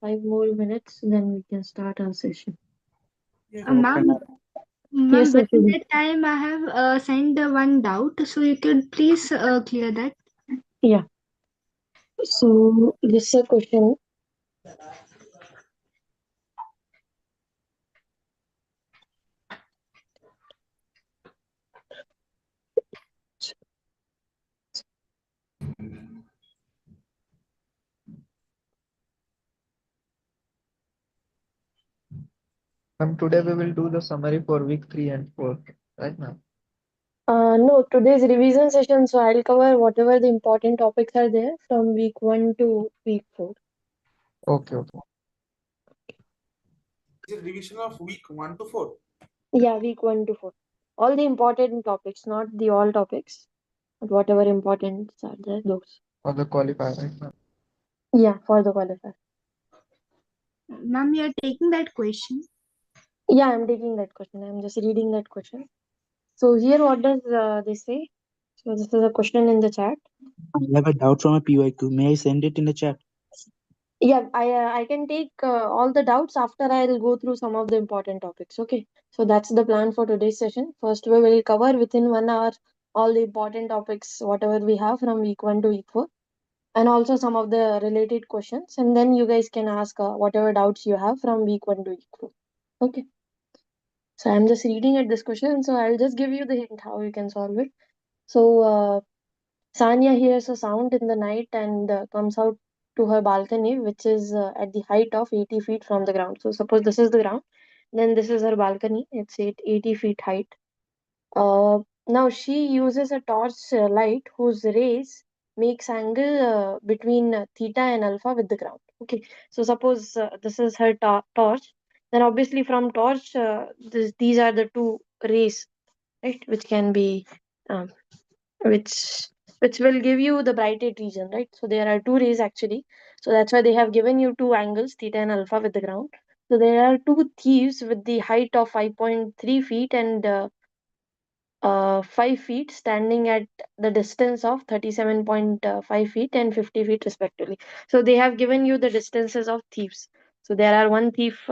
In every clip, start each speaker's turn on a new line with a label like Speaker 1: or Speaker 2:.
Speaker 1: 5 more minutes, then we can start our session.
Speaker 2: Yeah.
Speaker 3: Okay,
Speaker 2: Ma'am,
Speaker 3: ma'am.
Speaker 1: Yes,
Speaker 2: within
Speaker 1: Ashwini.
Speaker 2: that time I have sent one doubt, so you could please clear that.
Speaker 1: Yeah. So this is a question.
Speaker 3: Ma'am, today we will do the summary for week 3 and 4. Right, ma'am?
Speaker 1: No, today's revision session. So I'll cover whatever the important topics are there from week 1 to week 4.
Speaker 3: Okay, okay.
Speaker 2: Is it revision of week 1 to 4?
Speaker 1: Yeah, week 1 to 4. All the important topics, not the all topics, but whatever important are there, those.
Speaker 3: For the qualifier, right, ma'am?
Speaker 1: Yeah, for the qualifier.
Speaker 2: Ma'am, you are taking that question.
Speaker 1: Yeah, I'm taking that question. I'm just reading that question. So here, what does they say? So this is a question in the chat.
Speaker 4: I have a doubt from a PYQ. May I send it in the chat?
Speaker 1: Yeah, I can take all the doubts after I'll go through some of the important topics. Okay, so that's the plan for today's session. First, we will cover within 1 hour all the important topics, whatever we have from week 1 to week 4, and also some of the related questions. And then you guys can ask whatever doubts you have from week 1 to week 4. Okay. So I'm just reading at this question. So I'll just give you the hint how you can solve it. So Sanya hears a sound in the night and comes out to her balcony, which is at the height of 80 feet from the ground. So suppose this is the ground, then this is her balcony. It's 80 feet height. Now she uses a torch light whose rays makes angle between theta and alpha with the ground. Okay, so suppose this is her torch. Then obviously from torch, these are the two rays, right, which can be um, which will give you the brighted region, right? So there are two rays actually. So that's why they have given you two angles, theta and alpha, with the ground. So there are two thieves with the height of 5.3 feet and 5 feet standing at the distance of 37.5 feet and 50 feet respectively. So they have given you the distances of thieves. So there are one thief.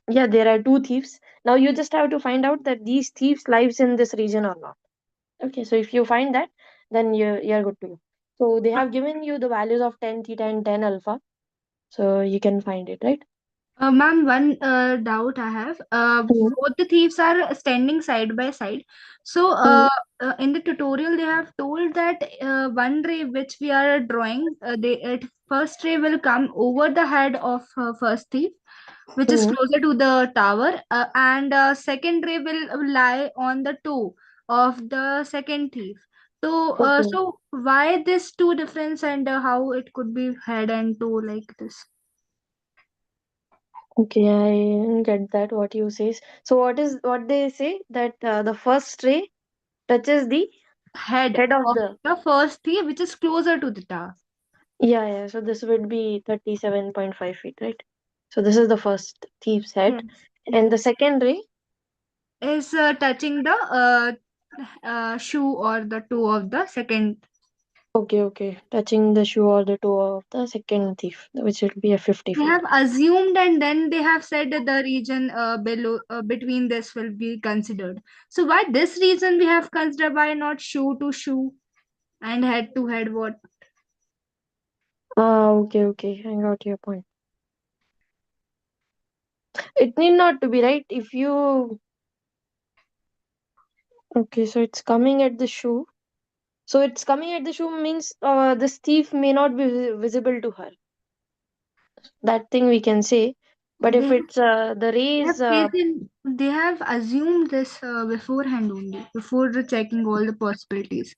Speaker 1: Yeah, there are two thieves. Now you just have to find out that these thieves lives in this region or not. Okay, so if you find that, then you're good to go. So they have given you the values of 10 theta and 10 alpha. So you can find it, right?
Speaker 2: Ma'am, one doubt I have.
Speaker 1: Mm,
Speaker 2: Both the thieves are standing side by side. So,
Speaker 1: mm,
Speaker 2: in the tutorial, they have told that one ray which we are drawing, first ray will come over the head of first thief, which is
Speaker 1: mm.
Speaker 2: closer to the tower, and second ray will lie on the toe of the second thief. So,
Speaker 1: Okay.
Speaker 2: why this two difference and how it could be head and toe like this?
Speaker 1: Okay, I didn't get that what you says. So what they say that the first ray touches the
Speaker 2: Head
Speaker 1: head of
Speaker 2: of
Speaker 1: the.
Speaker 2: the first thief, which is closer to the tower.
Speaker 1: Yeah. So this would be 37.5 feet, right? So this is the first thief's head,
Speaker 2: Yes,
Speaker 1: and the
Speaker 2: yes.
Speaker 1: second ray.
Speaker 2: Is touching the shoe or the toe of the second.
Speaker 1: Okay, touching the shoe or the toe of the second thief, which will be a 50
Speaker 2: They
Speaker 1: feet.
Speaker 2: have assumed and then they have said that the region below between this will be considered. So why this reason we have considered, why not shoe to shoe and head to head? What?
Speaker 1: Okay, I got your point. It need not to be, right? If you okay, so it's coming at the shoe. So it's coming at the shoe means this thief may not be visible to her. That thing we can say. But if it's the rays,
Speaker 2: They have assumed this beforehand only, before checking all the possibilities.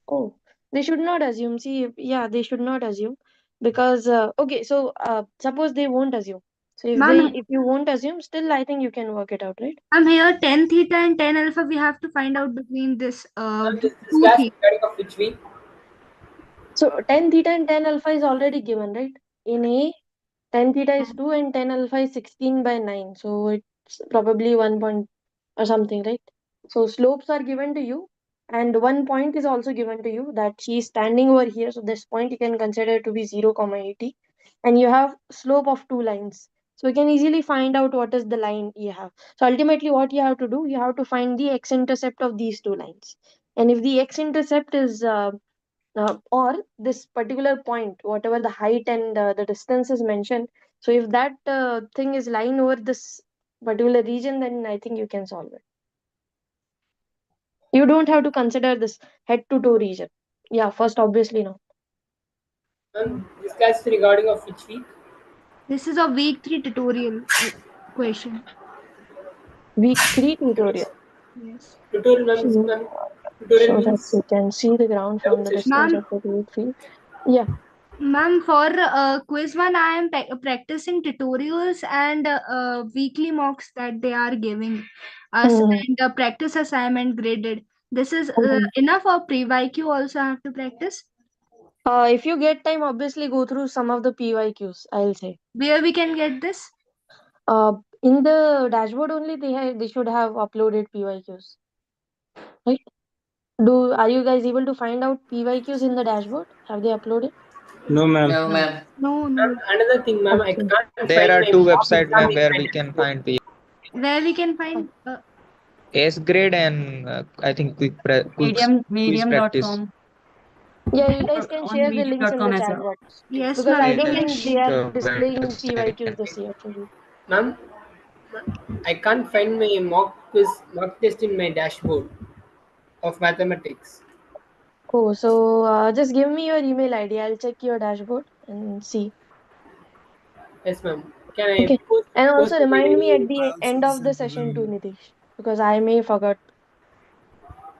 Speaker 1: oh, they should not assume. See, yeah, they should not assume because okay, so suppose they won't assume. So
Speaker 2: Ma'am,
Speaker 1: if you won't assume, still I think you can work it out, right?
Speaker 2: I'm here 10 theta and 10 alpha. We have to find out between this
Speaker 5: This
Speaker 2: two
Speaker 5: class
Speaker 2: theta.
Speaker 5: regarding of which week?
Speaker 1: So 10 theta and 10 alpha is already given, right? In A, 10 theta is 2 and 10 alpha is 16 by 9. So it's probably 1 point or something, right? So slopes are given to you and 1 point is also given to you that she is standing over here. So this point you can consider to be 0, 80. and you have slope of two lines. So you can easily find out what is the line you have. So ultimately what you have to do, you have to find the x-intercept of these two lines. And if the x-intercept is or this particular point, whatever the height and the distance is mentioned, so if that thing is lying over this particular region, then I think you can solve it. You don't have to consider this head to toe region. Yeah, first obviously no.
Speaker 5: And this class is regarding of which week?
Speaker 2: This is a week 3 tutorial question.
Speaker 1: Week 3 tutorial.
Speaker 2: Yes.
Speaker 5: Tutorial,
Speaker 1: So,
Speaker 5: ma'am. Tutorial
Speaker 1: so that
Speaker 5: means
Speaker 1: you can see the ground from the distance
Speaker 2: Ma'am,
Speaker 1: of the week 3. Yeah.
Speaker 2: Ma'am, for quiz one, I am practicing tutorials and weekly mocks that they are giving us
Speaker 1: Mhm.
Speaker 2: and practice assignment graded. This is
Speaker 1: Mhm.
Speaker 2: enough, or pre-YQ also have to practice?
Speaker 1: If you get time, obviously go through some of the PYQs, I'll say.
Speaker 2: Where we can get this?
Speaker 1: Uh, in the dashboard only, they should have uploaded PYQs, right? Are you guys able to find out PYQs in the dashboard? Have they uploaded?
Speaker 4: No, ma'am.
Speaker 6: No, ma'am.
Speaker 2: No,
Speaker 5: ma'am,
Speaker 2: no.
Speaker 5: another thing, ma'am, I
Speaker 1: Okay.
Speaker 5: can't
Speaker 3: There
Speaker 5: find
Speaker 3: are
Speaker 5: my
Speaker 3: two
Speaker 5: mock
Speaker 3: websites,
Speaker 5: exam
Speaker 3: ma'am,
Speaker 5: in
Speaker 3: where
Speaker 5: my
Speaker 3: we can
Speaker 5: dashboard.
Speaker 3: find P.
Speaker 2: Where we can find?
Speaker 3: S grade and I think quiz practice.
Speaker 6: Medium.com
Speaker 1: Yeah, you guys can
Speaker 6: on
Speaker 1: share the links in
Speaker 6: medium.com
Speaker 1: the
Speaker 6: as
Speaker 1: chat
Speaker 6: well.
Speaker 1: box
Speaker 2: Yes,
Speaker 1: because
Speaker 2: ma'am.
Speaker 1: I
Speaker 2: You
Speaker 1: don't
Speaker 2: can.
Speaker 1: think
Speaker 3: Yes,
Speaker 1: they are
Speaker 3: the
Speaker 1: displaying PYQs
Speaker 3: website.
Speaker 1: this year. For you.
Speaker 5: Ma'am, I can't find my mock test in my dashboard of mathematics.
Speaker 1: Oh, so just give me your email ID. I'll check your dashboard and see.
Speaker 5: Yes, ma'am. Can I
Speaker 1: Okay. And
Speaker 5: post
Speaker 1: also
Speaker 5: the mail
Speaker 1: remind me at
Speaker 5: any?
Speaker 1: the end of the session too, Nitish, because I may forget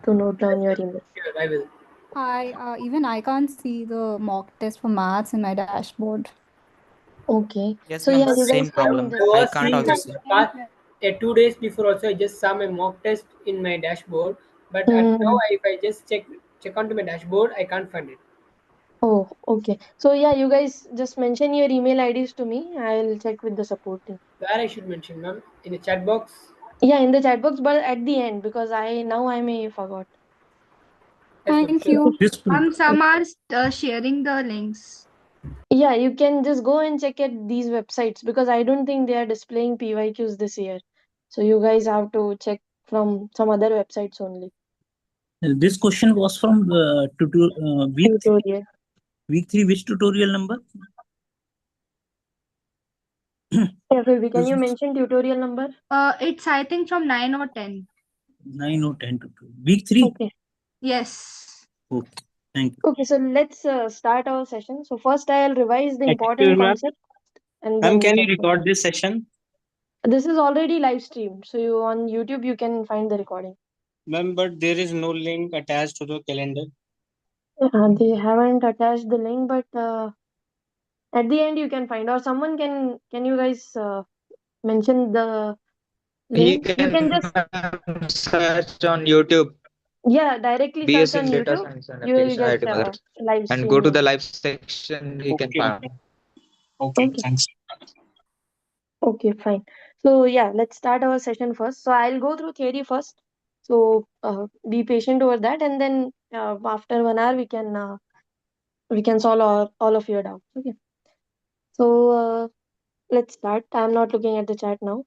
Speaker 1: to note down your email.
Speaker 5: Sure, I will.
Speaker 7: Hi, even I can't see the mock test for maths in my dashboard.
Speaker 1: Okay.
Speaker 4: Yes,
Speaker 1: So
Speaker 4: ma'am.
Speaker 1: yeah,
Speaker 5: Ma'am,
Speaker 1: you
Speaker 5: like,
Speaker 1: guys
Speaker 4: Same
Speaker 1: can
Speaker 4: problem.
Speaker 5: I
Speaker 1: just
Speaker 4: I
Speaker 5: was
Speaker 4: can't
Speaker 5: seeing
Speaker 4: also
Speaker 5: my
Speaker 4: see.
Speaker 5: 2 days before also I just saw my mock test in my dashboard, but at now
Speaker 1: Hmm.
Speaker 5: if I just check onto my dashboard, I can't find it.
Speaker 1: Oh, okay. So yeah, you guys just mention your email IDs to me. I'll check with the support team.
Speaker 5: Where I should mention, ma'am? In the chat box?
Speaker 1: Yeah, in the chat box, but at the end because I may forgot.
Speaker 5: Yes, ma'am,
Speaker 7: Thank
Speaker 5: sure.
Speaker 7: you.
Speaker 4: This
Speaker 2: Some are sharing the links.
Speaker 1: Yeah, you can just go and check at these websites because I don't think they are displaying PYQs this year. So you guys have to check from some other websites only.
Speaker 4: this question was from
Speaker 1: Tutorial.
Speaker 4: week 3. Which tutorial number?
Speaker 1: Yeah, Philby, can
Speaker 4: This
Speaker 1: you
Speaker 4: is
Speaker 1: mention tutorial number?
Speaker 2: It's I think from 9 or 10.
Speaker 4: 9 or 10 tutorial. Week 3.
Speaker 1: Okay.
Speaker 2: Yes.
Speaker 4: Okay. Thank you.
Speaker 1: Okay, so let's start our session. So first I'll revise the
Speaker 4: Excuse
Speaker 1: important
Speaker 4: me, ma'am.
Speaker 1: concept and
Speaker 4: Ma'am,
Speaker 1: then we
Speaker 4: can you
Speaker 1: can
Speaker 4: record this session?
Speaker 1: This is already live streamed. So you on YouTube you can find the recording.
Speaker 4: Ma'am, but there is no link attached to the calendar.
Speaker 1: They haven't attached the link, but at the end you can find, or someone can you guys mention the
Speaker 3: He
Speaker 1: link? You can
Speaker 3: can
Speaker 1: just
Speaker 3: search on YouTube,
Speaker 1: directly search
Speaker 3: BS
Speaker 1: on
Speaker 3: in Data
Speaker 1: YouTube.
Speaker 3: Science and
Speaker 1: You will
Speaker 3: Application
Speaker 1: get
Speaker 3: IIT Madras,
Speaker 1: live
Speaker 3: and go to
Speaker 1: streaming.
Speaker 3: the live section. He can
Speaker 4: Okay.
Speaker 3: find.
Speaker 4: Okay.
Speaker 1: Okay.
Speaker 4: Thanks.
Speaker 1: Okay, fine. So yeah, let's start our session first. So I'll go through theory first. So be patient over that, and then after 1 hour we can solve all of your doubts. Okay. So let's start. I'm not looking at the chat now.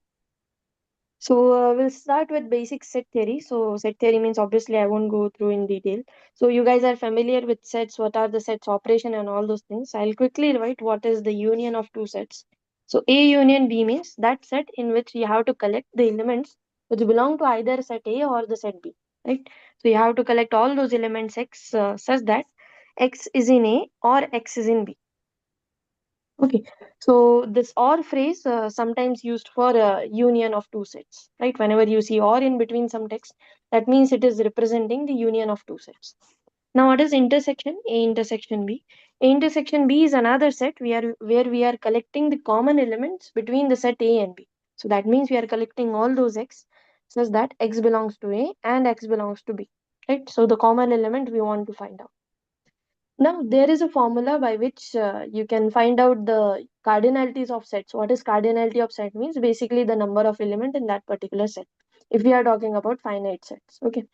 Speaker 1: So we'll start with basic set theory. So set theory means obviously I won't go through in detail. So you guys are familiar with sets, what are the sets operation and all those things. I'll quickly write what is the union of two sets. So A union B means that set in which you have to collect the elements which belong to either set A or the set B, right? So you have to collect all those elements X such that X is in A or X is in B. Okay, so this or phrase sometimes used for union of two sets, right? Whenever you see or in between some text, that means it is representing the union of two sets. Now, what is intersection? A intersection B. A intersection B is another set where we are collecting the common elements between the set A and B. So that means we are collecting all those X such that X belongs to A and X belongs to B, right? So the common element we want to find out. Now, there is a formula by which you can find out the cardinalities of sets. What is cardinality of set means? Basically, the number of element in that particular set. If we are talking about finite sets, okay.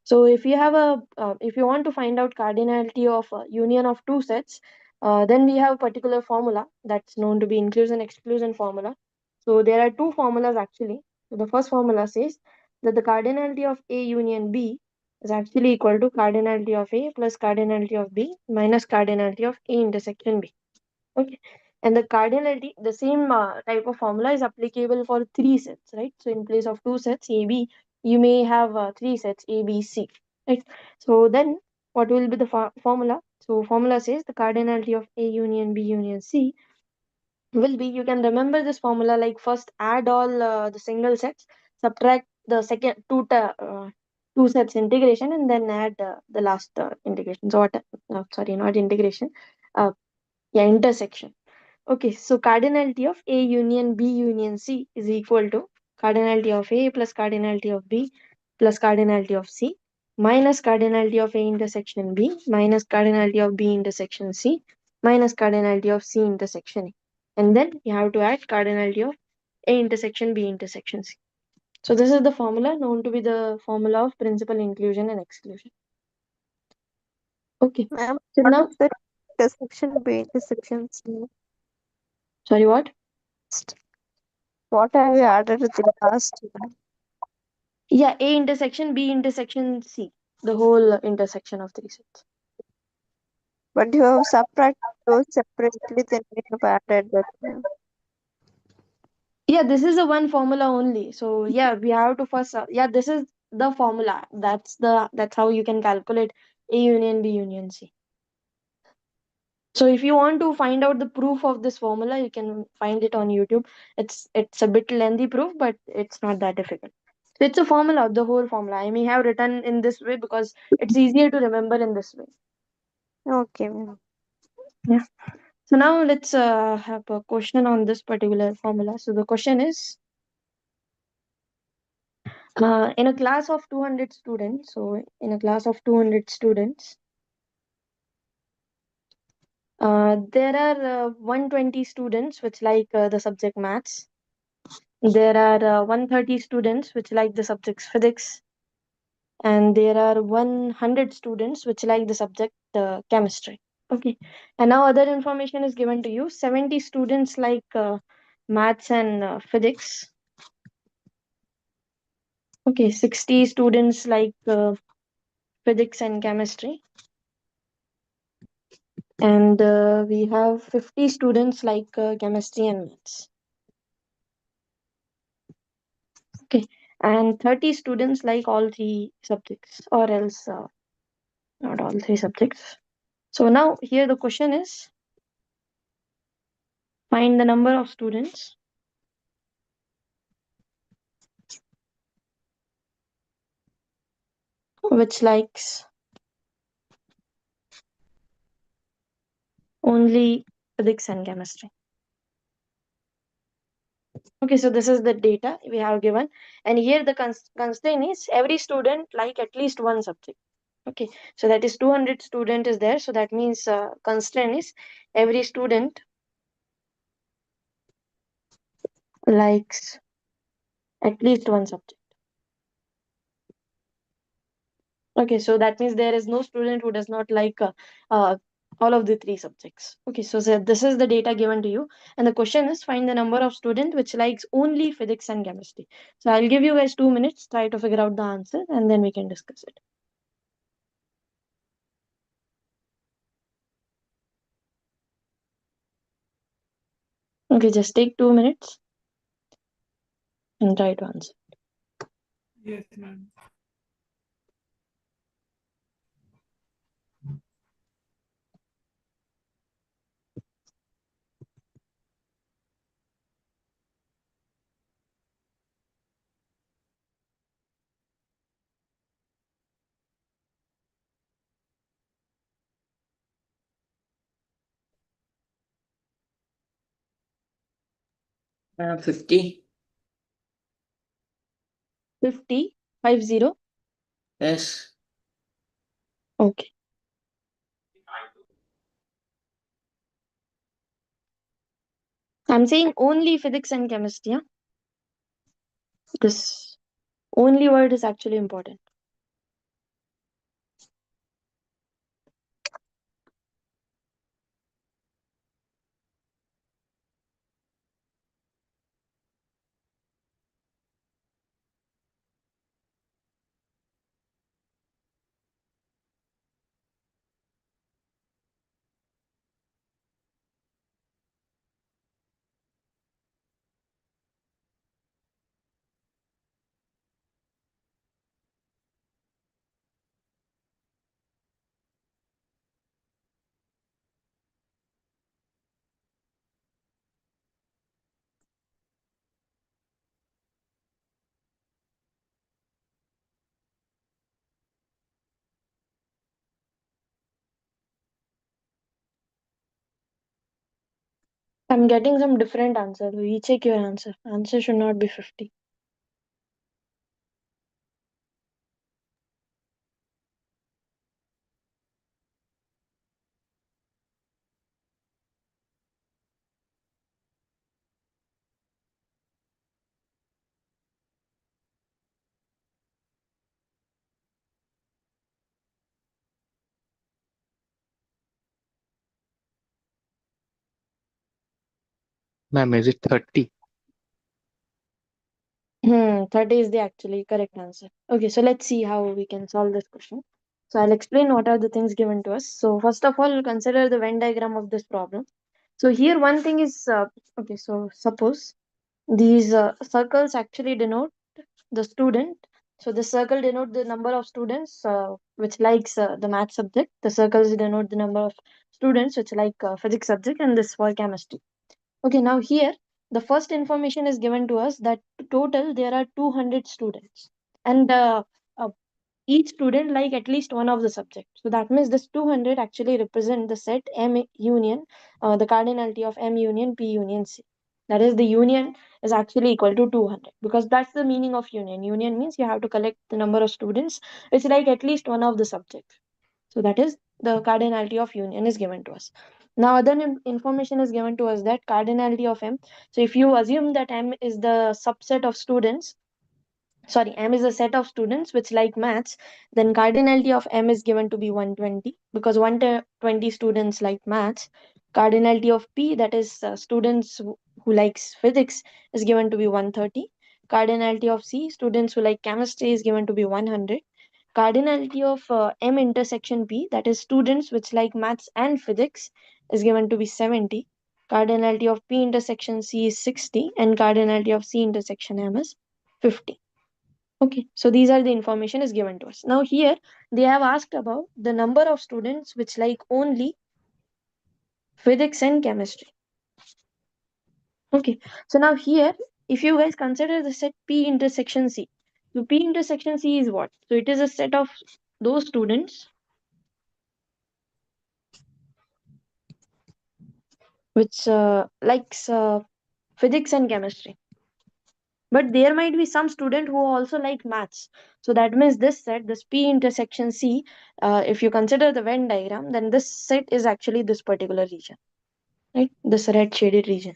Speaker 1: So, if you have if you want to find out cardinality of a union of two sets, Then we have particular formula that's known to be inclusion exclusion formula. So there are two formulas actually. So the first formula says that the cardinality of A union B is actually equal to cardinality of A plus cardinality of B minus cardinality of A intersection B. Okay. And the cardinality, the same type of formula is applicable for three sets, right? So in place of two sets A, B, you may have three sets A, B, C, right? So then what will be the formula? So formula says the cardinality of A union B union C will be, you can remember this formula like first add all the single sets, subtract the second two sets integration, and then add the last integration. So what? Sorry, not integration. Uh, yeah, intersection. Okay, so cardinality of A union B union C is equal to cardinality of A plus cardinality of B plus cardinality of C minus cardinality of A intersection B minus cardinality of B intersection C minus cardinality of C intersection A. And then you have to add cardinality of A intersection B intersection C. So this is the formula known to be the formula of principal inclusion and exclusion. Okay,
Speaker 6: Ma'am,
Speaker 1: so
Speaker 6: what
Speaker 1: now,
Speaker 6: is the intersection B intersection C?
Speaker 1: sorry, what?
Speaker 6: What have you added with the last?
Speaker 1: Yeah, A intersection B intersection C, the whole intersection of three sets.
Speaker 6: But you have subtracted those separately, then you have added that.
Speaker 1: Yeah, this is a one formula only. So yeah, we have to first. Yeah, this is the formula. That's how you can calculate A union B union C. So if you want to find out the proof of this formula, you can find it on YouTube. It's a bit lengthy proof, but it's not that difficult. So it's a formula, the whole formula. I may have written in this way because it's easier to remember in this way.
Speaker 6: Okay, ma'am.
Speaker 1: Yeah. So now let's have a question on this particular formula. So the question is, in a class of 200 students, so in a class of 200 students, there are 120 students which like the subject maths. There are 130 students which like the subject physics, and there are 100 students which like the subject chemistry. Okay, and now other information is given to you. 70 students like maths and physics. Okay, 60 students like physics and chemistry, and we have 50 students like chemistry and maths. Okay, and 30 students like all three subjects, or else not all three subjects. So now here the question is, find the number of students which likes only physics and chemistry. Okay, so this is the data we have given, and here the constraint is every student like at least one subject. Okay, so that is 200 student is there, so that means constraint is every student likes at least one subject. Okay, so that means there is no student who does not like uh, all of the three subjects. Okay, so this is the data given to you, and the question is find the number of student which likes only physics and chemistry. So I'll give you guys 2 minutes, try to figure out the answer, and then we can discuss it. Okay, just take 2 minutes and try to answer.
Speaker 5: Yes, ma'am.
Speaker 8: Uh, 50.
Speaker 1: 50, 50.
Speaker 8: Yes.
Speaker 1: Okay. I'm saying only physics and chemistry. Yeah? This only word is actually important. I'm getting some different answer. Recheck your answer. Answer should not be 50.
Speaker 3: Ma'am, is it 30?
Speaker 1: 30 is the actually correct answer. Okay, so let's see how we can solve this question. So I'll explain what are the things given to us. So first of all, consider the Venn diagram of this problem. So here one thing is, okay, so suppose these circles actually denote the student. So the circle denote the number of students which likes the math subject. The circles denote the number of students which like physics subject, and this for chemistry. Okay, now here the first information is given to us that total there are 200 students, and uh, each student like at least one of the subjects. So that means this 200 actually represent the set M union, the cardinality of M union P union C. That is, the union is actually equal to 200, because that's the meaning of union. Union means you have to collect the number of students which like at least one of the subjects. So that is the cardinality of union is given to us. Now other information is given to us that cardinality of M. So if you assume that M is the subset of students, sorry, M is a set of students which like maths, then cardinality of M is given to be 120, because 120 students like maths. Cardinality of P, that is students who likes physics, is given to be 130. Cardinality of C, students who like chemistry, is given to be 100. Cardinality of M intersection P, that is students which like maths and physics, is given to be 70. Cardinality of P intersection C is 60, and cardinality of C intersection M is 50. Okay, so these are the information is given to us. Now here they have asked about the number of students which like only physics and chemistry. Okay, so now here if you guys consider the set P intersection C. So P intersection C is what? So it is a set of those students which likes physics and chemistry. But there might be some student who also like maths. So that means this set, this P intersection C, if you consider the Venn diagram, then this set is actually this particular region, right? This red shaded region,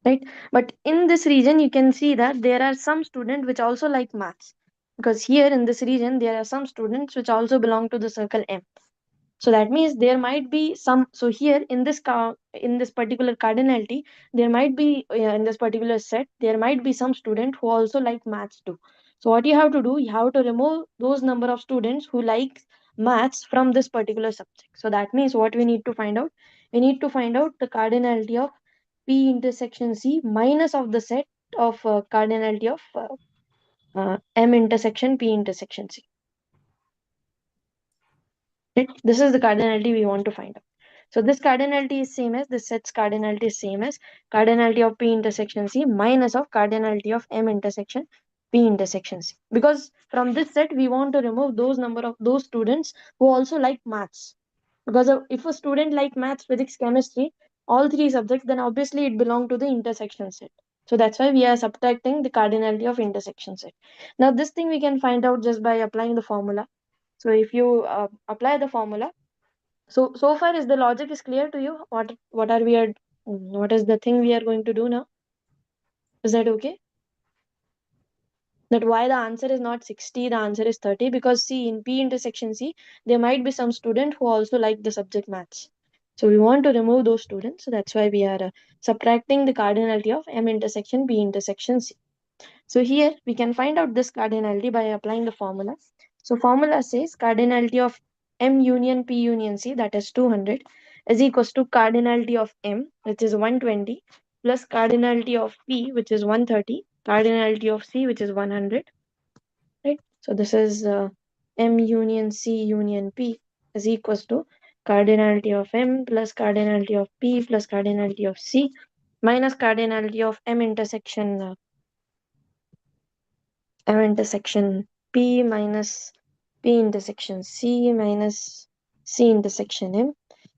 Speaker 1: right? But in this region, you can see that there are some students which also like maths, because here in this region, there are some students which also belong to the circle M. So that means there might be some. So here in this in this particular cardinality, there might be in this particular set, there might be some student who also like maths too. So what you have to do, you have to remove those number of students who like maths from this particular subject. So that means what we need to find out, we need to find out the cardinality of P intersection C minus of the set of cardinality of M intersection P intersection C. Right? This is the cardinality we want to find out. So this cardinality is same as this set's cardinality is same as cardinality of P intersection C minus of cardinality of M intersection P intersection C. Because from this set we want to remove those number of those students who also like maths. Because if a student like maths, physics, chemistry, all three subjects, then obviously it belongs to the intersection set. So that's why we are subtracting the cardinality of intersection set. Now this thing we can find out just by applying the formula. So if you apply the formula, so far is the logic is clear to you? What are we are what is the thing we are going to do now? Is that okay? That why the answer is not 60, the answer is 30, because see in P intersection C there might be some student who also like the subject maths. So we want to remove those students. So that's why we are subtracting the cardinality of M intersection P intersection C. So here we can find out this cardinality by applying the formula. So formula says cardinality of M union P union C, that is 200, is equals to cardinality of M, which is 120, plus cardinality of P, which is 130, cardinality of C, which is 100. Right? So this is M union C union P is equals to cardinality of M plus cardinality of P plus cardinality of C minus cardinality of M intersection M intersection P minus P intersection C minus C intersection M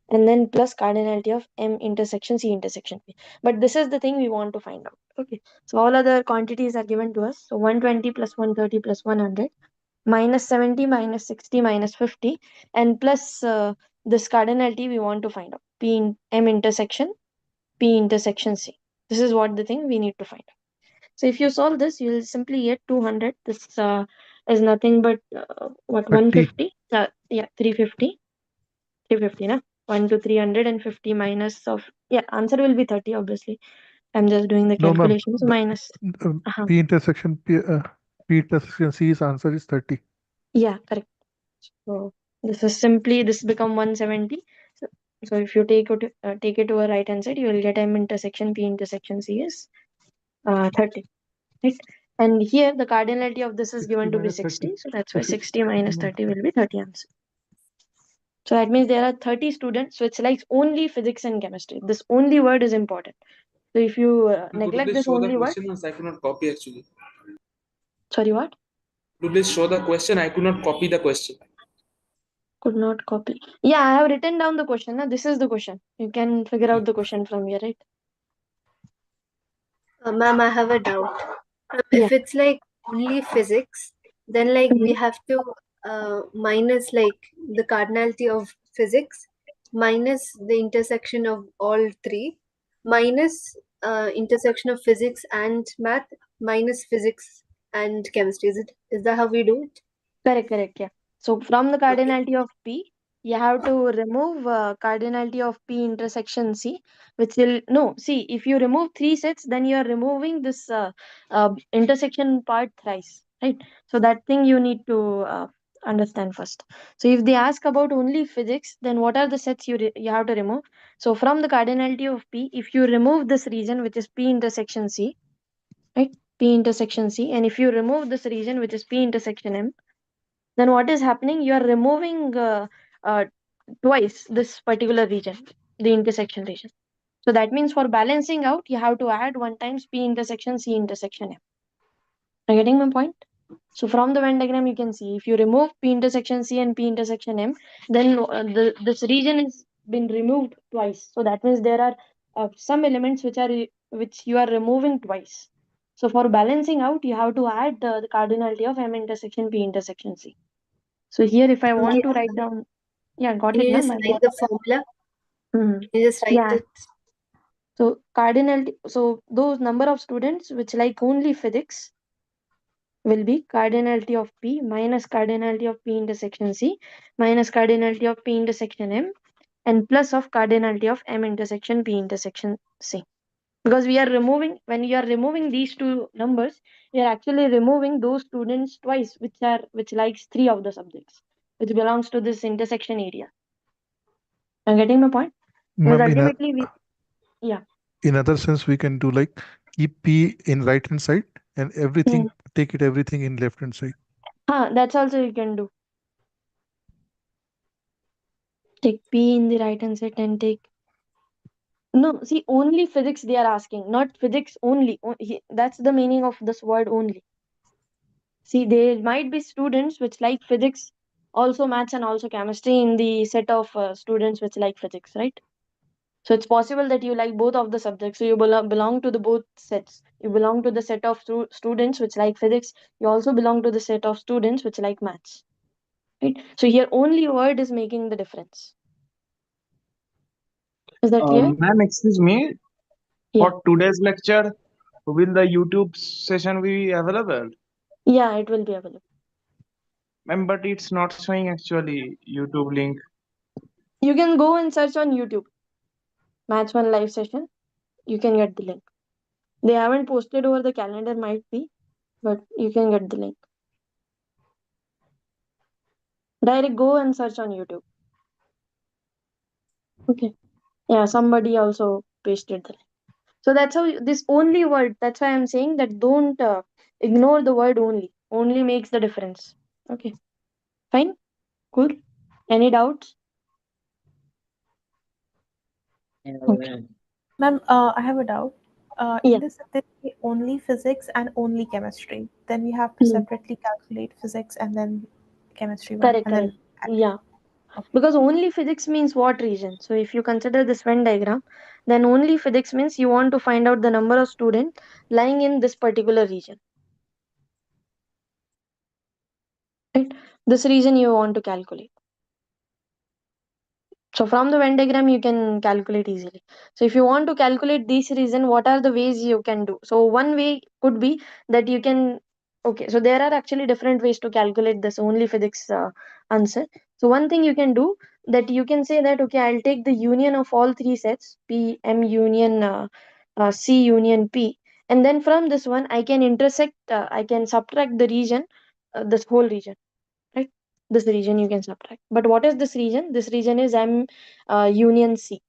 Speaker 1: and then plus cardinality of M intersection C intersection P. But this is the thing we want to find out. Okay. So all other quantities are given to us. So 120 plus 130 plus 100 minus 70 minus 60 minus 50 and plus this cardinality we want to find out. P in M intersection P intersection C. This is what the thing we need to find out. So if you solve this, you will simply get 200. This is nothing but what 150? Yeah, 350. 350, na? 1 to 350 minus of, yeah, answer will be 30, obviously. I'm just doing the
Speaker 9: No, ma'am.
Speaker 1: calculations. Minus.
Speaker 9: P intersection C's answer is 30.
Speaker 1: Yeah, correct. So this is simply, this become 170. So if you take it to a right hand side, you will get M intersection P intersection C is 30. Right? And here the cardinality of this is given to be 60. So that's why 60 minus 30 will be 30 answer. So that means there are 30 students which likes only physics and chemistry. This only word is important. So if you neglect this only word,
Speaker 10: I could not copy actually.
Speaker 1: sorry, what?
Speaker 10: Could you please show the question? I could not copy the question.
Speaker 1: Could not copy. Yeah, I have written down the question. This is the question. You can figure out the question from here, right?
Speaker 11: Ma'am, I have a doubt.
Speaker 1: Yeah.
Speaker 11: If it's like only physics, then like we have to minus like the cardinality of physics minus the intersection of all three minus intersection of physics and math minus physics and chemistry. Is that how we do it?
Speaker 1: Correct. Yeah. So from the cardinality of P, you have to remove cardinality of P intersection C, which will, no, see, if you remove 3 sets, then you are removing this intersection part thrice, right? So that thing you need to understand first. So if they ask about only physics, then what are the sets you have to remove? So from the cardinality of P, if you remove this region, which is P intersection C, right? P intersection C, and if you remove this region, which is P intersection M, then what is happening? You are removing twice this particular region, the intersection region. So that means for balancing out, you have to add 1 times P intersection C intersection M. Are you getting my point? So from the Venn diagram, you can see if you remove P intersection C and P intersection M, then this region has been removed twice. So that means there are some elements which you are removing twice. So for balancing out, you have to add the cardinality of M intersection P intersection C. So here, if I want to write down, yeah, got
Speaker 11: Can
Speaker 1: it,
Speaker 11: you
Speaker 1: na?
Speaker 11: just write the formula?
Speaker 1: Mm-hmm.
Speaker 11: Can you just write
Speaker 1: Yeah.
Speaker 11: it?
Speaker 1: So cardinality. So those number of students which like only physics will be cardinality of P minus cardinality of P intersection C minus cardinality of P intersection M and plus of cardinality of M intersection P intersection C. Because we are removing, when you are removing these two numbers, you are actually removing those students twice, which likes 3 of the subjects, which belongs to this intersection area. I'm getting my point? Because
Speaker 9: Ma'am,
Speaker 1: ultimately yeah.
Speaker 9: in other sense, we can do like keep P in right hand side and everything, take it everything in left hand side.
Speaker 1: That's also you can do. Take P in the right hand side and take. No, see, only physics they are asking, not physics only. That's the meaning of this word only. See, there might be students which like physics, also maths and also chemistry in the set of students which like physics, right? So it's possible that you like both of the subjects. So you belong to the both sets. You belong to the set of students which like physics. You also belong to the set of students which like maths. Right? So here only word is making the difference. Is that clear?
Speaker 12: Ma'am, excuse me.
Speaker 1: Yeah.
Speaker 12: For today's lecture, will the YouTube session be available?
Speaker 1: Yeah, it will be available.
Speaker 12: Ma'am, but it's not showing actually YouTube link.
Speaker 1: You can go and search on YouTube. Maths 1 live session. You can get the link. They haven't posted over the calendar, might be, but you can get the link. Direct go and search on YouTube. Okay. Yeah, somebody also pasted the link. So that's how this only word, that's why I'm saying that don't ignore the word only. Only makes the difference. Okay. Fine? Cool. Any doubts? Okay.
Speaker 13: Ma'am, I have a doubt.
Speaker 1: Yeah.
Speaker 13: In this, there is only physics and only chemistry. Then we have to separately calculate physics and then chemistry one,
Speaker 1: Correct,
Speaker 13: and then
Speaker 1: correct. Yeah. Because only physics means what region? So if you consider this Venn diagram, then only physics means you want to find out the number of students lying in this particular region. Right? This region you want to calculate. So from the Venn diagram, you can calculate easily. So if you want to calculate these reason, what are the ways you can do? So one way could be that you can, okay, so there are actually different ways to calculate this only physics answer. So one thing you can do, that you can say that, okay, I'll take the union of all three sets, P, M union, C union P. And then from this one, I can I can subtract the region, this whole region, right? This region you can subtract. But what is this region? This region is M union C.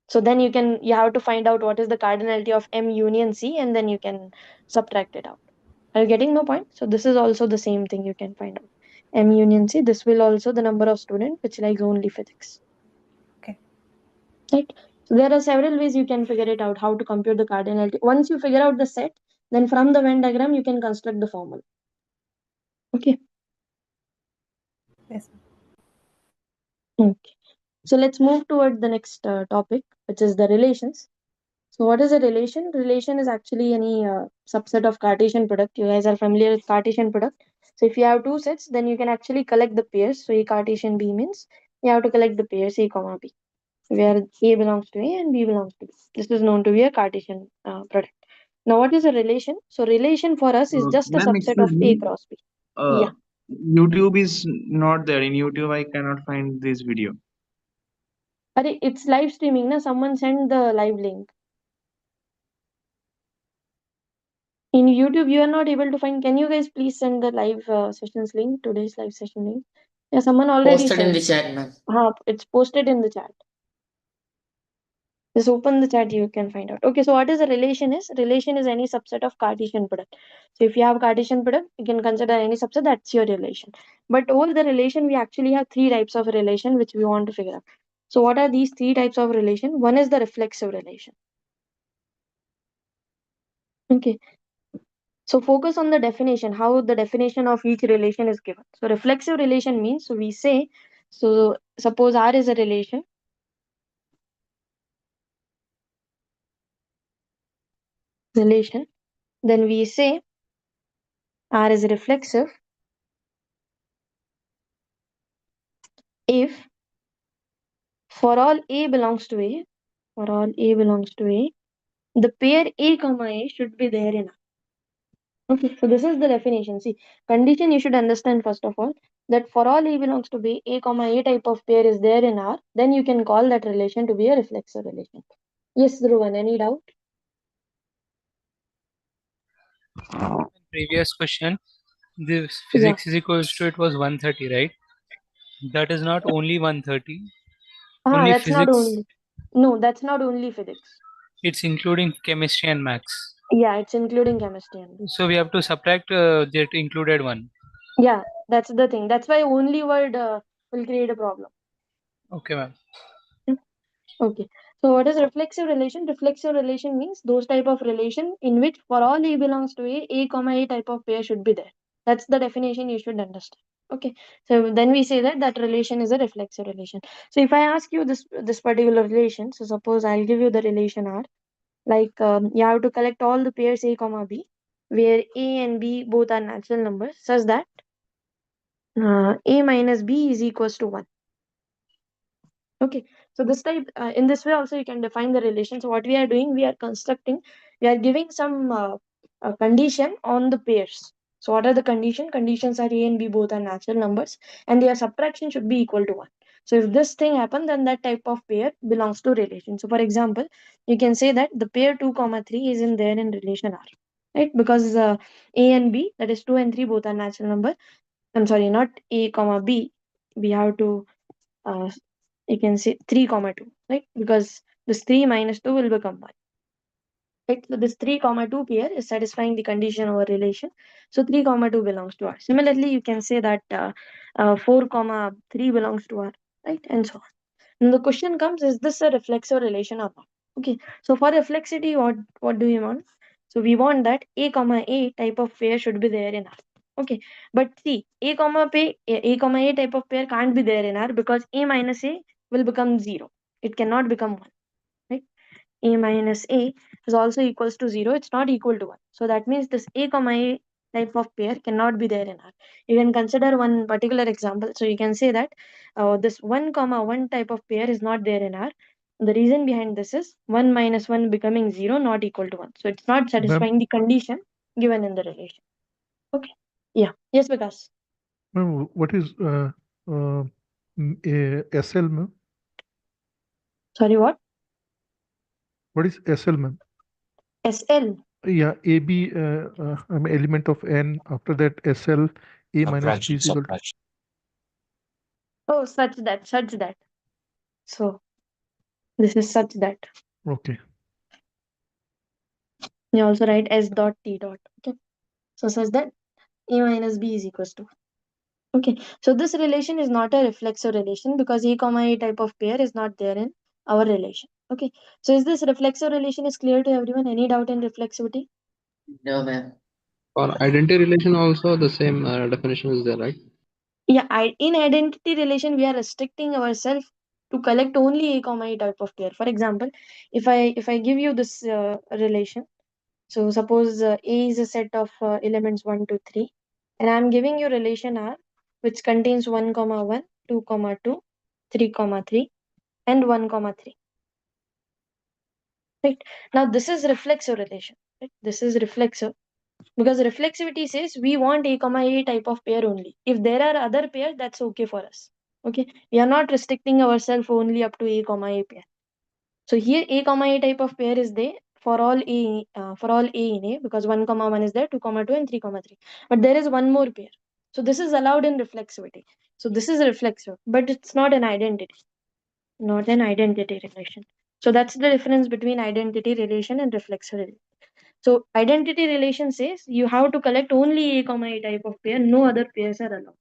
Speaker 1: So then you have to find out what is the cardinality of M union C, and then you can subtract it out. Are you getting my point? So this is also the same thing you can find out. M union C, this will also the number of students which likes only physics.
Speaker 13: Okay.
Speaker 1: Right? So there are several ways you can figure it out, how to compute the cardinality. Once you figure out the set, then from the Venn diagram, you can construct the formula. Okay.
Speaker 13: Yes.
Speaker 1: Okay. So let's move toward the next topic, which is the relations. So what is a relation? Relation is actually any subset of Cartesian product. You guys are familiar with Cartesian product. So if you have two sets, then you can actually collect the pairs. So A Cartesian B means you have to collect the pairs A comma B, where A belongs to A and B belongs to B. This is known to be a Cartesian product. Now what is a relation? So relation for us is just a
Speaker 12: Ma'am,
Speaker 1: subset of
Speaker 12: excuse
Speaker 1: A
Speaker 12: me.
Speaker 1: cross B.
Speaker 12: Uh,
Speaker 1: Yeah.
Speaker 12: YouTube is not there. In YouTube, I cannot find this video.
Speaker 1: It's live streaming, na? Someone send the live link. In YouTube, you are not able to find. Can you guys please send the live sessions link, today's live session link? Yeah, someone already
Speaker 8: Posted in
Speaker 1: sent.
Speaker 8: the chat, ma'am.
Speaker 1: It's posted in the chat. Just open the chat, you can find out. Okay, so what is a relation is? Relation is any subset of Cartesian product. So if you have Cartesian product, you can consider any subset, that's your relation. But over the relation, we actually have three types of relation which we want to figure out. So what are these three types of relation? One is the reflexive relation. Okay. So focus on the definition, how the definition of each relation is given. So reflexive relation means, so we say, so suppose R is a relation. Then we say R is reflexive if for all A belongs to A, for all A belongs to A, the pair A comma A should be there in R. Okay, so this is the definition. See, condition you should understand first of all, that for all A belongs to B, A comma A type of pair is there in R, then you can call that relation to be a reflexive relation. Yes, Dhruvan, any doubt?
Speaker 14: Previous question, the
Speaker 1: Yeah.
Speaker 14: physics is equals to, it was 130, right? That is not only 130. Only
Speaker 1: That's not
Speaker 14: physics.
Speaker 1: only. No, that's not only physics.
Speaker 14: It's including chemistry and maths.
Speaker 1: Yeah, it's including chemistry and.
Speaker 14: So we have to subtract that included one.
Speaker 1: Yeah, that's the thing. That's why only word will create a problem.
Speaker 14: Okay, ma'am.
Speaker 1: Okay. So what is reflexive relation? Reflexive relation means those type of relation in which for all A belongs to A comma A type of pair should be there. That's the definition you should understand. Okay. So then we say that that relation is a reflexive relation. So if I ask you this particular relation, so suppose I'll give you the relation R, like you have to collect all the pairs A comma B, where A and B both are natural numbers, such that A minus B is equals to 1. Okay, so this type, in this way also you can define the relation. So what we are doing, we are giving some condition on the pairs. So what are the condition? Conditions are A and B both are natural numbers, and their subtraction should be equal to 1. So if this thing happens, then that type of pair belongs to relation. So for example, you can say that the pair 2 comma 3 is in there in relation R, right? Because A and B, that is 2 and 3 both are natural number. I'm sorry, not A comma B. We have to you can say 3 comma 2, right? Because this 3 minus 2 will become 1. Right? So this 3 comma 2 pair is satisfying the condition of a relation. So 3 comma 2 belongs to R. Similarly, you can say that 4 comma 3 belongs to R, right? And so on. And the question comes, is this a reflexive relation or not? Okay. So for reflexity, what do we want? So we want that A comma A type of pair should be there in R. Okay, but see, a comma a type of pair can't be there in R because a minus a will become 0. It cannot become 1, right? A minus a is also equals to 0. It's not equal to 1. So that means this a comma a type of pair cannot be there in R. You can consider one particular example. So you can say that this 1 comma 1 type of pair is not there in R. The reason behind this is 1 minus 1 becoming 0 not equal to 1. So it's not
Speaker 9: Ma'am,
Speaker 1: satisfying the condition given in the relation. Okay. Yeah. Yes, Vikas.
Speaker 9: ma'am, what is SL, ma'am?
Speaker 1: Sorry, what?
Speaker 9: What is SL, ma'am?
Speaker 1: SL.
Speaker 9: Yeah, AB, element of N. After that, SL, A minus B is equal to.
Speaker 1: Oh, such that. So this is such that.
Speaker 9: Okay.
Speaker 1: You also write S dot T dot. Okay. So such that A minus B is equals to. Okay. So this relation is not a reflexive relation because A comma A type of pair is not there in our relation. Okay. So is this reflexive relation is clear to everyone? Any doubt in reflexivity?
Speaker 8: No, ma'am.
Speaker 15: For identity relation also the same definition is there, right?
Speaker 1: Yeah, in identity relation, we are restricting ourselves to collect only A comma A type of pair. For example, if I give you this relation, so suppose A is a set of elements 1, 2, 3, and I'm giving you relation R, which contains 1 comma 1, 2 comma 2, 3 comma 3, and 1 comma 3. Right? Now this is reflexive relation. Right? This is reflexive because reflexivity says we want A comma A type of pair only. If there are other pairs, that's okay for us. Okay, we are not restricting ourselves only up to A comma A pair. So here A comma A type of pair is there for all A in A because 1 comma 1 is there, 2 comma 2 and 3 comma 3. But there is one more pair. So this is allowed in reflexivity. So this is reflexive, but it's not an identity, not an identity relation. So that's the difference between identity relation and reflexive relation. So identity relation says you have to collect only A comma A type of pair, no other pairs are allowed.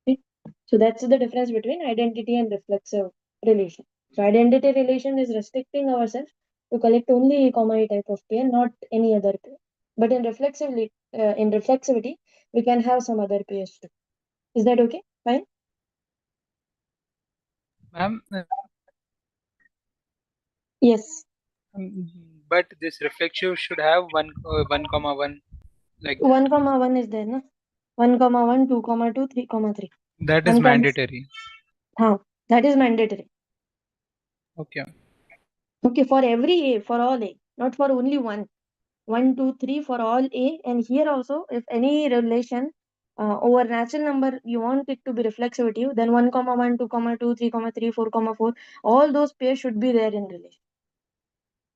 Speaker 1: Okay? So that's the difference between identity and reflexive relation. So identity relation is restricting ourselves to collect only A comma A type of pair, not any other pair. But in reflexivity, we can have some other pairs too. Is that okay? Fine.
Speaker 14: Ma'am,
Speaker 1: Yes.
Speaker 14: but this reflexive should have 1 comma 1 like
Speaker 1: 1 comma 1 is there, no? 1 comma 1, 2 comma 2, 3 comma 3.
Speaker 14: that is
Speaker 1: One comes.
Speaker 14: mandatory.
Speaker 1: That is mandatory.
Speaker 14: Okay.
Speaker 1: Okay, for every A, for all A, not for only one. 1, 2, 3 for all A. And here also, if any relation over natural number you want it to be reflexive, then 1 comma 1, 2 comma 2, 3 comma 3, 4 comma 4, all those pairs should be there in relation.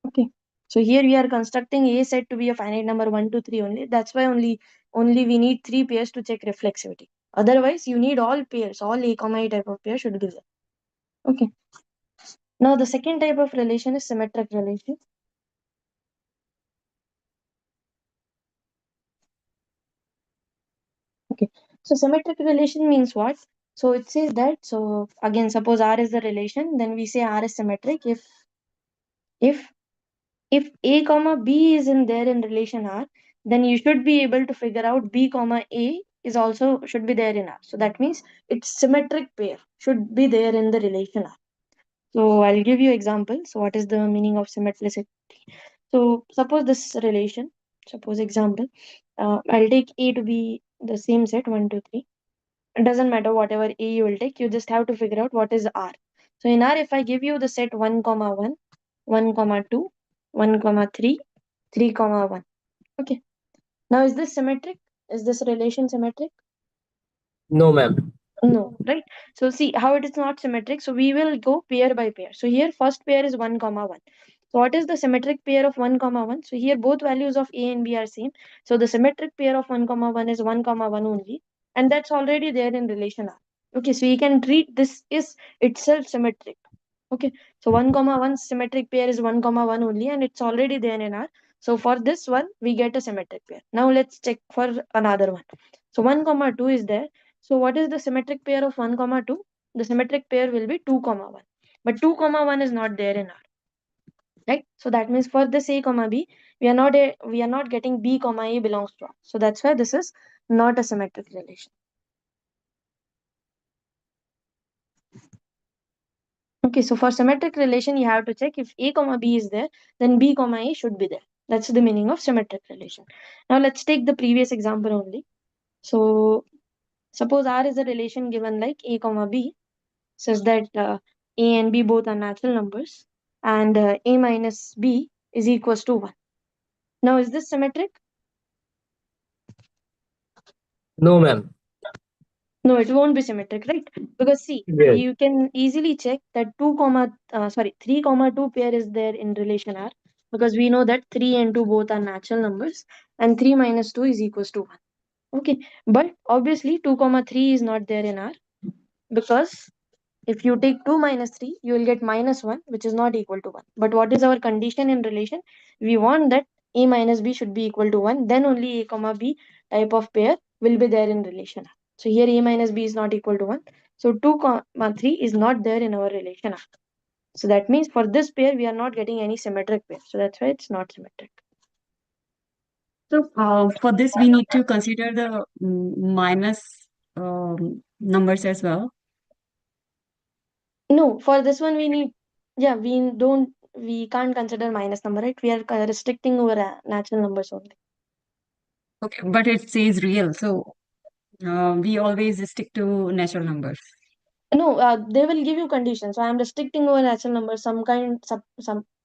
Speaker 1: Okay. So here we are constructing A set to be a finite number 1, 2, 3 only. That's why only we need 3 pairs to check reflexivity. Otherwise, you need all pairs, all A comma A type of pair should be there. Okay. Now the second type of relation is symmetric relation. Okay. So symmetric relation means what? So it says that, so again, suppose R is the relation, then we say R is symmetric if if A comma B is in there in relation R, then you should be able to figure out B comma A is also should be there in R. So that means it's symmetric pair should be there in the relation R. So I'll give you example. So what is the meaning of symmetricity? So suppose this relation, suppose example, I'll take A to be the same set 1, 2, 3. It doesn't matter whatever A you will take, you just have to figure out what is R. So in R, if I give you the set 1 comma 1, 1 comma 2, 1 comma 3, 3 comma 1. Okay. Now is this symmetric? Is this relation symmetric?
Speaker 5: No, ma'am.
Speaker 1: No, right? So see how it is not symmetric. So we will go pair by pair. So here first pair is 1 comma 1. So what is the symmetric pair of 1 comma 1? So here both values of A and B are same. So the symmetric pair of 1 comma 1 is 1 comma 1 only. And that's already there in relation R. Okay, so you can treat this is itself symmetric. Okay, so 1 comma 1 symmetric pair is 1 comma 1 only and it's already there in R. So for this one, we get a symmetric pair. Now let's check for another one. So 1 comma 2 is there. So what is the symmetric pair of 1 comma 2? The symmetric pair will be 2 comma 1. But 2 comma 1 is not there in R. right? So that means for this A comma B, we are not getting B comma A belongs to R. So that's why this is not a symmetric relation. Okay, so for symmetric relation, you have to check if A comma B is there, then B comma A should be there. That's the meaning of symmetric relation. Now let's take the previous example only. So suppose R is a relation given like A comma B, such that A and B both are natural numbers, and A minus B is equals to 1. Now is this symmetric?
Speaker 5: No, ma'am.
Speaker 1: No, it won't be symmetric, right? Because see,
Speaker 5: Yes.
Speaker 1: you can easily check that 3 comma 2 pair is there in relation R, because we know that 3 and 2 both are natural numbers, and 3 minus 2 is equals to 1. Okay, but obviously 2 comma 3 is not there in R, because if you take 2 minus 3, you will get minus 1, which is not equal to 1. But what is our condition in relation? We want that A minus B should be equal to 1, then only A comma B type of pair will be there in relation R. So here A minus B is not equal to 1. So 2 comma 3 is not there in our relation R. So that means for this pair, we are not getting any symmetric pair. So that's why it's not symmetric.
Speaker 16: So for this, we need to consider the minus numbers as well.
Speaker 1: No, for this one we can't consider minus number, right? We are restricting our natural numbers only.
Speaker 16: Okay, but it says real, so we always stick to natural numbers.
Speaker 1: No, they will give you conditions. So I am restricting over natural numbers.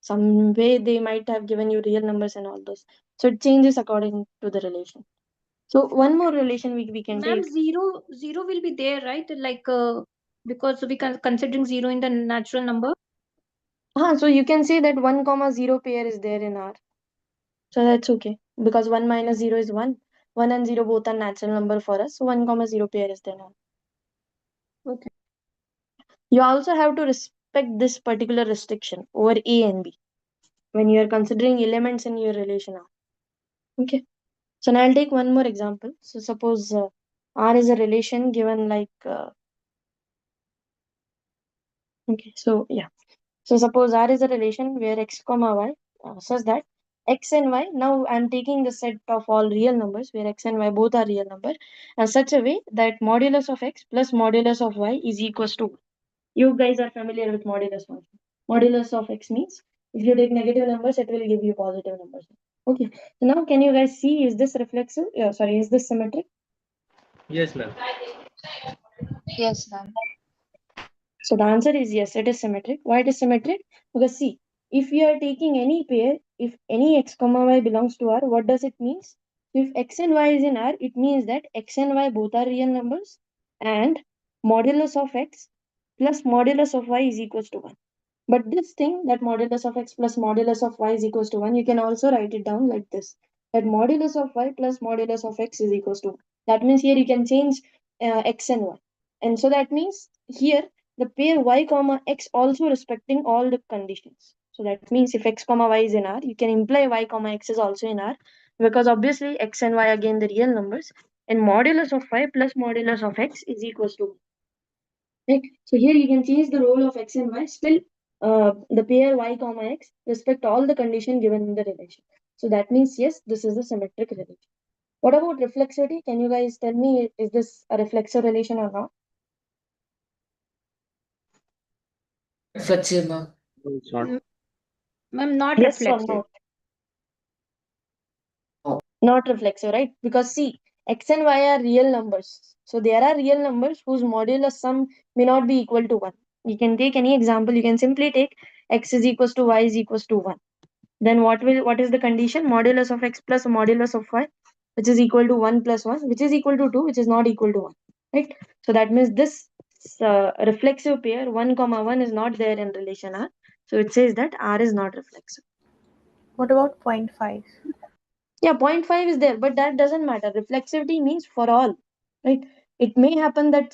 Speaker 1: Some way they might have given you real numbers and all those. So it changes according to the relation. So one more relation we can
Speaker 2: Ma'am,
Speaker 1: take.
Speaker 2: zero will be there, right? Like because we can considering zero in the natural number.
Speaker 1: So you can say that 1 comma 0 pair is there in R. So that's okay. Because 1 minus 0 is 1. 1 and 0 both are natural number for us. So 1 comma 0 pair is there in R.
Speaker 2: Okay.
Speaker 1: You also have to respect this particular restriction over A and B when you are considering elements in your relation R. Okay. So now I'll take one more example. So suppose R is a relation given like okay. So yeah. So suppose R is a relation where x comma y such that x and y. Now I'm taking the set of all real numbers where x and y both are real number, and such a way that modulus of x plus modulus of y is equals to 1. You guys are familiar with modulus function. Modulus of x means if you take negative numbers, it will give you positive numbers. Okay. So now can you guys see, is this reflexive? Sorry, is this symmetric?
Speaker 5: Yes, ma'am.
Speaker 11: Yes, ma'am.
Speaker 1: So the answer is yes, it is symmetric. Why it is symmetric? Because see, if we are taking any pair, if any x comma y belongs to R, what does it mean? If x and y is in R, it means that x and y both are real numbers, and modulus of x plus modulus of y is equals to 1. But this thing, that modulus of x plus modulus of y is equals to 1, you can also write it down like this. That modulus of y plus modulus of x is equals to 1. That means here you can change x and y. And so that means here the pair y comma x also respecting all the conditions. So that means if x comma y is in R, you can imply y comma x is also in R, because obviously x and y again the real numbers, and modulus of y plus modulus of x is equals to 1. Right? So here you can change the role of x and y. Still, the pair y comma x respect all the condition given in the relation. So that means yes, this is a symmetric relation. What about reflexivity? Can you guys tell me, is this a reflexive relation or not?
Speaker 8: Reflexive, ma'am.
Speaker 15: No, it's not.
Speaker 2: Ma'am, not
Speaker 1: Yes or
Speaker 2: reflexive.
Speaker 1: no? Not reflexive, right? Because see, x and y are real numbers. So there are real numbers whose modulus sum may not be equal to 1. You can take any example. You can simply take x is equals to y is equals to 1. Then what is the condition? Modulus of x plus modulus of y, which is equal to 1 plus 1, which is equal to 2, which is not equal to 1. Right? So that means this reflexive pair 1 comma 1 is not there in relation R. So it says that R is not reflexive.
Speaker 13: What about 0.5?
Speaker 1: Yeah, 0.5 is there, but that doesn't matter. Reflexivity means for all, right? It may happen that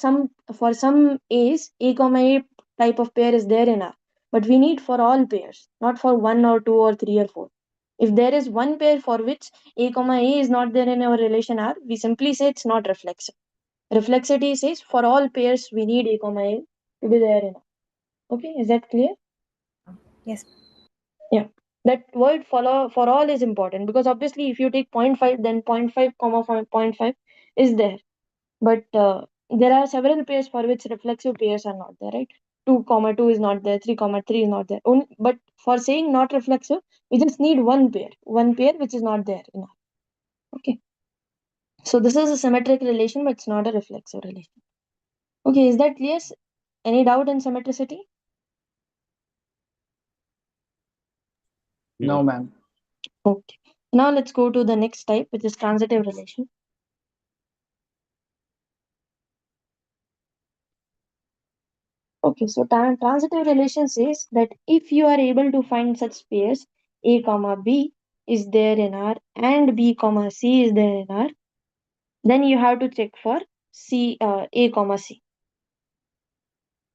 Speaker 1: for some A's, A comma A type of pair is there in R, but we need for all pairs, not for 1 or 2 or 3 or 4. If there is one pair for which A comma A is not there in our relation R, we simply say it's not reflexive. Reflexivity says for all pairs we need A comma A to be there in R. Okay, is that clear?
Speaker 13: Yes.
Speaker 1: Yeah, that word for all is important, because obviously if you take 0.5, then 0.5 comma 0.5 is there, but there are several pairs for which reflexive pairs are not there, right? 2 comma 2 is not there, 3 comma 3 is not there. But for saying not reflexive, we just need one pair which is not there in R. Okay, so this is a symmetric relation, but it's not a reflexive relation. Okay, is that clear? Any doubt in symmetricity?
Speaker 8: No, ma'am.
Speaker 1: Okay, now let's go to the next type, which is transitive relation. Okay, so transitive relation says that if you are able to find such pairs A comma B is there in R and B comma C is there in R, then you have to check for A comma C.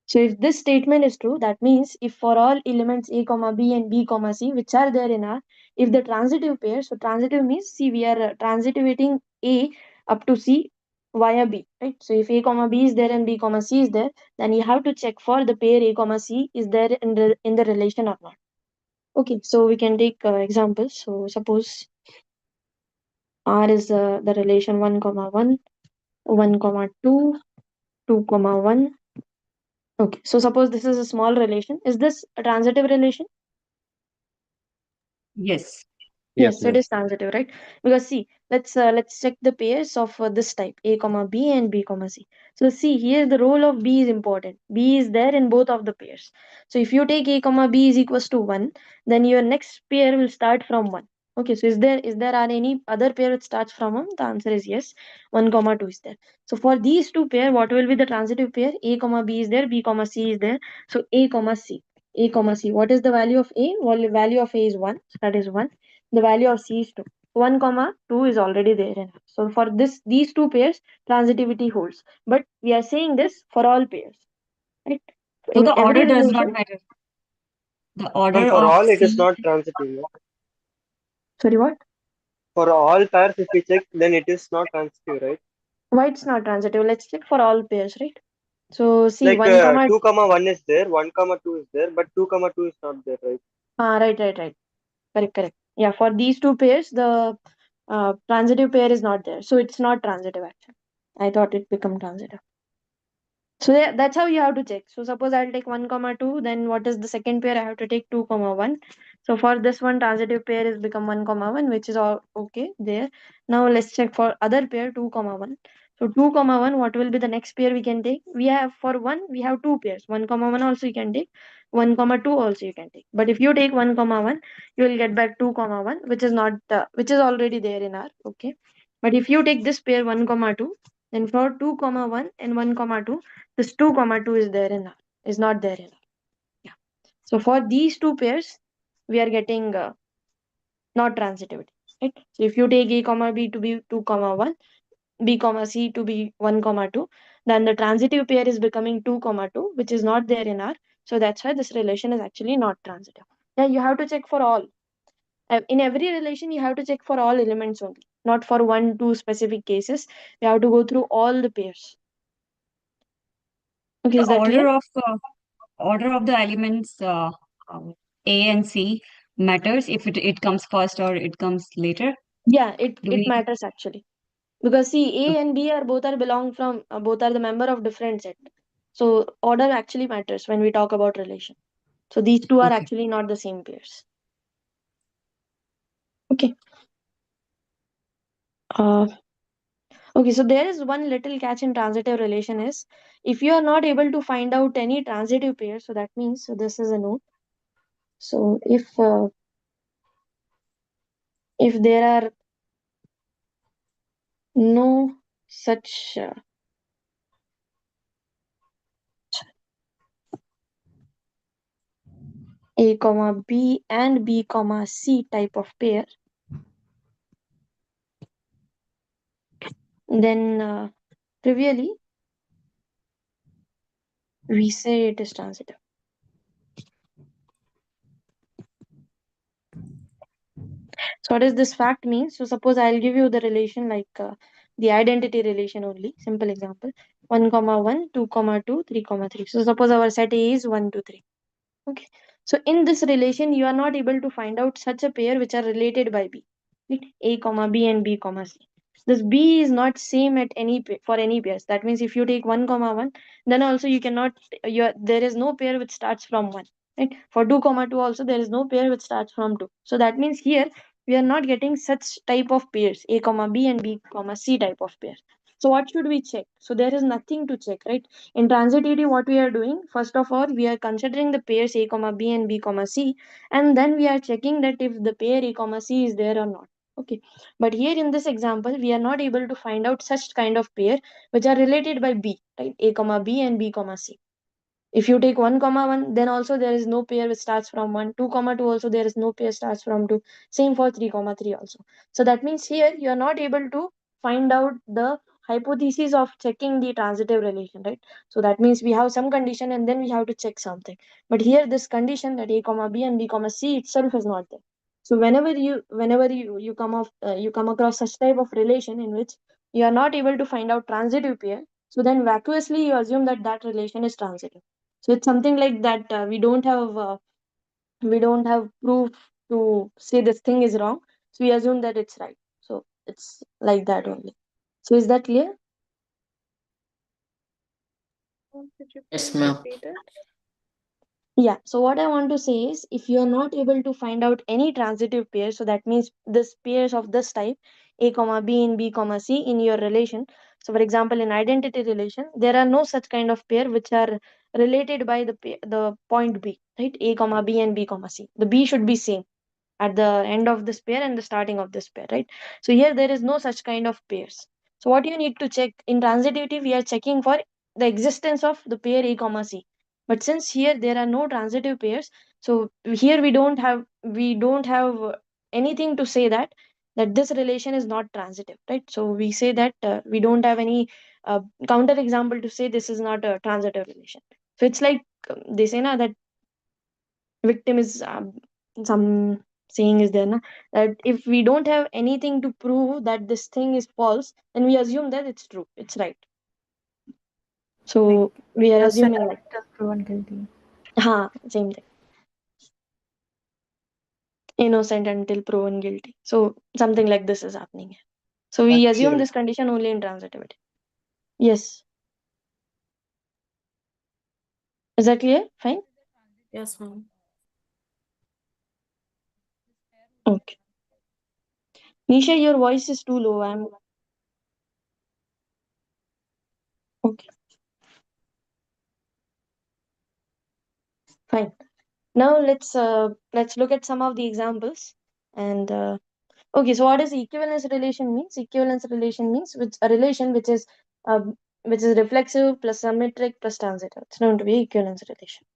Speaker 1: So if this statement is true, that means if for all elements A comma B and B comma C which are there in R, if the transitive pair, so transitive means, see, we are transitivating A up to C via B, right? So if A comma B is there and B comma C is there, then you have to check for the pair A comma C is there in the relation or not. Okay, so we can take examples. So suppose R is the relation 1 comma 1, 1 comma 2, 2 comma 1. Okay, so suppose this is a small relation. Is this a transitive relation?
Speaker 16: Yes.
Speaker 1: Yes, it is transitive, right? Because see, let's check the pairs of this type A comma B and B comma C. So see, here the role of B is important. B is there in both of the pairs. So if you take A comma B is equals to 1, then your next pair will start from 1. Okay, so is there are any other pair which starts from 1? The answer is yes. 1 comma 2 is there. So for these two pair, what will be the transitive pair? A comma B is there, B comma C is there. So A comma C. A comma C. What is the value of A? Well, value of A is 1. So that is 1. The value of C is 2. 1 comma 2 is already there in. So for these two pairs, transitivity holds. But we are saying this for all pairs, right?
Speaker 16: So
Speaker 1: In
Speaker 16: the
Speaker 1: every
Speaker 16: order does not
Speaker 1: relation.
Speaker 16: matter. The
Speaker 17: Ma'am,
Speaker 16: order
Speaker 17: for
Speaker 16: of
Speaker 17: all it is
Speaker 16: C.
Speaker 17: not transitive. No?
Speaker 1: Sorry, what?
Speaker 17: For all pairs, if we check, then it is not transitive, right?
Speaker 1: Why it's not transitive? Let's check for all pairs, right? So see,
Speaker 17: Like
Speaker 1: 1 comma
Speaker 17: 2 comma 1 is there, 1 comma 2 is there, but 2 comma 2 is not there, right?
Speaker 1: right. Correct. Yeah, for these two pairs, the transitive pair is not there. So it's not transitive actually. I thought it become transitive. So yeah, that's how you have to check. So suppose I'll take 1 comma 2, then what is the second pair? I have to take 2 comma 1. So for this one, transitive pair is become 1 comma 1, which is all okay there. Now let's check for other pair 2 comma 1. So 2 comma 1, what will be the next pair we can take? We have for 1, we have two pairs. 1 comma 1 also you can take. 1 comma 2 also you can take. But if you take 1 comma 1, you will get back 2 comma 1, which is not which is already there in R. Okay. But if you take this pair 1 comma 2, then for 2 comma 1 and 1 comma 2, this 2 comma 2 is there in R, is not there in R. Yeah. So for these two pairs, we are getting not transitivity, right? So if you take A comma B to be 2 comma 1, B comma C to be 1 comma 2, then the transitive pair is becoming 2 comma 2, which is not there in R. So that's why this relation is actually not transitive. Yeah, you have to check for all. In every relation, you have to check for all elements only, not for one, two specific cases. You have to go through all the pairs. Okay,
Speaker 16: The
Speaker 1: is that clear?
Speaker 16: order of the elements A and C matters if it comes first or it comes later.
Speaker 1: Yeah,
Speaker 16: Do
Speaker 1: it
Speaker 16: we?
Speaker 1: matters actually. Because see, A and B are belong from both are the member of different set. So order actually matters when we talk about relation. So these two are
Speaker 16: Okay.
Speaker 1: actually not the same pairs. Okay. Uh, okay, so there is one little catch in transitive relation is if you are not able to find out any transitive pair, so that means, so this is a note. So if there are no such A comma B and B comma C type of pair, then trivially we say it is transitive. So what does this fact mean? So suppose I'll give you the relation like the identity relation only. Simple example. 1 comma 1, 2 comma 2, 3 comma 3. So suppose our set A is 1, 2, 3. Okay. So in this relation, you are not able to find out such a pair which are related by B, right? A comma B and B comma C. This B is not same at for any pairs. That means if you take 1 comma 1, then also you cannot, there is no pair which starts from 1, right? For 2 comma 2 also there is no pair which starts from 2. So that means here we are not getting such type of pairs, A comma B and B comma C type of pair. So what should we check? So there is nothing to check, right? In transitivity, what we are doing, first of all, we are considering the pairs A comma B and B comma C, and then we are checking that if the pair A comma C is there or not. Okay. But here in this example, we are not able to find out such kind of pair which are related by B, right? A comma B and B comma C. If you take 1 comma 1, then also there is no pair which starts from 1. 2 comma 2 also there is no pair starts from 2. Same for 3 comma 3 also. So that means here you are not able to find out the hypothesis of checking the transitive relation, right? So that means we have some condition and then we have to check something. But here this condition that A comma B and B comma C itself is not there. So whenever you come across such type of relation in which you are not able to find out transitive pair, so then vacuously you assume that that relation is transitive. So it's something like that. We don't have proof to say this thing is wrong. So we assume that it's right. So it's like that only. So is that clear?
Speaker 6: Could you
Speaker 8: Yes,
Speaker 6: please
Speaker 8: ma'am.
Speaker 6: repeat it?
Speaker 1: Yeah. So what I want to say is, if you are not able to find out any transitive pair, so that means this pairs of this type, A comma B and B comma C in your relation. So for example, in identity relation, there are no such kind of pair which are related by the point B, right? A comma B and B comma C. The B should be same at the end of this pair and the starting of this pair, right? So here there is no such kind of pairs. So what you need to check in transitivity, we are checking for the existence of the pair A comma C. But since here there are no transitive pairs, so here we don't have anything to say that this relation is not transitive, right? So we say that we don't have any counter example to say this is not a transitive relation. So it's like they say na that victim is some saying is there na, that if we don't have anything to prove that this thing is false, then we assume that it's true, it's right. So we are
Speaker 13: Innocent
Speaker 1: assuming like
Speaker 13: until proven guilty.
Speaker 1: same thing, innocent until proven guilty. So something like this is happening here. So we assume
Speaker 15: Sure.
Speaker 1: this condition only in transitivity. Yes, is that clear? Fine.
Speaker 18: Yes, ma'am.
Speaker 1: Okay, Nisha, your voice is too low. I'm okay. Fine. Now let's look at some of the examples. And okay, so what does equivalence relation means? Equivalence relation means a relation which is reflexive plus symmetric plus transitive. It's known to be equivalence relation.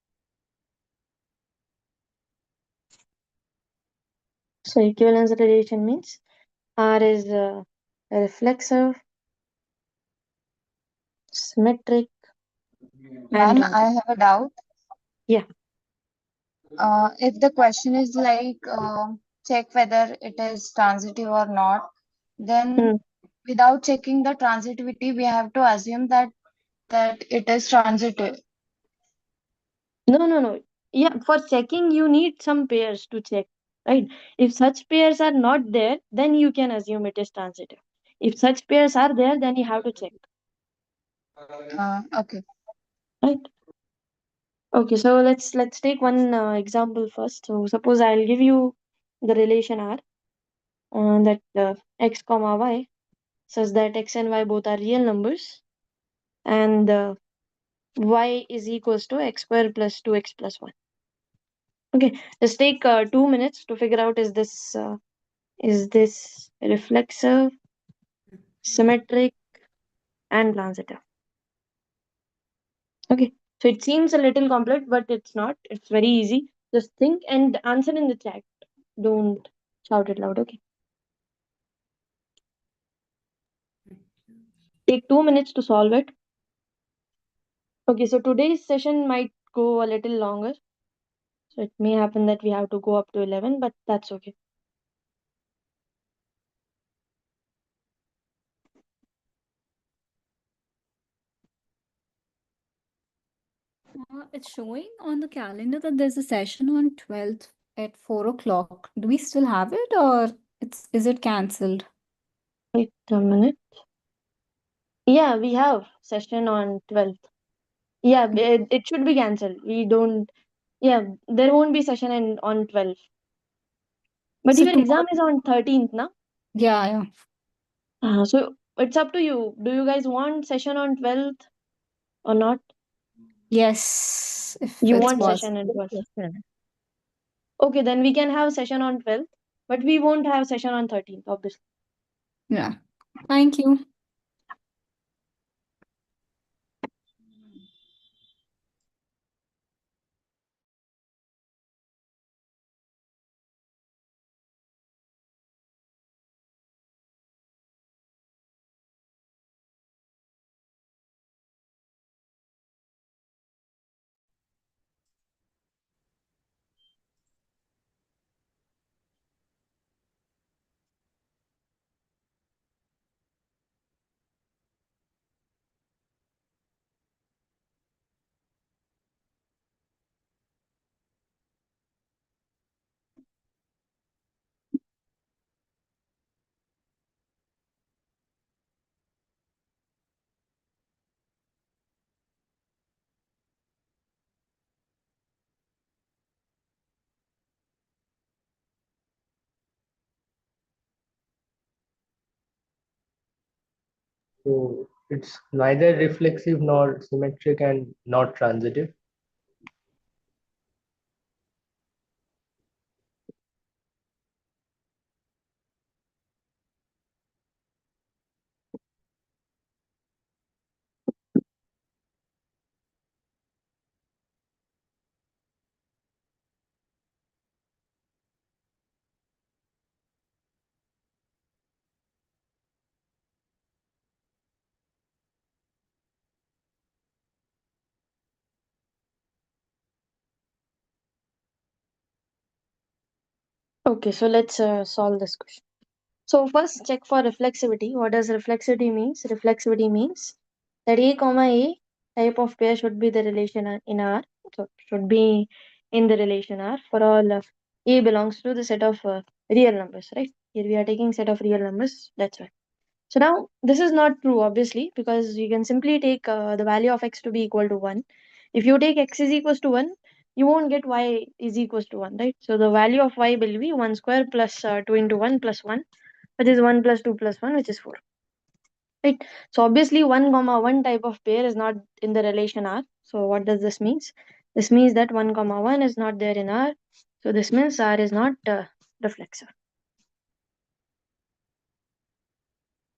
Speaker 1: So equivalence relation means R is reflexive, symmetric, and
Speaker 19: Ma'am, I
Speaker 1: transitive.
Speaker 19: have a doubt.
Speaker 1: Yeah.
Speaker 19: If the question is like check whether it is transitive or not, then
Speaker 1: Hmm.
Speaker 19: without checking the transitivity, we have to assume that it is transitive.
Speaker 1: No. Yeah, for checking you need some pairs to check, right? If such pairs are not there, then you can assume it is transitive. If such pairs are there, then you have to check,
Speaker 19: Okay.
Speaker 1: right? Okay, so let's take one example first. So suppose I'll give you the relation R, that x comma y such that x and y both are real numbers, and y is equals to x square plus 2x plus 1. Okay, just take 2 minutes to figure out is this reflexive, symmetric, and transitive. Okay, so it seems a little complex, but it's not. It's very easy. Just think and answer in the chat. Don't shout it loud. Okay. Take 2 minutes to solve it. Okay, so today's session might go a little longer. So it may happen that we have to go up to 11, but that's okay.
Speaker 7: It's showing on the calendar that there's a session on 12th at 4 o'clock. Do we still have it, or is it cancelled?
Speaker 1: Wait a minute. Yeah, we have session on 12th. Yeah, it should be cancelled. We don't. Yeah, there won't be session on 12th. But
Speaker 7: So
Speaker 1: your
Speaker 7: tomorrow,
Speaker 1: exam is on 13th, na?
Speaker 7: yeah.
Speaker 1: So it's up to you. Do you guys want session on 12th or not?
Speaker 7: Yes, if
Speaker 1: You
Speaker 7: it's
Speaker 1: want
Speaker 7: possible.
Speaker 1: session on 12th. Okay, then we can have session on 12th, but we won't have session on 13th, obviously.
Speaker 7: Yeah. Thank you.
Speaker 17: So it's neither reflexive nor symmetric and not transitive.
Speaker 1: Okay, so let's solve this question. So first check for reflexivity. What does reflexivity means? Reflexivity means that A comma A type of pair should be the relation in R. So should be in the relation R for all A belongs to the set of real numbers, right? Here we are taking set of real numbers. That's why. So now this is not true, obviously, because you can simply take the value of x to be equal to 1. If you take x is equals to 1, you won't get y is equals to 1, right? So the value of y will be 1 square plus 2 into 1 plus 1, which is 1 plus 2 plus 1, which is 4. Right? So obviously 1 comma 1 type of pair is not in the relation R. So what does this mean? This means that 1 comma 1 is not there in R. So this means R is not reflexive.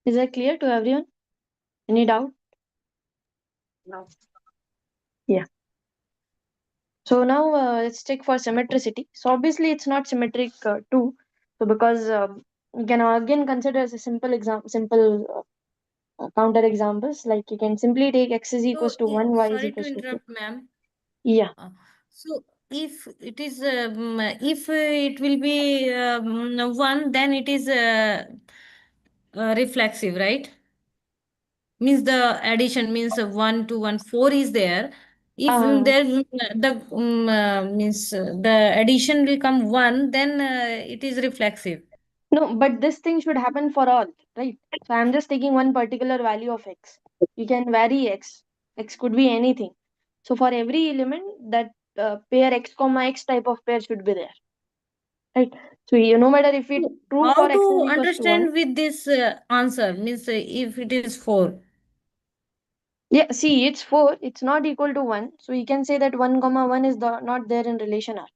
Speaker 1: Is that clear to everyone? Any doubt? No. Yeah. So now let's check for symmetricity. So obviously it's not symmetric too. So because you can again consider as a simple example, simple counter examples. Like you can simply take x is equals to 1, y is
Speaker 18: Sorry to
Speaker 1: equals to 2.
Speaker 18: interrupt, ma'am.
Speaker 1: Yeah.
Speaker 18: So if it is if it will be 1, then it is reflexive, right? Means the addition means 1 to 1, 4 is there. If there the means the addition will come 1, then it is reflexive.
Speaker 1: No, but this thing should happen for all, right? So I'm just taking one particular value of x. You can vary x. X could be anything. So for every element, that pair x comma x type of pair should be there, right? So no matter if it true
Speaker 18: How
Speaker 1: for x is
Speaker 18: to
Speaker 1: equals to 1.
Speaker 18: understand with this answer means if it is 4.
Speaker 1: Yeah, see, it's 4. It's not equal to 1. So you can say that 1 comma 1 is not there in relation R.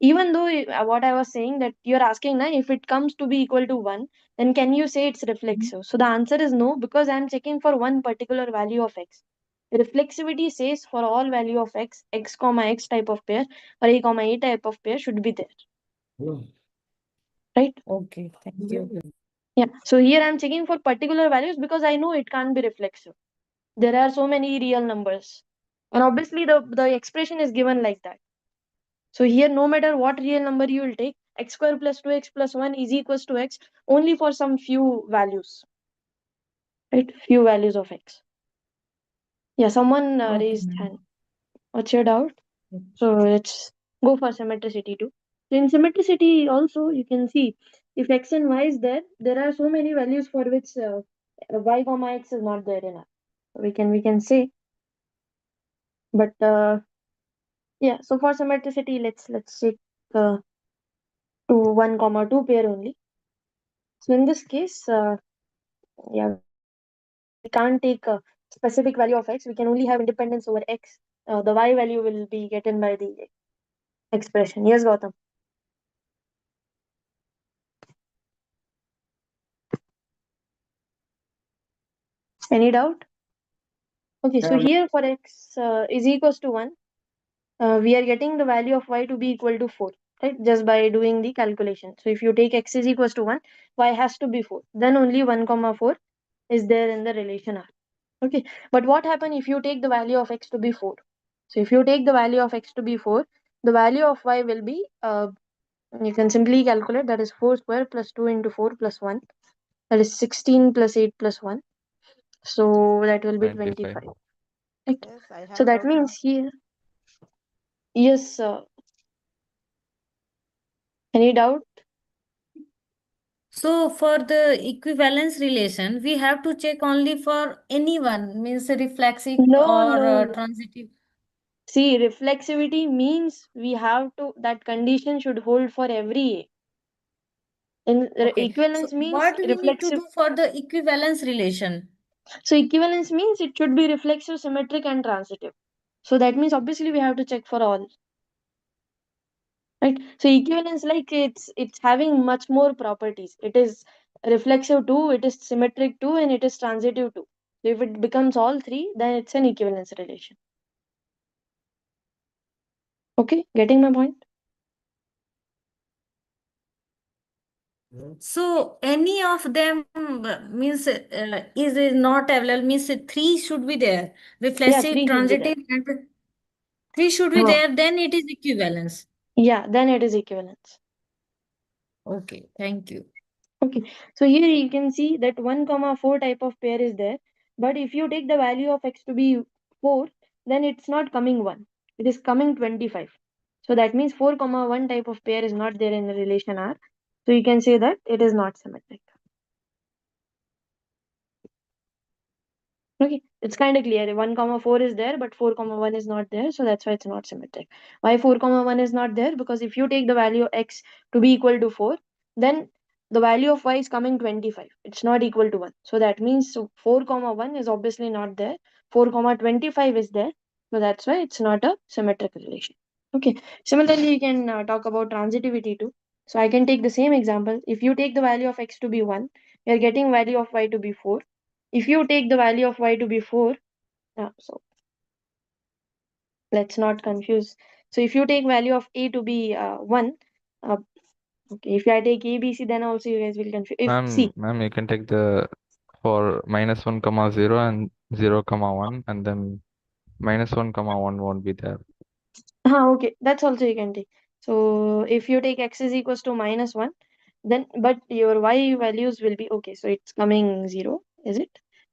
Speaker 1: Even though what I was saying that you're asking now, if it comes to be equal to 1, then can you say it's reflexive? So the answer is no, because I'm checking for one particular value of x. Reflexivity says for all value of x, x comma x type of pair or a comma a type of pair should be there. Right?
Speaker 18: Okay, thank you.
Speaker 1: Yeah. So here I'm checking for particular values because I know it can't be reflexive. There are so many real numbers. And obviously the expression is given like that. So here no matter what real number you will take, x square plus 2x plus 1 is equals to x only for some few values. Right? Few values of x. Yeah, someone raised hand. What's your doubt? So let's go for symmetricity too. So in symmetricity also you can see if x and y is there, there are so many values for which y comma x is not there in R. We can say, but yeah. So for symmetricity, let's take to 1, 2 pair only. So in this case, yeah, we can't take a specific value of x. We can only have independence over x. The y value will be getting by the expression. Yes, Gautam. Any doubt? Okay, so here for x is equals to 1, we are getting the value of y to be equal to 4, right? Just by doing the calculation. So if you take x is equals to 1, y has to be 4. Then only 1 comma 4 is there in the relation R. Okay, but what happens if you take the value of x to be 4? So if you take the value of x to be 4, the value of y will be, you can simply calculate, that is 4 square plus 2 into 4 plus 1. That is 16 plus 8 plus 1. So that will be 25. Right?
Speaker 6: Yes, I
Speaker 1: So
Speaker 6: have
Speaker 1: that
Speaker 6: doubt now.
Speaker 1: means here, yes, any doubt?
Speaker 18: So for the equivalence relation, we have to check only for anyone, means reflexive
Speaker 1: No,
Speaker 18: or
Speaker 1: no, no.
Speaker 18: transitive.
Speaker 1: See, reflexivity means we have to, that condition should hold for every A. In
Speaker 18: Okay. So
Speaker 1: equivalence means
Speaker 18: what we need to
Speaker 1: reflexive.
Speaker 18: do for the equivalence relation?
Speaker 1: So equivalence means it should be reflexive, symmetric, and transitive. So that means obviously we have to check for all. Right? So equivalence, like it's having much more properties. It is reflexive too, it is symmetric too, and it is transitive too. So if it becomes all three, then it's an equivalence relation. Okay, getting my point?
Speaker 18: So any of them means is not available, means three should be there.
Speaker 1: Yeah,
Speaker 18: Reflexive,
Speaker 1: 3 should be there.
Speaker 18: transitive, and three should be
Speaker 1: Huh.
Speaker 18: there, then it is equivalence.
Speaker 1: Yeah, then it is equivalence.
Speaker 18: Okay, thank you.
Speaker 1: Okay, so here you can see that 1 comma 4 type of pair is there, but if you take the value of x to be 4, then it's not coming 1, it is coming 25. So that means 4 comma 1 type of pair is not there in the relation R. So you can say that it is not symmetric. Okay, it's kind of clear. 1 comma 4 is there, but 4 comma 1 is not there, so that's why it's not symmetric. Why 4 comma 1 is not there? Because if you take the value x to be equal to 4, then the value of y is coming 25. It's not equal to 1. So that means 4 comma 1 is obviously not there. 4 comma 25 is there. So that's why it's not a symmetric relation. Okay. Similarly, you can talk about transitivity too. So I can take the same example. If you take the value of x to be 1, you're getting value of y to be 4. If you take the value of y to be 4, so let's not confuse. So if you take value of a to be 1, uh, okay, if I take a, b, c, then also you guys will confuse. If c,
Speaker 20: Ma'am, you can take the for -1 comma 0 and 0 comma 1, and then -1 comma 1 won't be there.
Speaker 1: okay, that's also you can take. So if you take x is equals to -1, then but your y values will be okay. So it's coming 0, is it?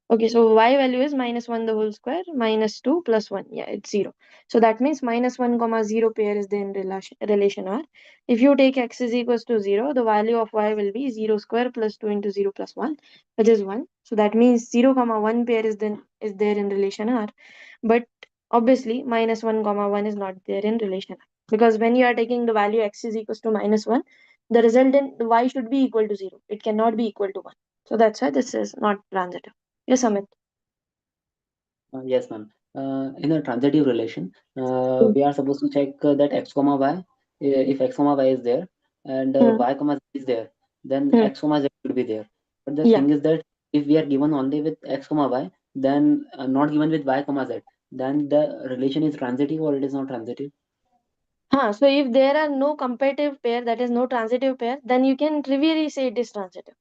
Speaker 1: Okay, so y value is -1 the whole square, -2 plus 1. Yeah, it's 0. So that means -1 comma 0 pair is then relation R. If you take x is equals to 0, the value of y will be 0 square plus 2 into 0 plus 1, which is 1. So that means 0 comma 1 pair is there in relation R. But obviously -1 comma 1 is not there in relation R. Because when you are taking the value x is equals to -1, the resultant y should be equal to 0. It cannot be equal to 1. So that's why this is not transitive. Yes, Amit.
Speaker 21: Yes, ma'am. In a transitive relation, we are supposed to check that x comma y. If x comma y is there and y comma z is there, then x comma z should be there. But the
Speaker 1: Yeah.
Speaker 21: thing is that if we are given only with x comma y, then not given with y comma z, then the relation is transitive or it is not transitive.
Speaker 1: So if there are no comparative pair, that is no transitive pair, then you can trivially say it is transitive.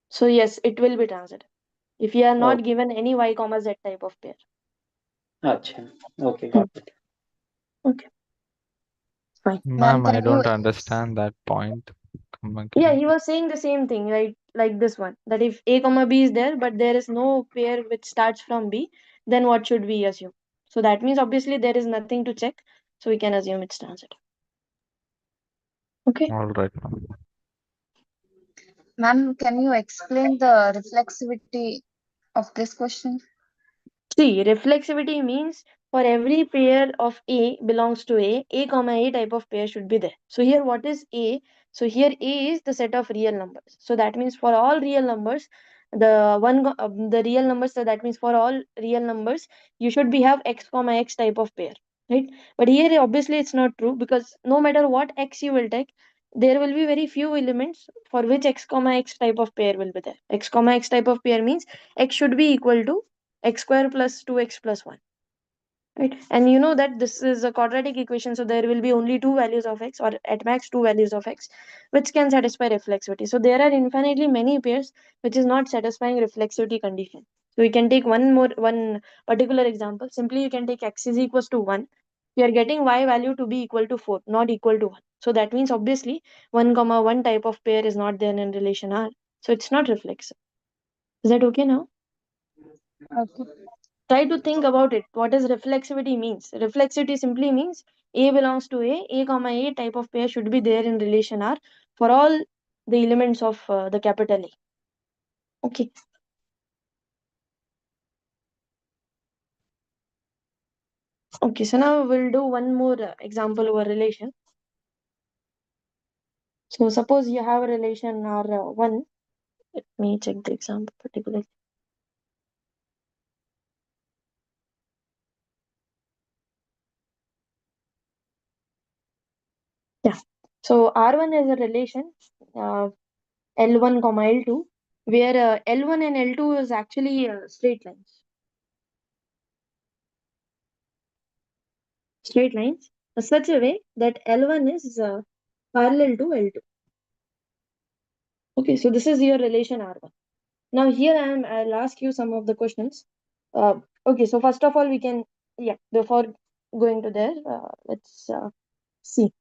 Speaker 1: So yes, it will be transitive. If you are not given any y comma z type of pair.
Speaker 21: Acha. Okay, got it.
Speaker 1: Okay. Fine.
Speaker 20: Ma'am, I don't understand that point. Come again.
Speaker 1: Yeah, he was saying the same thing, right? Like this one, that if a comma b is there, but there is no pair which starts from b, then what should we assume? So that means obviously there is nothing to check. So we can assume it's transitive. Okay.
Speaker 20: All right, ma'am.
Speaker 19: Ma'am, can you explain the reflexivity of this question?
Speaker 1: See, reflexivity means for every pair of A belongs to A comma A type of pair should be there. So here what is A? So here A is the set of real numbers. So that means for all real numbers, the real numbers, so that means for all real numbers, you should be have X comma X type of pair, right? But here obviously it's not true, because no matter what X you will take, there will be very few elements for which X comma X type of pair will be there. X comma X type of pair means X should be equal to x square plus 2x plus 1, right? And you know that this is a quadratic equation, so there will be only two values of x, or at max two values of x, which can satisfy reflexivity. So there are infinitely many pairs which is not satisfying reflexivity condition. So we can take one particular example. Simply you can take x is equals to 1. We are getting y value to be equal to 4, not equal to 1. So that means obviously 1 comma 1 type of pair is not there in relation R. So it's not reflexive. Is that okay now?
Speaker 19: Okay.
Speaker 1: Try to think about it. What does reflexivity means? Reflexivity simply means A belongs to A comma A type of pair should be there in relation R for all the elements of the capital A. Okay. Okay, so now we'll do one more example over relation. So suppose you have a relation R1. Let me check the example particularly. Yeah. So R1 is a relation L1 comma L2, where L1 and L2 is actually straight lines. Straight lines such a way that L1 is parallel to L2. Okay, so this is your relation R1. Now here I'll ask you some of the questions. Okay, so first of all we can, before going to there, let's see.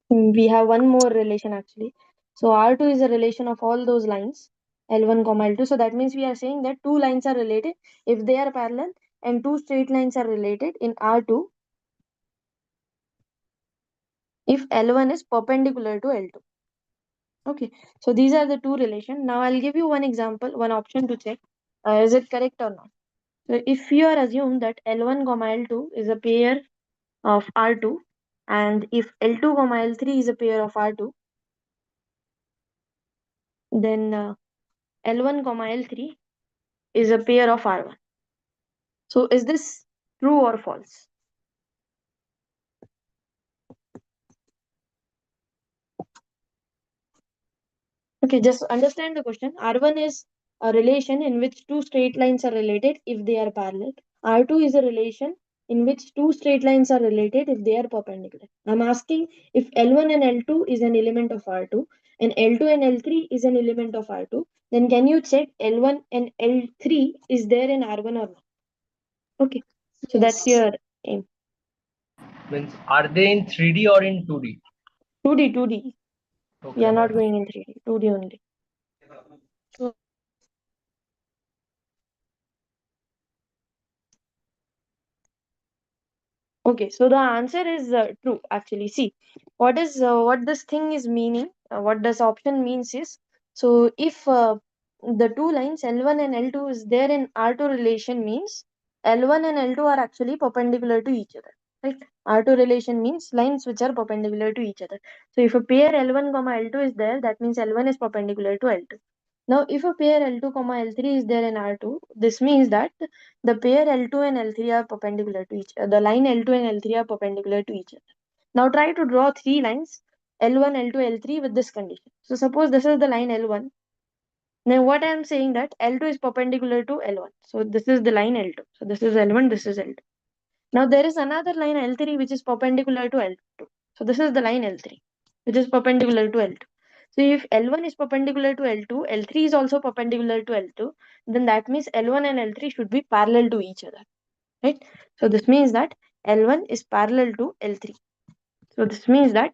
Speaker 1: We have one more relation actually. So R2 is a relation of all those lines, L1 comma L2. So that means we are saying that two lines are related if they are parallel, and two straight lines are related in R2 if L1 is perpendicular to L2. Okay, so these are the two relations. Now I'll give you one example, one option to check is it correct or not. So if you are assumed that L1 comma L2 is a pair of R2, and if L2 comma L3 is a pair of R2, then L1 comma L3 is a pair of R1. So is this true or false? Okay, just understand the question. R1 is a relation in which two straight lines are related if they are parallel. R2 is a relation in which two straight lines are related if they are perpendicular. I'm asking if L1 and L2 is an element of R2 and L2 and L3 is an element of R2, then can you check L1 and L3 is there in R1 or not? Okay, so that's your aim.
Speaker 17: Means are they in 3D or in 2D?
Speaker 1: 2D, 2D.
Speaker 17: Okay,
Speaker 1: We are not
Speaker 17: ma'am.
Speaker 1: going in 3D, 2D only. Okay, so the answer is true actually. See, what this thing is meaning, what this option means is, so if the two lines L1 and L2 is there in R2 relation means L1 and L2 are actually perpendicular to each other, right? R2 relation means lines which are perpendicular to each other. So if a pair L1 comma L2 is there, that means L1 is perpendicular to L2. Now, if a pair L2 comma L3 is there in R2, this means that the pair L2 and L3 are perpendicular to each other. The line L2 and L3 are perpendicular to each other. Now try to draw three lines L1, L2, L3 with this condition. So suppose this is the line L1. Now what I am saying that L2 is perpendicular to L1. So this is the line L2. So this is L1, this is L2. Now there is another line L3 which is perpendicular to L2. So this is the line L3 which is perpendicular to L2. So if L1 is perpendicular to L2, L3 is also perpendicular to L2, then that means L1 and L3 should be parallel to each other, right? So this means that L1 is parallel to L3. So this means that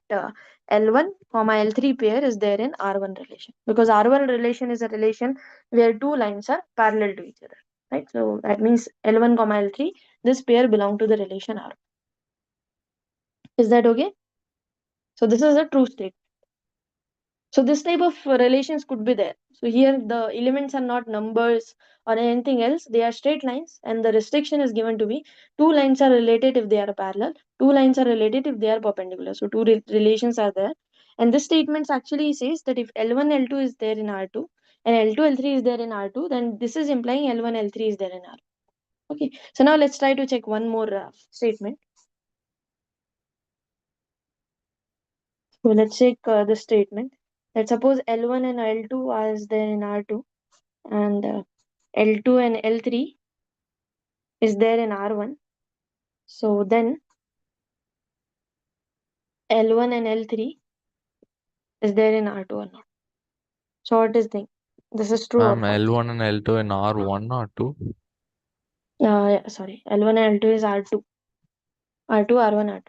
Speaker 1: L1 comma L3 pair is there in R1 relation, because R1 relation is a relation where two lines are parallel to each other. right? So that means L1 comma L3, this pair belong to the relation R. Is that okay? So this is a true state. So this type of relations could be there. So here the elements are not numbers or anything else. They are straight lines, and the restriction is given to be two lines are related if they are parallel, two lines are related if they are perpendicular. So two relations are there. And this statement actually says that if L1, L2 is there in R2 and L2, L3 is there in R2, then this is implying L1, L3 is there in R. Okay. So now let's try to check one more statement. So let's check the statement. Let's suppose L1 and L2 are there in R2 and L2 and L3 is there in R1. So then L1 and L3 is there in R2 or not? So what is the this is true or false?
Speaker 20: L1 and L2 in R1 or 2?
Speaker 1: Yeah, sorry. L1 and L2 is R2. R2, R1, R2.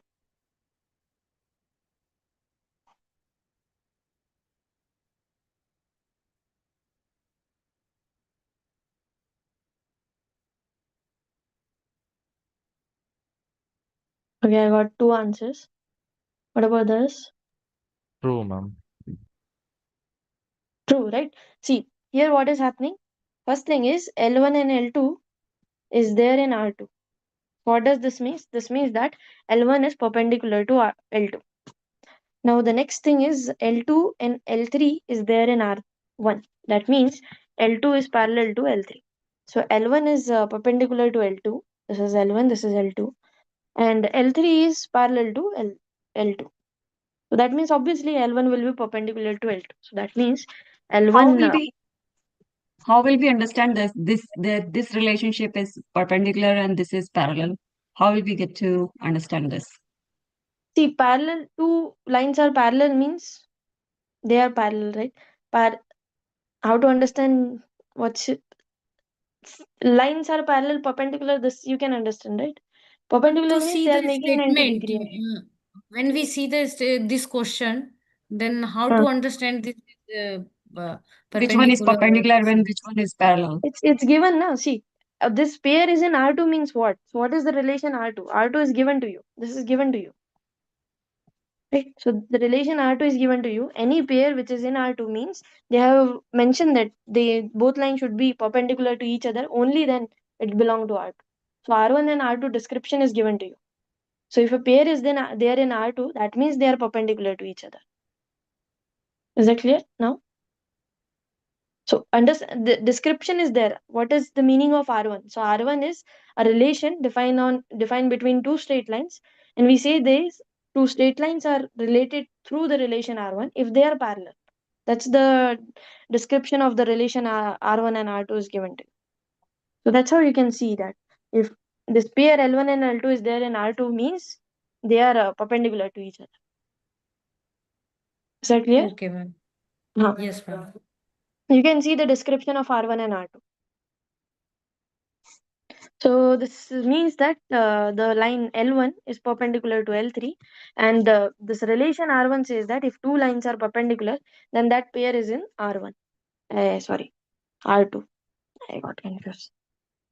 Speaker 1: Okay, I got two answers. What about this?
Speaker 20: True, ma'am.
Speaker 1: True, right? See, here what is happening? First thing is L1 and L2 is there in R2. What does this mean? This means that L1 is perpendicular to L2. Now the next thing is L2 and L3 is there in R1. That means L2 is parallel to L3. So L1 is perpendicular to L2. This is L1, this is L2. And L3 is parallel to L2. So that means obviously L1 will be perpendicular to L2. So that means
Speaker 16: How
Speaker 1: L1.
Speaker 16: will we understand this relationship is perpendicular and this is parallel? How will we get to understand this?
Speaker 1: See, parallel, two lines are parallel means they are parallel, right? How to understand what's lines are parallel, perpendicular, this you can understand, right? Perpendicular
Speaker 18: To
Speaker 1: means
Speaker 18: see
Speaker 1: they are
Speaker 18: the
Speaker 1: making 90
Speaker 18: statement,
Speaker 1: degree.
Speaker 18: when we see this question, then how
Speaker 1: Huh.
Speaker 18: to understand this
Speaker 16: Which one is
Speaker 18: perpendicular?
Speaker 16: perpendicular and which one is parallel?
Speaker 1: It's given now. See, this pair is in R2 means what? So what is the relation R2? R2 is given to you. This is given to you. Right? So the relation R2 is given to you. Any pair which is in R2 means they have mentioned that they both lines should be perpendicular to each other. Only then it belong to R2. So R1 and R2 description is given to you. So if a pair is then there in R2, that means they are perpendicular to each other. Is that clear now? So the description is there. What is the meaning of R1? So R1 is a relation defined between two straight lines, and we say these two straight lines are related through the relation R1 if they are parallel. That's the description of the relation R1 and R2 is given to you. So that's how you can see that if this pair L1 and L2 is there in R2 means they are perpendicular to each other. Is that clear?
Speaker 18: Okay, ma'am.
Speaker 1: Huh.
Speaker 18: Yes, ma'am.
Speaker 1: You can see the description of R1 and R2. So this means that the line L1 is perpendicular to L3, and this relation R1 says that if two lines are perpendicular, then that pair is in R1. Sorry, R2. I got confused.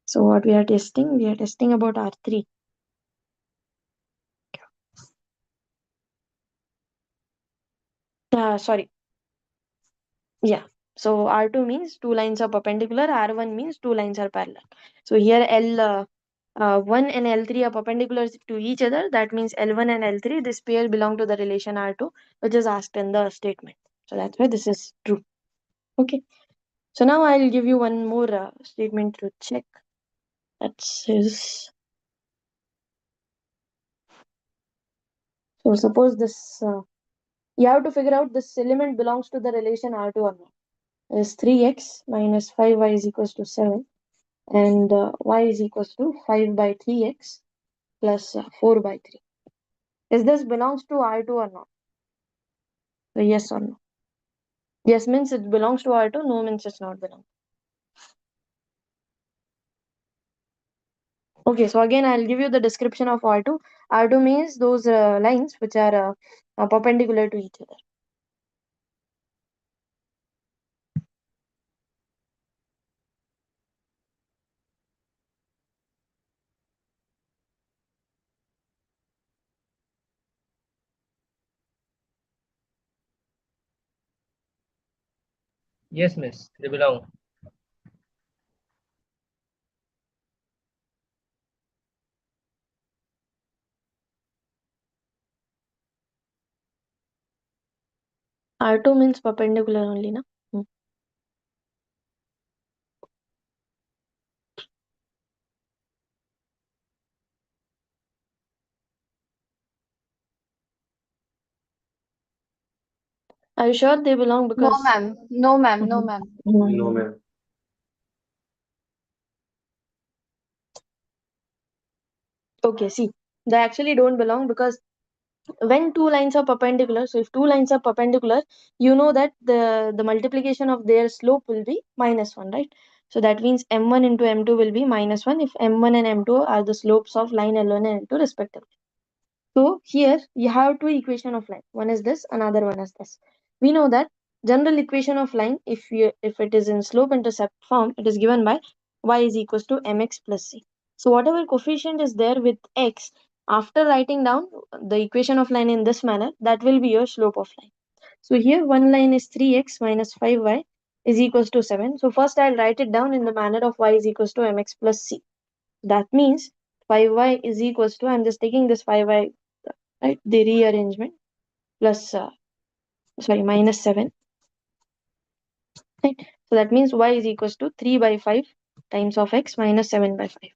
Speaker 1: So what we are testing? We are testing about R3. Sorry. Yeah. So R2 means two lines are perpendicular. R1 means two lines are parallel. So here L1 and L3 are perpendicular to each other. That means L1 and L3, this pair belong to the relation R2, which is asked in the statement. So that's why this is true. Okay. So now I'll give you one more statement to check. That says, so suppose this, you have to figure out this element belongs to the relation R2 or not. Is 3x minus 5y is equals to 7, and y is equals to 5 by 3x plus 4 by 3. Is this belongs to R2 or not? So yes or no? Yes means it belongs to R2, no means it's not belong. Okay, so again I'll give you the description of R2. R2 means those lines which are perpendicular to each other.
Speaker 17: Yes, miss, they belong.
Speaker 1: R2 means perpendicular only, na? Are you sure they belong?
Speaker 19: No,
Speaker 1: Because
Speaker 19: ma'am. No, ma'am. No, ma'am.
Speaker 1: No, ma'am. Okay, see, they actually don't belong because when two lines are perpendicular, so if two lines are perpendicular, you know that the multiplication of their slope will be -1, right? So that means m1 into m2 will be -1 if m1 and m2 are the slopes of line L1 and L2 respectively. So here you have two equation of line. One is this, another one is this. We know that general equation of line, if it is in slope intercept form, it is given by y is equals to mx plus c. So whatever coefficient is there with x, after writing down the equation of line in this manner, that will be your slope of line. So here one line is 3x minus 5y is equals to 7. So first I'll write it down in the manner of y is equals to mx plus c. That means 5y is equals to, I'm just taking this 5y, right, the rearrangement, plus minus 7, right? So that means y is equals to 3 by 5 times of x minus 7 by 5.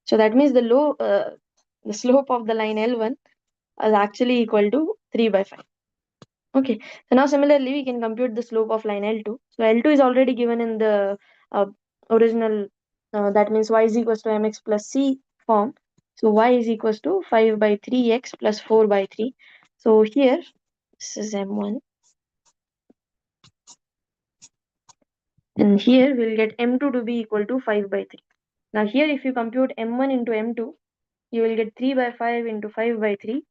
Speaker 1: So that means the slope of the line L1 is actually equal to 3 by 5. Okay, so now similarly we can compute the slope of line L2. So L2 is already given in the original, that means y is equals to mx plus c form. So y is equals to 5 by 3x plus 4 by 3. So here this is m1, and here we'll get m2 to be equal to 5 by 3. Now here if you compute m1 into m2, you will get 3 by 5 into 5 by 3.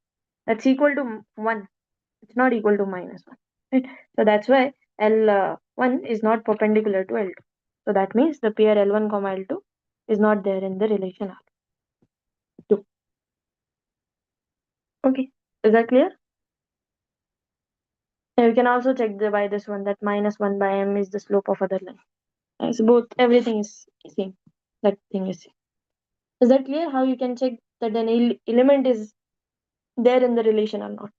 Speaker 1: That's equal to 1. It's not equal to -1. Right? So that's why L1 is not perpendicular to L2. So that means the pair L1 comma L2 is not there in the relation R2. Okay, is that clear? And we can also check by this one that -1 by m is the slope of other line. So both, everything is same. That thing is same. Is that clear? How you can check that an element is there in the relation or not?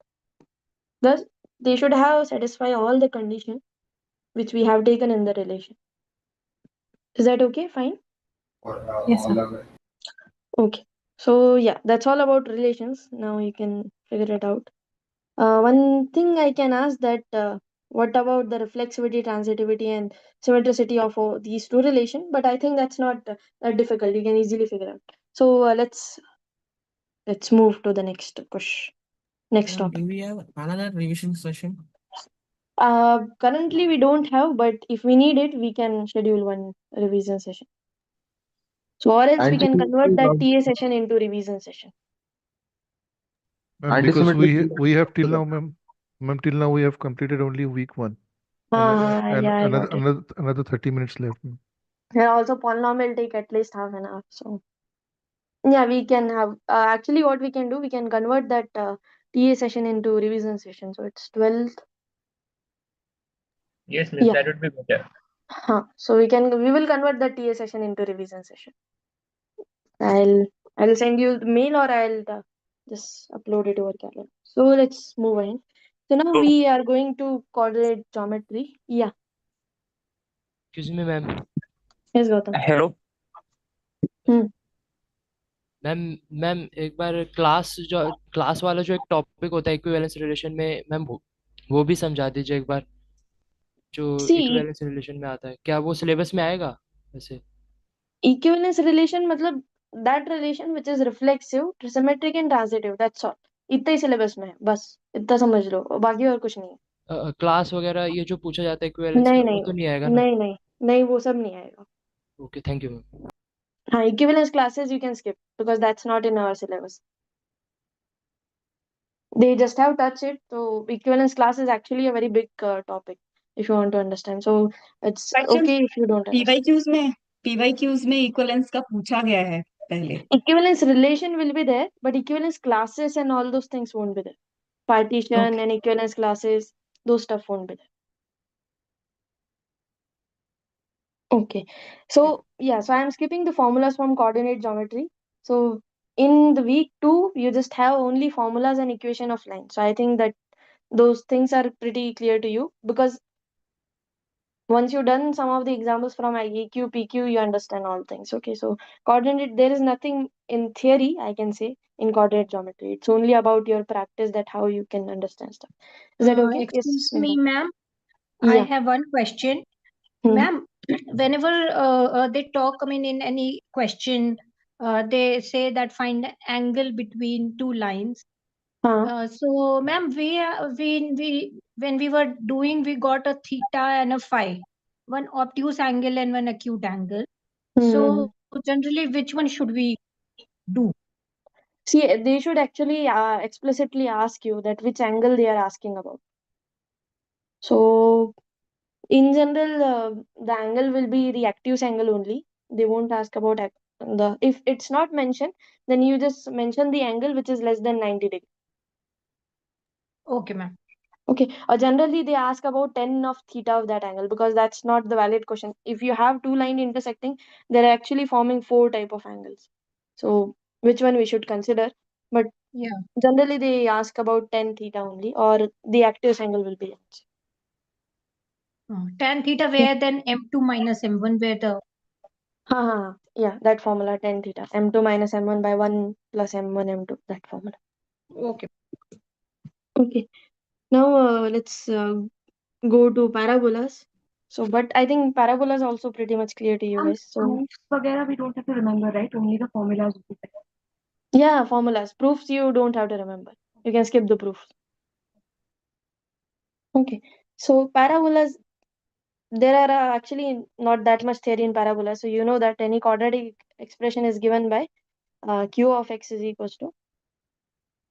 Speaker 1: Thus, they should have satisfy all the conditions which we have taken in the relation. Is that okay? Fine.
Speaker 13: Yes, sir.
Speaker 1: Okay. So yeah, that's all about relations. Now you can figure it out. One thing I can ask that what about the reflexivity, transitivity, and symmetricity of these two relations? But I think that's not that difficult. You can easily figure out. So let's move to the next question. Next
Speaker 4: Ma'am,
Speaker 1: topic.
Speaker 4: do we have another revision session?
Speaker 1: Currently we don't have, but if we need it, we can schedule one revision session. So or else we can convert that TA session into revision session.
Speaker 9: Ma'am, because we have till now, ma'am, till now we have completed only week 1, and
Speaker 1: Yeah, I got it.
Speaker 9: another 30 minutes left. Ma'am.
Speaker 1: Yeah, also polynomial take at least half an hour. So yeah, we can have actually what we can do, we can convert that TA session into revision session. So it's 12th.
Speaker 17: Yes, miss,
Speaker 1: Yeah.
Speaker 17: that would be better.
Speaker 1: So we will convert that TA session into revision session. I'll send you the mail, or I'll just upload it over calendar. So let's move on. So now we are going to coordinate geometry. Yeah.
Speaker 22: Excuse me, ma'am.
Speaker 1: Yes, Gautam.
Speaker 22: Hello.
Speaker 1: Hmm.
Speaker 22: Ma'am एक बार class वाला जो एक topic होता है equivalence relation में, ma'am वो भी समझा दीजिए एक बार, जो
Speaker 1: See,
Speaker 22: इक्विवेलेंस रिलेशन में आता है, क्या वो सिलेबस में आएगा वैसे?
Speaker 1: equivalence relation मतलब that relation which is reflexive, symmetric and transitive. That's all. इतना ही सिलेबस में है, बस इतना समझ लो, बाकी और कुछ नहीं है।
Speaker 22: क्लास वगैरह ये जो पूछा जाता है इक्विवेलेंस
Speaker 1: नहीं
Speaker 22: का, वो
Speaker 1: नहीं
Speaker 22: तो नहीं आएगा ना?
Speaker 1: नहीं नहीं नहीं, वो सब नहीं आएगा।
Speaker 22: Okay, thank you ma'am.
Speaker 1: हाँ, equivalence classes you can skip because that's not in our syllabus. They just have touched it. So equivalence class is actually a very big topic if you want to understand. So it's
Speaker 16: Questions
Speaker 1: okay if you don't understand.
Speaker 16: PYQs में equivalence का पूछा गया है पहले.
Speaker 1: Equivalence relation will be there, but equivalence classes and all those things won't be there. Partition and equivalence classes, those stuff won't be there. Okay. So yeah, so I'm skipping the formulas from coordinate geometry. So in the week 2, you just have only formulas and equation of line. So I think that those things are pretty clear to you, because once you've done some of the examples from AQ, PQ, you understand all things. Okay, so coordinate, there is nothing in theory, I can say, in coordinate geometry. It's only about your practice, that how you can understand stuff. Is that okay? Yes,
Speaker 3: Excuse me,
Speaker 1: Simran.
Speaker 3: ma'am. I
Speaker 1: Yeah.
Speaker 3: have one question.
Speaker 1: Hmm.
Speaker 3: Ma'am, whenever they talk, I mean, in any question, they say that find angle between two lines. So, ma'am, when we were doing, we got a theta and a phi, one obtuse angle and one acute angle. So, generally, which one should we do?
Speaker 1: See, they should actually explicitly ask you that which angle they are asking about. So, in general, the angle will be the active angle only. They won't ask about if it's not mentioned, then you just mention the angle which is less than 90 degrees.
Speaker 3: Okay, ma'am.
Speaker 1: Okay. Generally, they ask about 10 of theta of that angle, because that's not the valid question. If you have two lines intersecting, they're actually forming 4 type of angles. So, which one we should consider? But
Speaker 3: Yeah.
Speaker 1: generally, they ask about 10 theta only, or the active angle will be.
Speaker 3: Tan theta where then m2 minus m1 where the
Speaker 1: Yeah, that formula 10 theta. M2 minus M1 by 1 plus M1 M2, that formula.
Speaker 3: okay.
Speaker 1: Okay. Now let's go to parabolas. So, but I think parabolas also pretty much clear to you guys. So,
Speaker 16: Proofs वगैरह we don't have to remember, right? Only the formulas will be there.
Speaker 1: yeah, formulas. Proofs you don't have to remember. You can skip the proofs. Okay. So, parabolas, there are actually not that much theory in parabolas. So, you know that any quadratic expression is given by q of x is equals to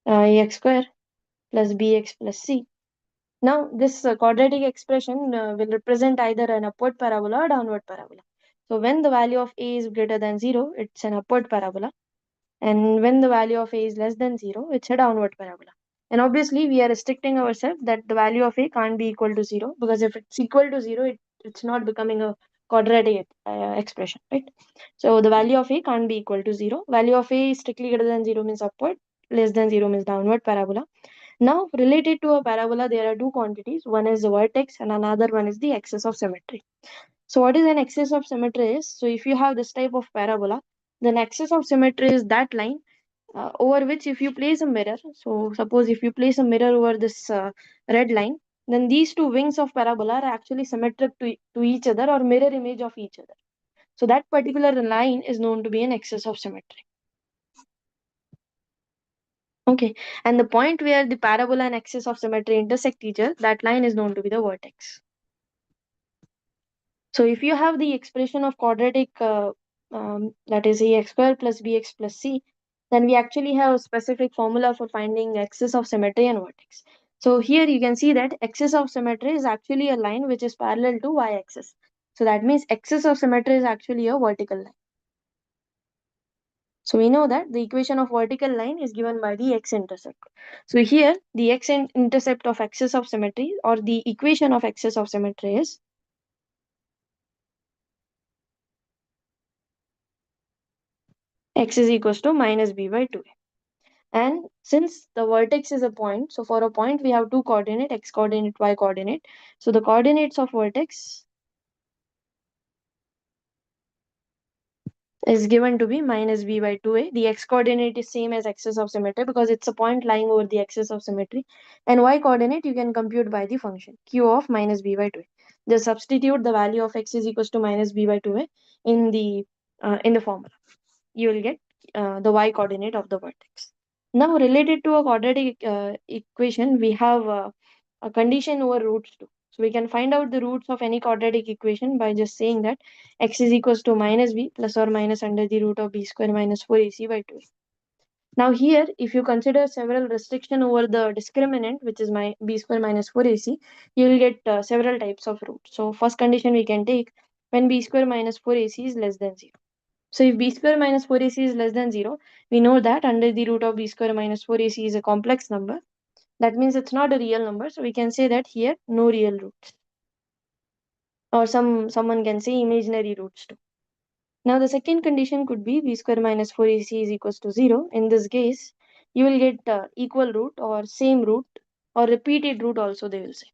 Speaker 1: ax square plus bx plus c. Now, this quadratic expression will represent either an upward parabola or downward parabola. So, when the value of a is greater than 0, it's an upward parabola. And when the value of a is less than 0, it's a downward parabola. And obviously, we are restricting ourselves that the value of a can't be equal to 0, because if it's equal to 0, it's not becoming a quadratic expression, right? So, the value of a can't be equal to 0. Value of a is strictly greater than 0 means upward, less than 0 means downward parabola. Now, related to a parabola, there are two quantities. One is the vertex and another one is the axis of symmetry. So, what is an axis of symmetry is? So, if you have this type of parabola, then axis of symmetry is that line over which if you place a mirror. So, suppose if you place a mirror over this red line, then these two wings of parabola are actually symmetric to each other, or mirror image of each other. So, that particular line is known to be an axis of symmetry. Okay, and the point where the parabola and axis of symmetry intersect each other, that line is known to be the vertex. So if you have the expression of quadratic, that is ax square plus bx plus c, then we actually have a specific formula for finding axis of symmetry and vertex. So here you can see that axis of symmetry is actually a line which is parallel to y-axis. So that means axis of symmetry is actually a vertical line. So we know that the equation of vertical line is given by the x-intercept. So here the x-intercept of axis of symmetry, or the equation of axis of symmetry, is x is equals to minus b by 2a. And since the vertex is a point, so for a point we have two coordinate, x coordinate, y coordinate. So the coordinates of vertex is given to be minus b by 2a. The x coordinate is same as axis of symmetry because it's a point lying over the axis of symmetry. And y coordinate you can compute by the function q of minus b by 2a. Just substitute the value of x is equals to minus b by 2a in the formula. You will get the y coordinate of the vertex. Now, related to a quadratic equation, we have a condition over roots too. So we can find out the roots of any quadratic equation by just saying that x is equals to minus b plus or minus under the root of b square minus 4ac by 2. Now here, if you consider several restriction over the discriminant, which is my b square minus 4ac, you will get several types of roots. So first condition we can take when b square minus 4ac is less than 0. So if b square minus 4ac is less than 0, we know that under the root of b square minus 4ac is a complex number. That means it's not a real number. So we can say that here no real roots. or someone can say imaginary roots too. Now the second condition could be b square minus 4ac is equals to 0. In this case, you will get equal root or same root or repeated root also they will say.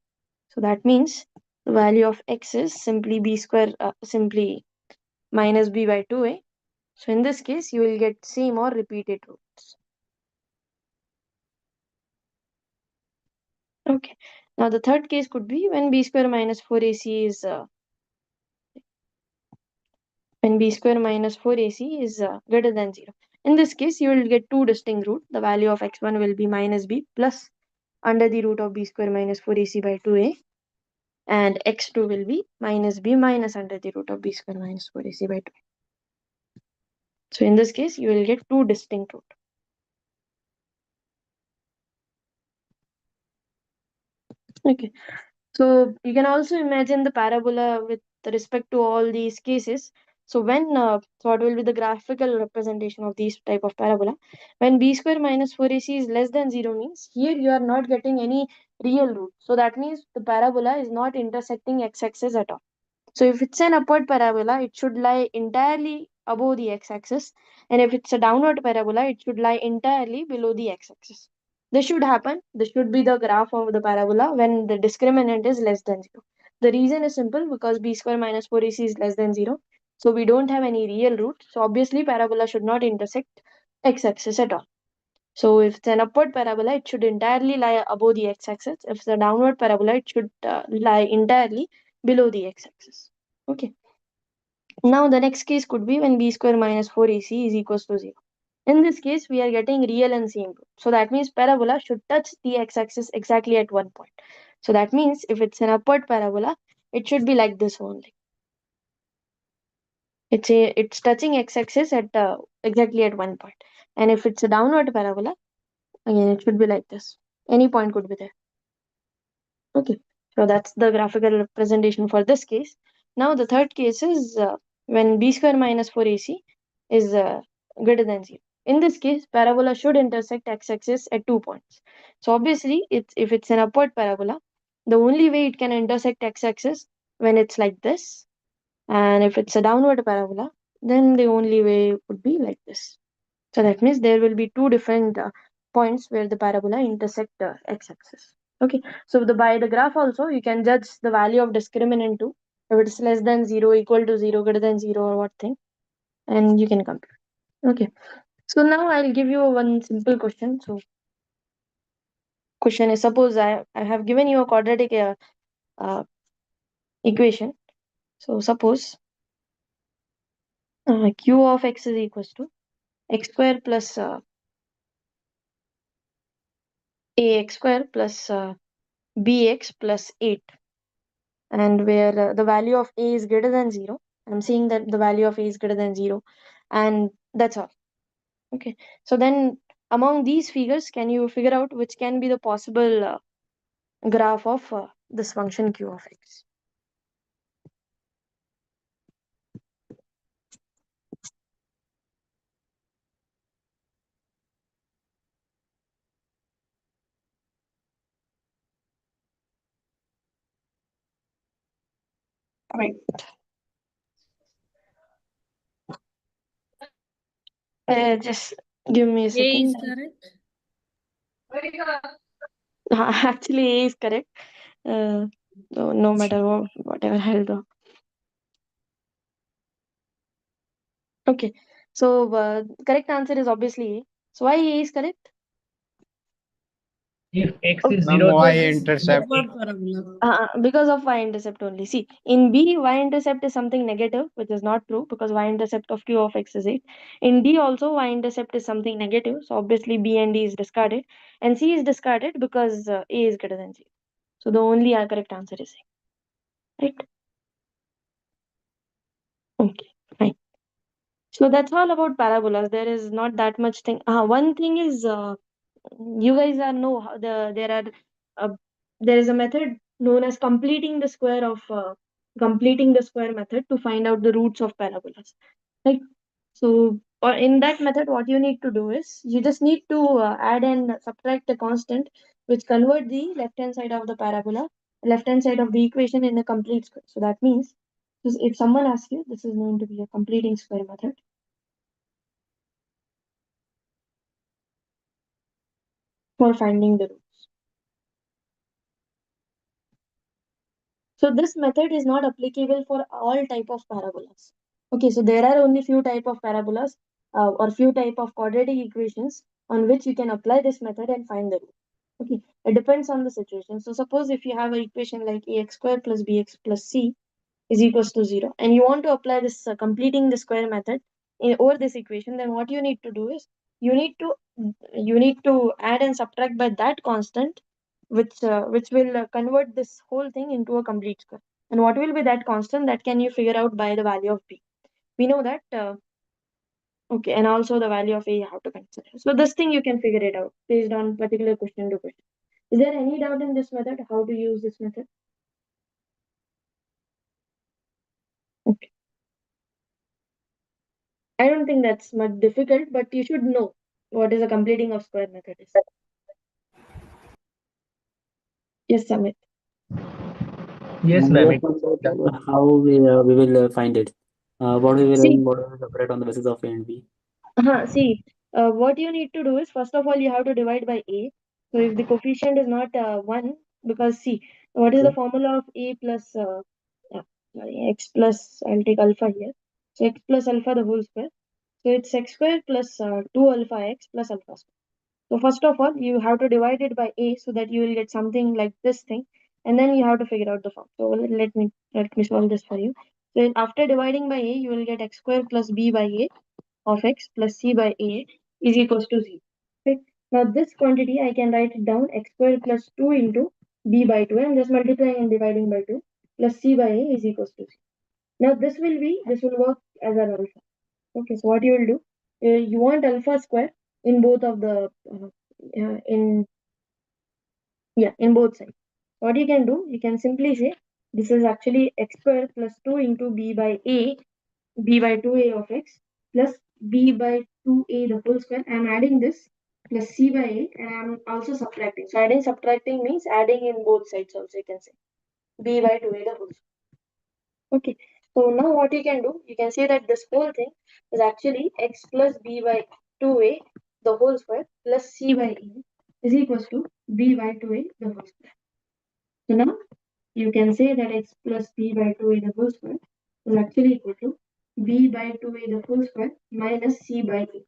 Speaker 1: So that means the value of x is simply b square simply minus b by 2a. So in this case, you will get same or repeated roots. Okay. Now the third case could be when b square minus 4ac is when b square minus 4ac is greater than 0. In this case, you will get two distinct roots. The value of x1 will be minus b plus under the root of b square minus 4ac by 2a, and x2 will be minus b minus under the root of b square minus 4ac by 2a. So in this case, you will get two distinct roots. Okay. So you can also imagine the parabola with respect to all these cases. So when so what will be the graphical representation of these type of parabola? When b square minus 4ac is less than 0 means here you are not getting any real root. So that means the parabola is not intersecting x-axis at all. So if it's an upward parabola, it should lie entirely above the x-axis, and if it's a downward parabola, it should lie entirely below the x-axis. This should happen. This should be the graph of the parabola when the discriminant is less than 0. The reason is simple because b square minus 4ac is less than 0. So we don't have any real root. So obviously parabola should not intersect x-axis at all. So if it's an upward parabola, it should entirely lie above the x-axis. If it's a downward parabola, it should lie entirely below the x-axis. Okay. Now the next case could be when b square minus 4ac is equals to 0. In this case, we are getting real and same root. So that means parabola should touch the x-axis exactly at one point. So that means if it's an upward parabola, it should be like this only. It's touching x-axis at exactly at one point. And if it's a downward parabola, again it should be like this. Any point could be there. Okay, so that's the graphical representation for this case. Now the third case is when b square minus 4ac is greater than 0. In this case, parabola should intersect x-axis at 2 points. So obviously, if it's an upward parabola, the only way it can intersect x-axis when it's like this, and if it's a downward parabola, then the only way would be like this. So that means there will be two different points where the parabola intersect x-axis. Okay, so by the graph also you can judge the value of discriminant too. If it's less than 0, equal to 0, greater than 0 or what thing, and you can compare. Okay, so now I'll give you one simple question. So question is, suppose I have given you a quadratic uh, equation. So suppose q of x is equals to x square plus ax square plus bx plus 8, and where the value of a is greater than 0. I'm saying that the value of a is greater than 0, and that's all. Okay, so then among these figures, can you figure out which can be the possible graph of this function q of x? Right. Just give me a
Speaker 18: A is
Speaker 1: second.
Speaker 18: correct.
Speaker 1: Actually, A is correct. No matter whatever I'll do. Okay, so correct answer is obviously A. So why A is correct?
Speaker 17: If x
Speaker 1: Okay.
Speaker 17: is
Speaker 15: Ma'am,
Speaker 17: 0,
Speaker 15: y
Speaker 17: then
Speaker 15: intercept.
Speaker 1: Because of y-intercept only. See, in B, y-intercept is something negative, which is not true because y-intercept of q of x is 8. In D also, y-intercept is something negative. So obviously B and D is discarded. And C is discarded because A is greater than 0. So the only correct answer is A. Right? Okay, fine. So that's all about parabolas. There is not that much thing. One thing is, you guys are know how uh, there is a method known as completing the square method to find out the roots of parabolas. Right. So in that method, what you need to do is you just need to add and subtract a constant which convert the left hand side of the parabola left hand side of the equation in a complete square. So that means if someone asks you, this is going to be a completing square method. For finding the roots. So this method is not applicable for all type of parabolas. Okay, so there are only few type of parabolas or few type of quadratic equations on which you can apply this method and find the root. Okay, it depends on the situation. So suppose if you have an equation like ax square plus bx plus c is equals to 0 and you want to apply this completing the square method over this equation, then what you need to do is you need to add and subtract by that constant which will convert this whole thing into a complete square. And what will be that constant? That can you figure out by the value of b. We know that okay, and also the value of a you have to consider. So this thing you can figure it out based on particular question to question. Is there any doubt in this method, how to use this method? Okay. I don't think that's much difficult, but you should know what is a completing of square method is. Yes, Samit.
Speaker 17: Yes, ma'am.
Speaker 21: Yes, ma'am. So how we will find it? What we will
Speaker 1: See,
Speaker 21: what we will separate on the basis of A and B.
Speaker 1: see, what you need to do is first of all you have to divide by a. So if the coefficient is not 1, because see, what is the formula of a plus x plus, I'll take alpha here. So x plus alpha the whole square. So it's x square plus 2 alpha x plus alpha square. So first of all, you have to divide it by a so that you will get something like this thing, and then you have to figure out the form. So let me solve this for you. So after dividing by a, you will get x square plus b by a of x plus c by a is equals to 0. Okay. Now this quantity I can write it down x square plus 2 into b by 2. I'm just multiplying and dividing by 2 plus c by a is equals to 0. Now this will work as an alpha. Okay, so what you will do, you want alpha square in both of the in both sides. What you can do, you can simply say this is actually x square plus 2 into b by 2a of x plus b by 2a the whole square. I am adding this plus c by a and I am also subtracting. So adding subtracting means adding in both sides also, you can say b by 2a the whole square. Okay, so now what you can do, you can say that this whole thing is actually x plus b by 2a the whole square plus c by a is equals to b by 2a the whole square. So now you can say that x plus b by 2a the whole square is actually equal to b by 2a the whole square minus c by a.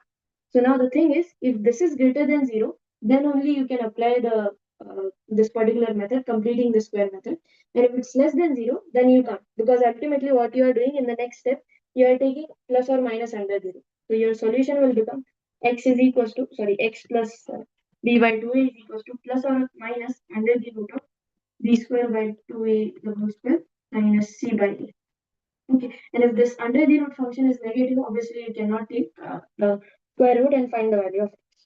Speaker 1: So now the thing is, if this is greater than 0, then only you can apply the this particular method, completing the square method. And if it's less than 0, then you can't. Because ultimately what you are doing in the next step, you are taking plus or minus under 0. So your solution will become x plus b by 2a is equals to plus or minus under the root of b square by 2a the whole square minus c by a. Okay, and if this under the root function is negative, obviously you cannot take the square root and find the value of x.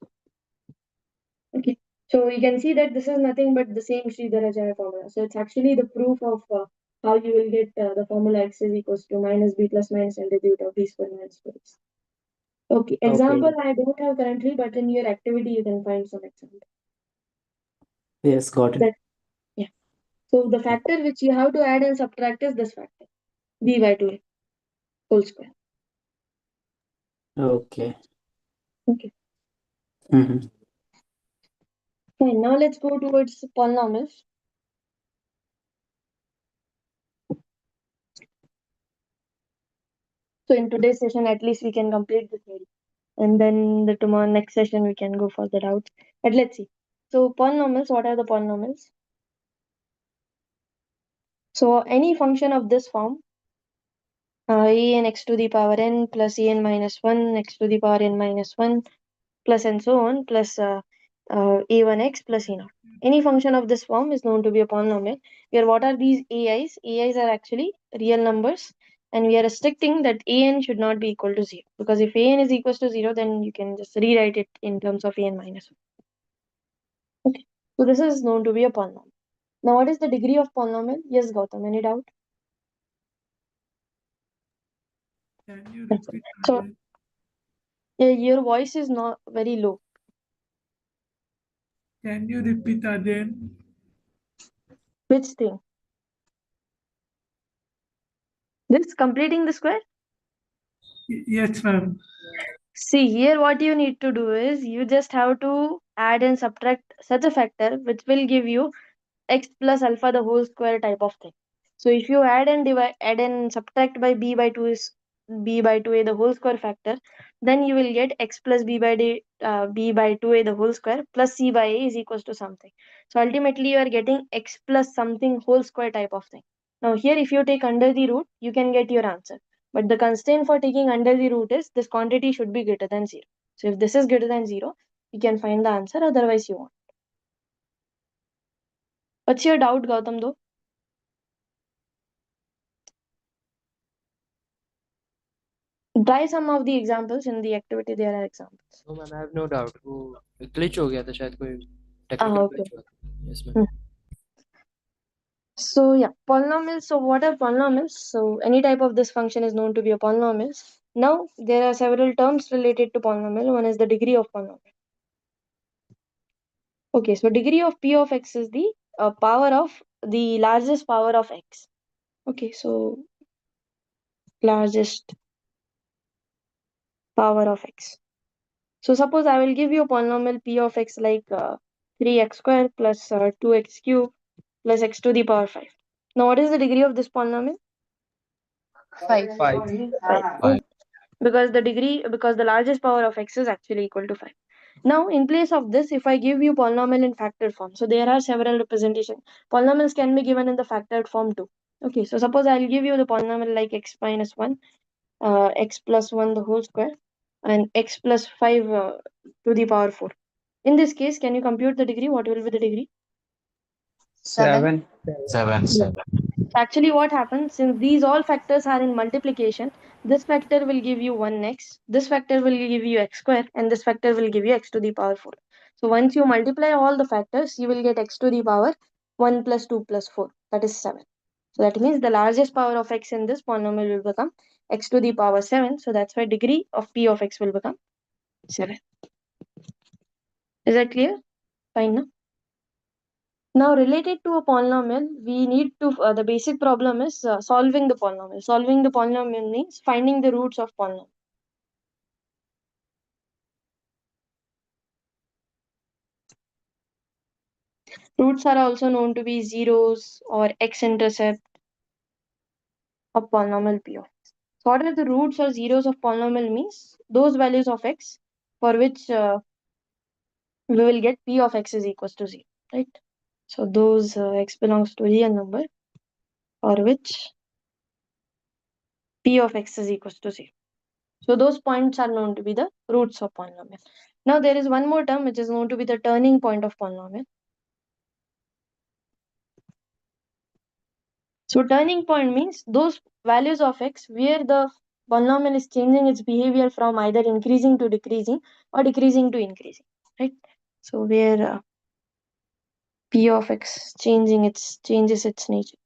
Speaker 1: Okay, so you can see that this is nothing but the same Sridharacharya formula. So it's actually the proof of how you will get the formula x is equals to minus b plus minus under the root of b square minus 4x. Okay, example I don't have currently, but in your activity you can find some example.
Speaker 21: Yes, got it.
Speaker 1: Yeah. So the factor which you have to add and subtract is this factor, b by 2a whole square.
Speaker 21: Okay.
Speaker 1: Okay.
Speaker 21: Mm-hmm.
Speaker 1: Fine. Now let's go towards polynomials. So in today's session, at least we can complete the theory, and then the tomorrow next session we can go further out. But let's see. So polynomials. What are the polynomials? So any function of this form, a n x to the power n plus a n minus 1 x to the power n minus 1 plus and so on plus a1x plus a0. Any function of this form is known to be a polynomial. Here, what are these ai's? Ai's are actually real numbers, and we are restricting that an should not be equal to 0, because if an is equals to 0, then you can just rewrite it in terms of an minus 1. Okay, so this is known to be a polynomial. Now, what is the degree of polynomial? Yes, Gautam, any doubt?
Speaker 10: Can you repeat
Speaker 1: So,
Speaker 10: again?
Speaker 1: your voice is not very low.
Speaker 10: Can you repeat again?
Speaker 1: Which thing? This completing the square?
Speaker 10: Yes, ma'am.
Speaker 1: See, here what you need to do is you just have to add and subtract such a factor which will give you x plus alpha the whole square type of thing. So if you add and subtract by b by 2 is b by 2a the whole square factor, then you will get x plus b by 2a the whole square plus c by a is equals to something. So ultimately you are getting x plus something whole square type of thing. Now here if you take under the root, you can get your answer. But the constraint for taking under the root is this quantity should be greater than 0. So if this is greater than 0, you can find the answer, otherwise you won't. What's your doubt, Gautam, though? Try some of the examples in the activity. There are examples.
Speaker 22: No ma'am, I have no doubt. वो glitch हो गया था शायद, कोई technical
Speaker 1: Okay.
Speaker 22: glitch हुआ था. Yes ma'am.
Speaker 1: So yeah, polynomials. So what are polynomials? So any type of this function is known to be a polynomial. Now there are several terms related to polynomial. One is the degree of polynomial. Okay, so degree of p of x is the power of the largest power of x. Okay, so largest power of x. So suppose I will give you a polynomial p of x like 3x square plus 2x cube plus x to the power 5. Now what is the degree of this polynomial?
Speaker 3: 5.
Speaker 1: 5. Good. Because the largest power of x is actually equal to 5. Now in place of this, if I give you polynomial in factored form, so there are several representations. Polynomials can be given in the factored form too. Okay, so suppose I'll give you the polynomial like x minus 1, x plus 1 the whole square, and x plus 5 to the power 4. In this case, can you compute the degree? What will be the degree?
Speaker 3: 7.
Speaker 12: 7.
Speaker 1: Actually, what happens, since these all factors are in multiplication, this factor will give you 1x, this factor will give you x square, and this factor will give you x to the power 4. So once you multiply all the factors, you will get x to the power 1 plus 2 plus 4, that is 7. So that means the largest power of x in this polynomial will become x to the power 7. So that's why degree of p of x will become 7. Is that clear? Fine, no? Now, related to a polynomial, we need to, the basic problem is solving the polynomial. Solving the polynomial means finding the roots of polynomial. Roots are also known to be zeros or x-intercept of polynomial p of x. So what are the roots or zeros of polynomial means? Those values of x for which we will get p of x is equals to 0, right? So those x belongs to a real number for which p of x is equals to 0. So those points are known to be the roots of polynomial. Now there is one more term which is known to be the turning point of polynomial. So turning point means those values of x where the polynomial is changing its behavior from either increasing to decreasing or decreasing to increasing, right? So where p of x changes its nature.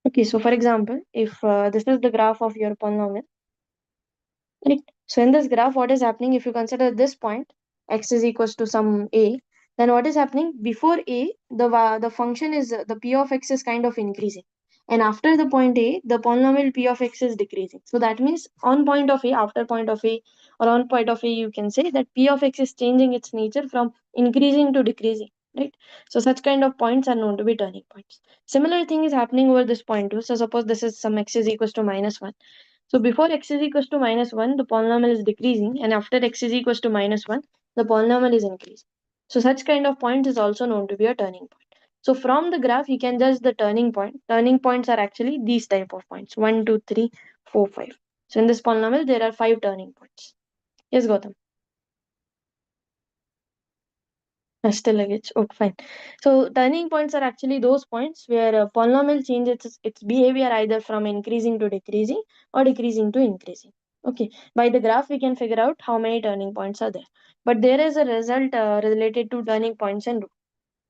Speaker 1: Okay, so for example, if this is the graph of your polynomial, right? So in this graph, what is happening if you consider this point, x is equals to some a, then what is happening before a, the function is the p of x is kind of increasing, and after the point a, the polynomial p of x is decreasing. So that means on point of a, after point of a, or on point of a, you can say that p of x is changing its nature from increasing to decreasing, right? So such kind of points are known to be turning points. Similar thing is happening over this point too. So suppose this is some x is equals to minus 1. So before x is equals to minus 1, the polynomial is decreasing, and after x is equals to minus 1, the polynomial is increasing. So such kind of point is also known to be a turning point. So from the graph, you can judge the turning point. Turning points are actually these type of points, 1, 2, 3, 4, 5. So in this polynomial, there are 5 turning points. Yes, Gautam. Still luggage. Okay, fine. So turning points are actually those points where a polynomial changes its behavior either from increasing to decreasing or decreasing to increasing. Okay, by the graph we can figure out how many turning points are there. But there is a result related to turning points and root.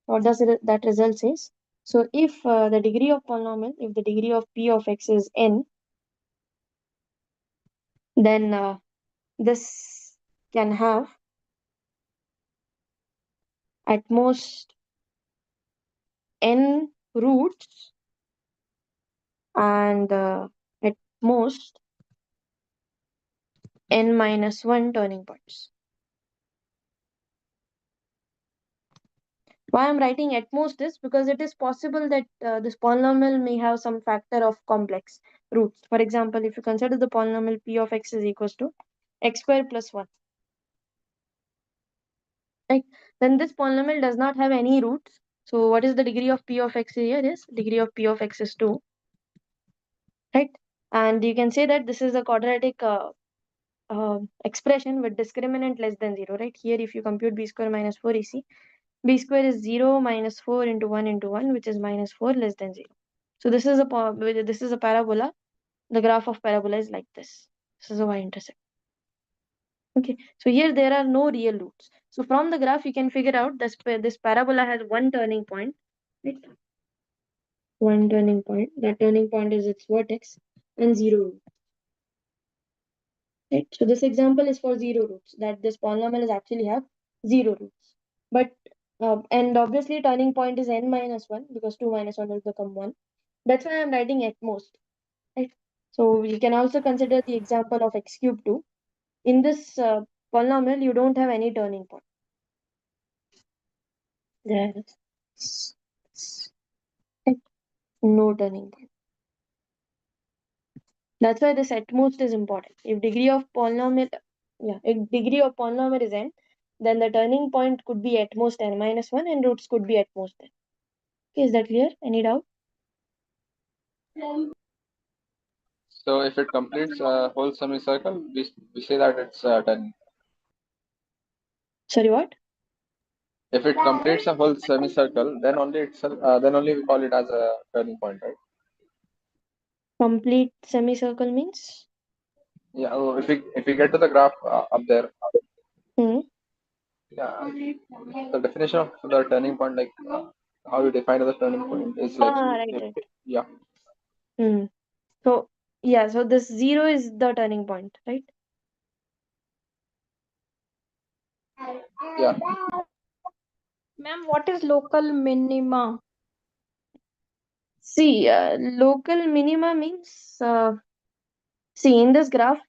Speaker 1: What does that result says? So if the degree of polynomial, if the degree of p of x is n, then this can have at most n roots and at most n minus 1 turning points. Why I'm writing at most is because it is possible that this polynomial may have some factor of complex roots. For example, if you consider the polynomial p of x is equals to x square plus 1, right? Then this polynomial does not have any roots. So what is the degree of p of x here is degree of p of x is 2, right? And you can say that this is a quadratic expression with discriminant less than 0, right? Here if you compute b square minus 4ac, b square is 0 minus 4 into 1 into 1, which is minus 4 less than 0. So this is a parabola. The graph of parabola is like this. This is a y-intercept. Okay, so here there are no real roots. So from the graph you can figure out this parabola has one turning point, right? One turning point. That turning point is its vertex and 0 roots. Right? So this example is for 0 roots, that this polynomial is actually have 0 roots. But and obviously turning point is n minus 1 because 2 minus 1 will become 1. That's why I'm writing at most. Right? So you can also consider the example of x cube 2. In this polynomial, you don't have any turning point. There is no turning point. That's why this at most is important. If degree of polynomial is n, then the turning point could be at most n minus 1 and roots could be at most n. Okay, is that clear? Any doubt?
Speaker 20: So if it completes a whole semicircle, we say that it's turning.
Speaker 1: Sorry, what?
Speaker 20: If it completes a whole semicircle, then only we call it as a turning point, right?
Speaker 1: Complete semicircle means?
Speaker 20: Yeah. If we get to the graph up there, yeah, the definition of the turning point, like how you define the turning point, is like
Speaker 1: Right.
Speaker 20: yeah.
Speaker 1: So yeah, so this 0 is the turning point, right?
Speaker 20: Yeah.
Speaker 3: Ma'am, what is local minima?
Speaker 1: See, local minima means, see in this graph,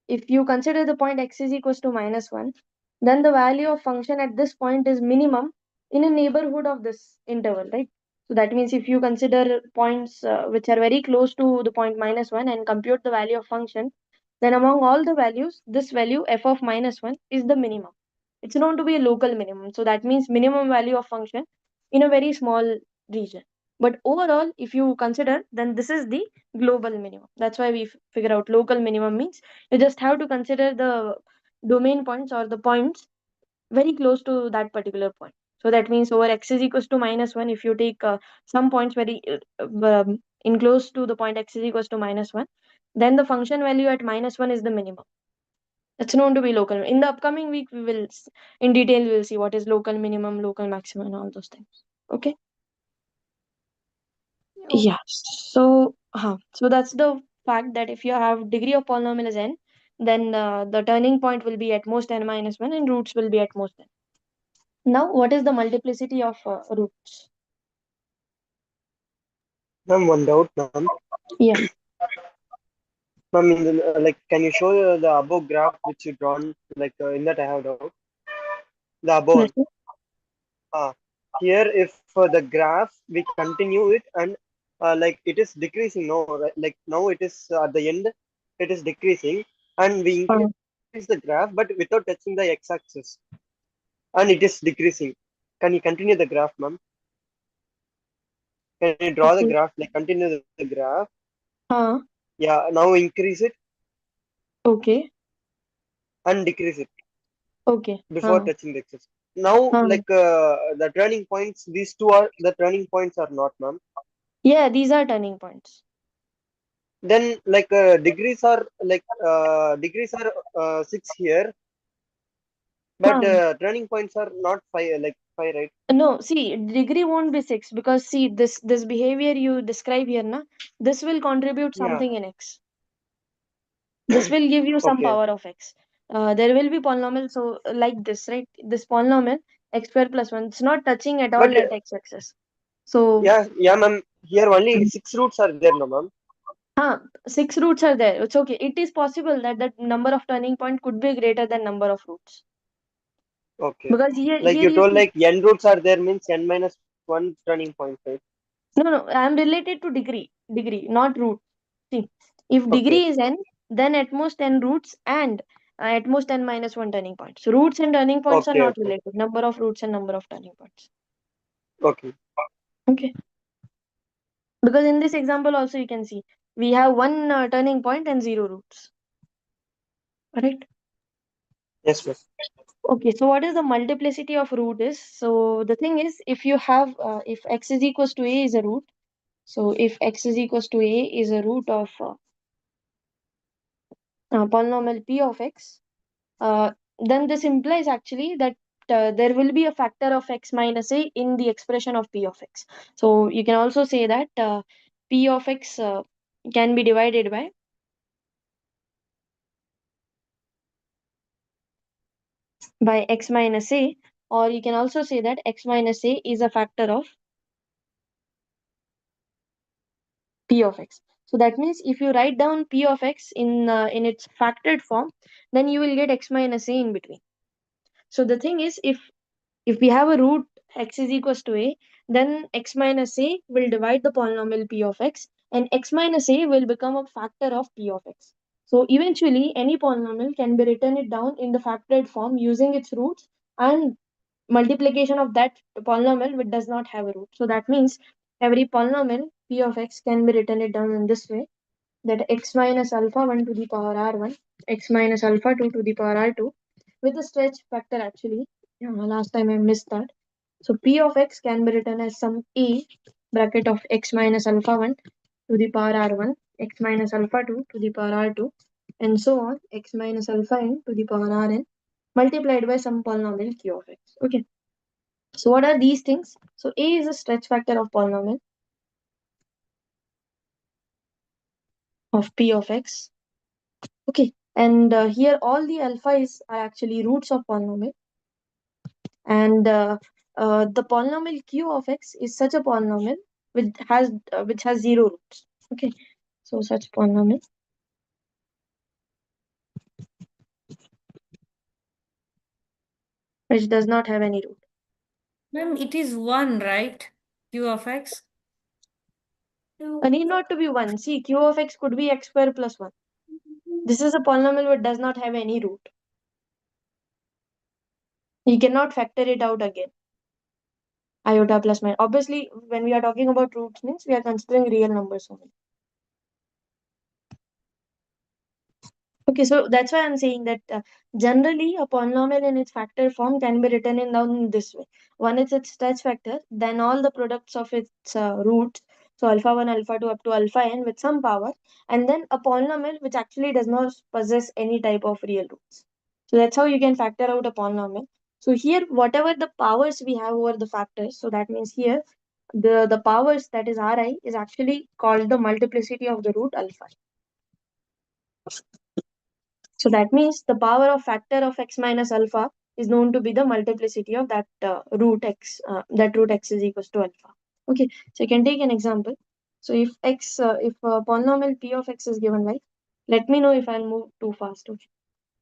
Speaker 1: if you consider the point x is equals to minus 1, then the value of function at this point is minimum in a neighborhood of this interval, right? So that means if you consider points which are very close to the point minus 1 and compute the value of function, then among all the values, this value f of minus 1 is the minimum. It's known to be a local minimum. So that means minimum value of function in a very small region. But overall, if you consider, then this is the global minimum. That's why we figure out local minimum means you just have to consider the domain points or the points very close to that particular point. So that means over x is equals to minus 1, if you take some points very in close to the point x is equals to minus 1, then the function value at minus 1 is the minimum. It's known to be local. In the upcoming week, we will, in detail, we will see what is local minimum, local maximum, and all those things. Okay? Yeah. So that's the fact that if you have degree of polynomial is n, then the turning point will be at most n minus 1 and roots will be at most n. Now, what is the multiplicity of roots?
Speaker 12: Ma'am, one doubt, ma'am.
Speaker 1: Yeah.
Speaker 12: Ma'am, like, can you show the above graph which you drawn? Like, in that I have doubt. The above one. Here, if the graph we continue it and like it is decreasing now, right? Like now it is at the end, it is decreasing, and we increase the graph, but without touching the x-axis, and it is decreasing. Can you continue the graph, ma'am? Can you draw the graph? Like continue the graph. Yeah. Now increase it.
Speaker 1: Okay.
Speaker 12: And decrease it.
Speaker 1: Okay.
Speaker 12: Before touching the x-axis. Now, like the turning points, these two are the turning points are not, ma'am.
Speaker 1: Yeah, these are turning points.
Speaker 12: Then like degrees are 6 here, but turning points are not 5, like 5, right?
Speaker 1: No, see, degree won't be 6 because see this behavior you describe here, na, this will contribute something in x. This will give you some power of x. There will be polynomial, so like this, right? This polynomial, x square plus 1. It's not touching at
Speaker 12: But
Speaker 1: all at x-axis. So
Speaker 12: yeah, ma'am. Here only 6 roots are there, no, ma'am.
Speaker 1: 6 roots are there. It's okay. It is possible that the number of turning point could be greater than number of roots.
Speaker 12: Okay.
Speaker 1: Because here
Speaker 12: Like you
Speaker 1: you
Speaker 12: told,
Speaker 1: see,
Speaker 12: like n roots are there means n minus 1 turning point, right?
Speaker 1: no, I am related to degree, not root. See, if
Speaker 12: Okay.
Speaker 1: degree is n, then at most n roots and at most n minus 1 turning points. So roots and turning points are
Speaker 12: Okay.
Speaker 1: not
Speaker 12: Okay.
Speaker 1: related. Number of roots and number of turning points.
Speaker 12: Okay.
Speaker 1: Okay. Because in this example also you can see we have one turning point and 0 roots. Right?
Speaker 12: Yes, ma'am.
Speaker 1: Okay, so what is the multiplicity of root is? So the thing is, if you have, if x is equals to a is a root, so if x is equals to a is a root of polynomial p of x, then this implies actually that there will be a factor of x minus a in the expression of p of x. So you can also say that p of x can be divided by x minus a, or you can also say that x minus a is a factor of p of x. So that means if you write down p of x in its factored form, then you will get x minus a in between. So the thing is, if we have a root x is equals to a, then x minus a will divide the polynomial p of x, and x minus a will become a factor of p of x. So eventually, any polynomial can be written it down in the factored form using its roots and multiplication of that polynomial which does not have a root. So that means every polynomial p of x can be written it down in this way, that x minus alpha 1 to the power r1, x minus alpha 2 to the power r2 with a stretch factor actually. Yeah, last time I missed that. So p of x can be written as some a bracket of x minus alpha 1 to the power r1, x minus alpha 2 to the power r2, and so on, x minus alpha n to the power rn multiplied by some polynomial q of x. Okay. So what are these things? So a is a stretch factor of polynomial of p of x. Okay. And here all the alphas are actually roots of polynomial. And the polynomial q of x is such a polynomial which has 0 roots. Okay. So such polynomial which does not have any root.
Speaker 18: Ma'am, it is 1, right? Q of x.
Speaker 1: Need not to be 1. See, q of x could be x square plus 1. This is a polynomial which does not have any root. You cannot factor it out again. Iota plus minus. Obviously, when we are talking about roots, means we are considering real numbers only. Okay, so that's why I'm saying that generally a polynomial in its factor form can be written in down in this way. One is its stretch factor, then all the products of its roots, so alpha 1, alpha 2 up to alpha n with some power, and then a polynomial which actually does not possess any type of real roots. So that's how you can factor out a polynomial. So here, whatever the powers we have over the factors, so that means here the powers that is Ri is actually called the multiplicity of the root alpha. So that means the power of factor of x minus alpha is known to be the multiplicity of that root x, that root x is equals to alpha. Okay, so you can take an example. So if polynomial p of x is given like, let me know if I'll move too fast. Okay.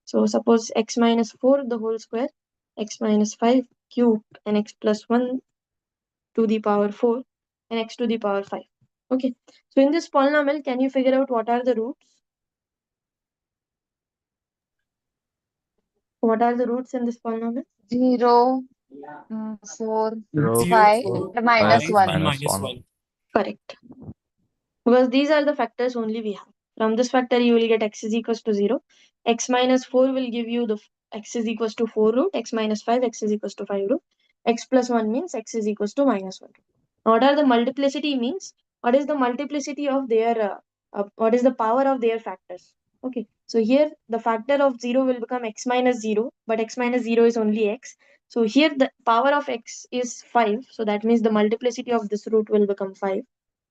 Speaker 1: So suppose x minus 4 the whole square, x minus 5 cube, and x plus 1 to the power 4, and x to the power 5. Okay, so in this polynomial, can you figure out what are the roots? What are the roots in this polynomial?
Speaker 19: 0, 4,
Speaker 20: 0,
Speaker 19: 5,
Speaker 20: 4,
Speaker 19: minus
Speaker 20: 5,
Speaker 19: 1.
Speaker 20: minus 1.
Speaker 1: Correct. Because these are the factors only we have. From this factor, you will get x is equals to 0. X minus 4 will give you the x is equals to 4 root. X minus 5, x is equals to 5 root. X plus 1 means x is equals to minus 1 root. What are the multiplicity means? What is the multiplicity of their, what is the power of their factors? Okay, so here the factor of 0 will become x minus 0, but x minus 0 is only x. So here the power of x is 5. So that means the multiplicity of this root will become 5.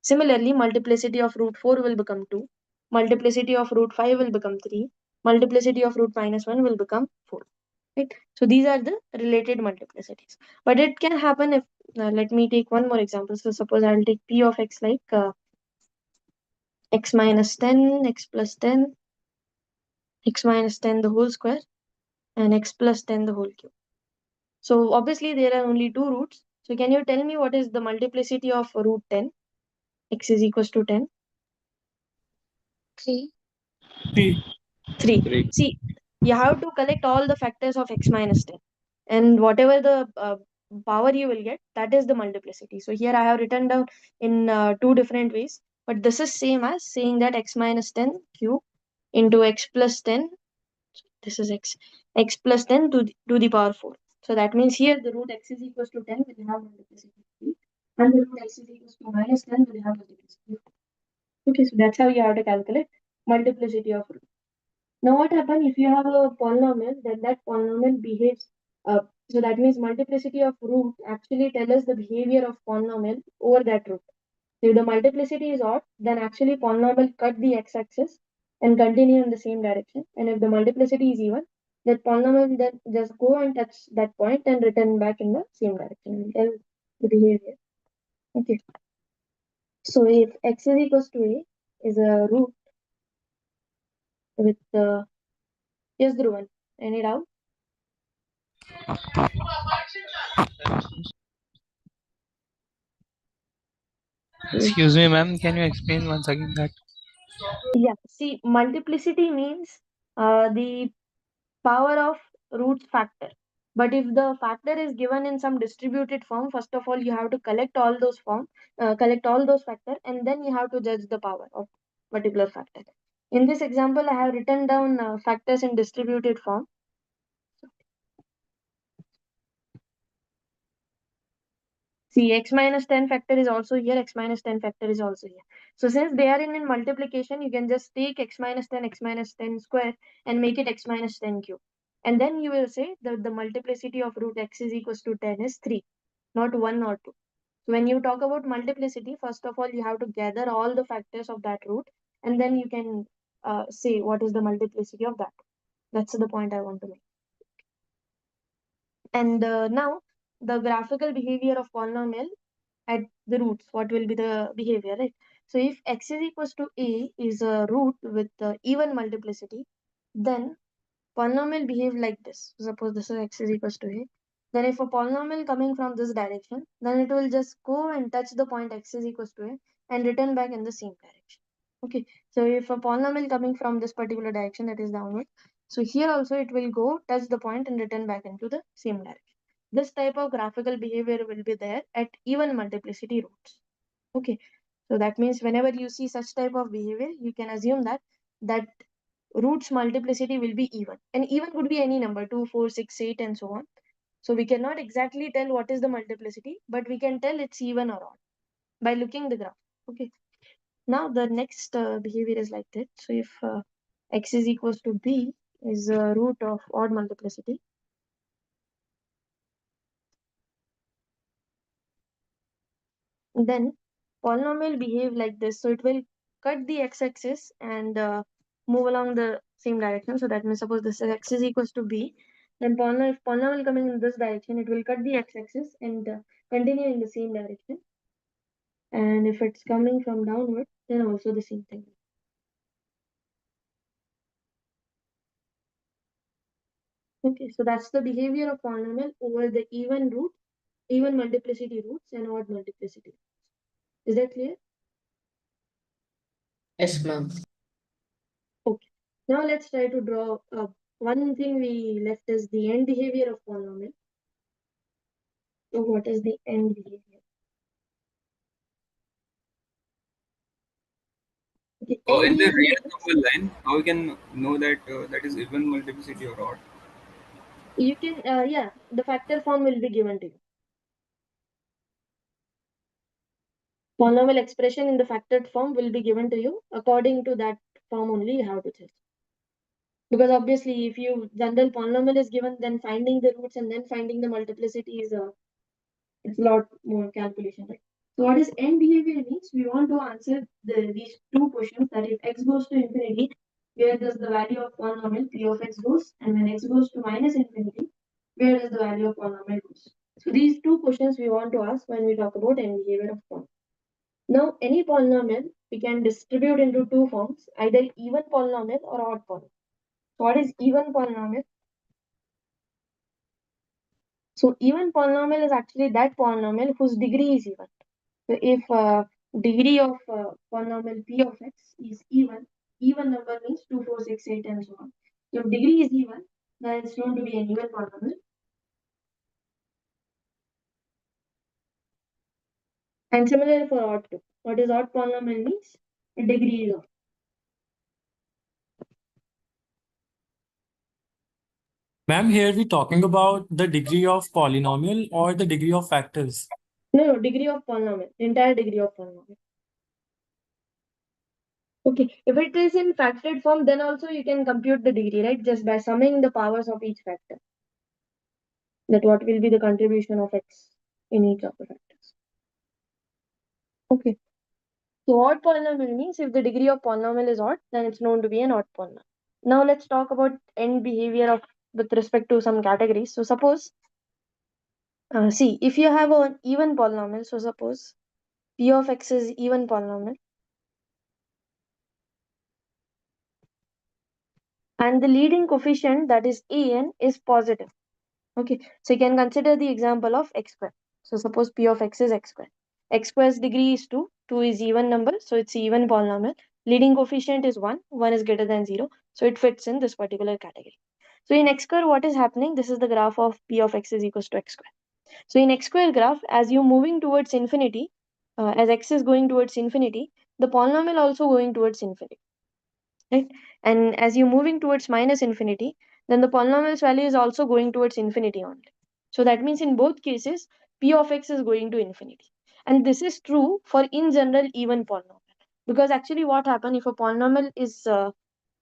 Speaker 1: Similarly, multiplicity of root 4 will become 2. Multiplicity of root 5 will become 3. Multiplicity of root minus 1 will become 4. right? So these are the related multiplicities. But it can happen if, let me take one more example. So suppose I'll take p of x like x minus 10, x plus 10, x minus 10 the whole square, and x plus 10 the whole cube. So obviously there are only two roots. So can you tell me what is the multiplicity of root 10? X is equals to 10.
Speaker 19: 3.
Speaker 1: 3. See, you have to collect all the factors of x minus 10. And whatever the power you will get, that is the multiplicity. So here I have written down in two different ways. But this is same as saying that x minus 10 cube into x plus 10. This is x plus 10 to the power 4. So that means here the root x is equals to 10 will have multiplicity 3. And the root x is equals to minus 10 will have multiplicity 4. Okay, so that's how you have to calculate multiplicity of root. Now what happens if you have a polynomial, then that polynomial behaves, so that means multiplicity of root actually tells us the behavior of polynomial over that root. If the multiplicity is odd, then actually polynomial cut the x-axis and continue in the same direction. And if the multiplicity is even, that polynomial will then just go and touch that point and return back in the same direction and tell the behavior. Okay. So if x is equals to a is a root with yes, Dhruvan, any doubt?
Speaker 22: Excuse me, ma'am. Can you explain once again that?
Speaker 1: Yeah, see, multiplicity means the power of roots factor. But if the factor is given in some distributed form, first of all, you have to collect all those collect all those factor, and then you have to judge the power of particular factor. In this example, I have written down factors in distributed form. See, x minus 10 factor is also here, x minus 10 factor is also here. So since they are in multiplication, you can just take x minus 10 square and make it x minus 10 cube. And then you will say that the multiplicity of root x is equals to 10 is 3, not 1 or 2. So when you talk about multiplicity, first of all, you have to gather all the factors of that root, and then you can say what is the multiplicity of that. That's the point I want to make. And now the graphical behavior of polynomial at the roots, what will be the behavior, right? So if x is equals to a is a root with even multiplicity, then polynomial behave like this. Suppose this is x is equals to a. Then if a polynomial coming from this direction, then it will just go and touch the point x is equals to a and return back in the same direction. Okay, so if a polynomial coming from this particular direction, that is downward, so here also it will go touch the point and return back into the same direction. This type of graphical behavior will be there at even multiplicity roots. Okay, so that means whenever you see such type of behavior, you can assume that roots multiplicity will be even, and even could be any number 2, 4, 6, 8, and so on. So we cannot exactly tell what is the multiplicity, but we can tell it's even or odd by looking the graph. Okay, now the next behavior is like that. So if x is equals to b is a root of odd multiplicity, then polynomial behave like this. So it will cut the x-axis and move along the same direction. So that means suppose this is x is equals to b, then if polynomial coming in this direction, it will cut the x-axis and continue in the same direction. And if it's coming from downward, then also the same thing. Okay, so that's the behavior of polynomial over the even root, even multiplicity roots and odd multiplicity. Is that clear?
Speaker 8: Yes, ma'am.
Speaker 1: Okay. Now let's try to draw one thing we left is the end behavior of polynomial. So what is the end behavior? Okay,
Speaker 5: So
Speaker 1: end
Speaker 5: in the
Speaker 1: behavior
Speaker 5: real
Speaker 1: means
Speaker 5: number line, how we can know that that is even multiplicity or odd?
Speaker 1: you can yeah, the factor form will be given to you. Polynomial expression in the factored form will be given to you. According to that form only you have to choose. Because obviously if you general polynomial is given, then finding the roots and then finding the multiplicity is it's a lot more calculation, right? So what is end behavior means? We want to answer these two questions, that if x goes to infinity, where does the value of polynomial p of x goes? And when x goes to minus infinity, where does the value of polynomial goes? So these two questions we want to ask when we talk about end behavior of polynomial. Now, any polynomial we can distribute into two forms, either even polynomial or odd polynomial. So what is even polynomial? So even polynomial is actually that polynomial whose degree is even. So if degree of polynomial p of x is even number means 2, 4, 6, 8 and so on. So if degree is even, then it's known to be an even polynomial. And similarly for odd too. What is odd polynomial means? Degree is odd.
Speaker 11: Ma'am, here we talking about the degree of polynomial or the degree of factors?
Speaker 1: No, degree of polynomial, entire degree of polynomial. Okay, if it is in factored form, then also you can compute the degree, right? Just by summing the powers of each factor. That what will be the contribution of x in each of the factors. Okay. So odd polynomial means if the degree of polynomial is odd, then it's known to be an odd polynomial. Now let's talk about end behavior of with respect to some categories. So suppose, see, if you have an even polynomial, so suppose p of x is even polynomial, and the leading coefficient, that is an, is positive. Okay, so you can consider the example of x square. So suppose p of x is x square. X square's degree is 2. 2 is even number, so it's even polynomial. Leading coefficient is 1. 1 is greater than 0. So it fits in this particular category. So in x square, what is happening? This is the graph of p of x is equals to x square. So in x square graph, as you're moving towards infinity, as x is going towards infinity, the polynomial also going towards infinity. Right? And as you're moving towards minus infinity, then the polynomial's value is also going towards infinity only. So that means in both cases, p of x is going to infinity. And this is true for in general even polynomial. Because actually what happens if a polynomial is, so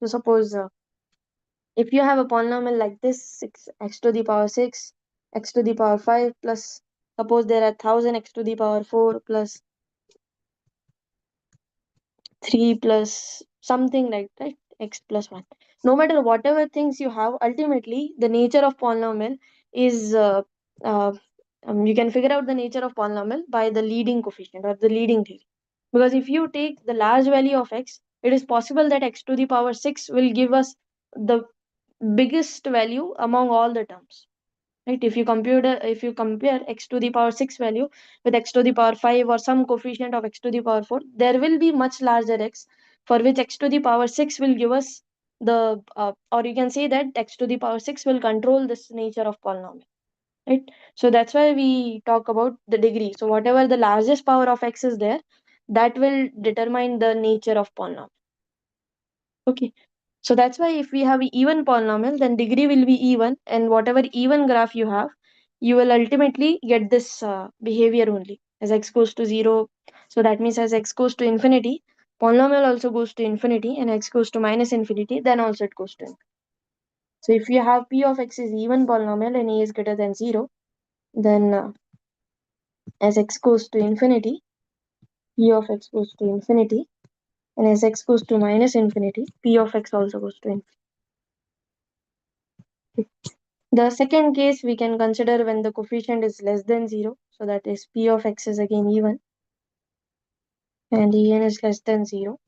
Speaker 1: suppose if you have a polynomial like this, 6 x to the power 6, x to the power 5 plus, suppose there are 1000 x to the power 4 plus 3 plus something like that, x plus 1. No matter whatever things you have, ultimately the nature of polynomial is, uh, you can figure out the nature of polynomial by the leading coefficient or the leading theory. Because if you take the large value of x, it is possible that x to the power 6 will give us the biggest value among all the terms. Right? If you compare x to the power 6 value with x to the power 5 or some coefficient of x to the power 4, there will be much larger x for which x to the power 6 will give us the, or you can say that x to the power 6 will control this nature of polynomial. Right? So that's why we talk about the degree. So whatever the largest power of x is there, that will determine the nature of polynomial. Okay. So that's why if we have an even polynomial, then degree will be even, and whatever even graph you have, you will ultimately get this behavior only as x goes to 0. So that means as x goes to infinity, polynomial also goes to infinity, and x goes to minus infinity, then also it goes to infinity. So if you have p of x is even polynomial and a is greater than 0, then as x goes to infinity, p of x goes to infinity, and as x goes to minus infinity, p of x also goes to infinity. The second case we can consider when the coefficient is less than 0. So that is p of x is again even and en is less than 0.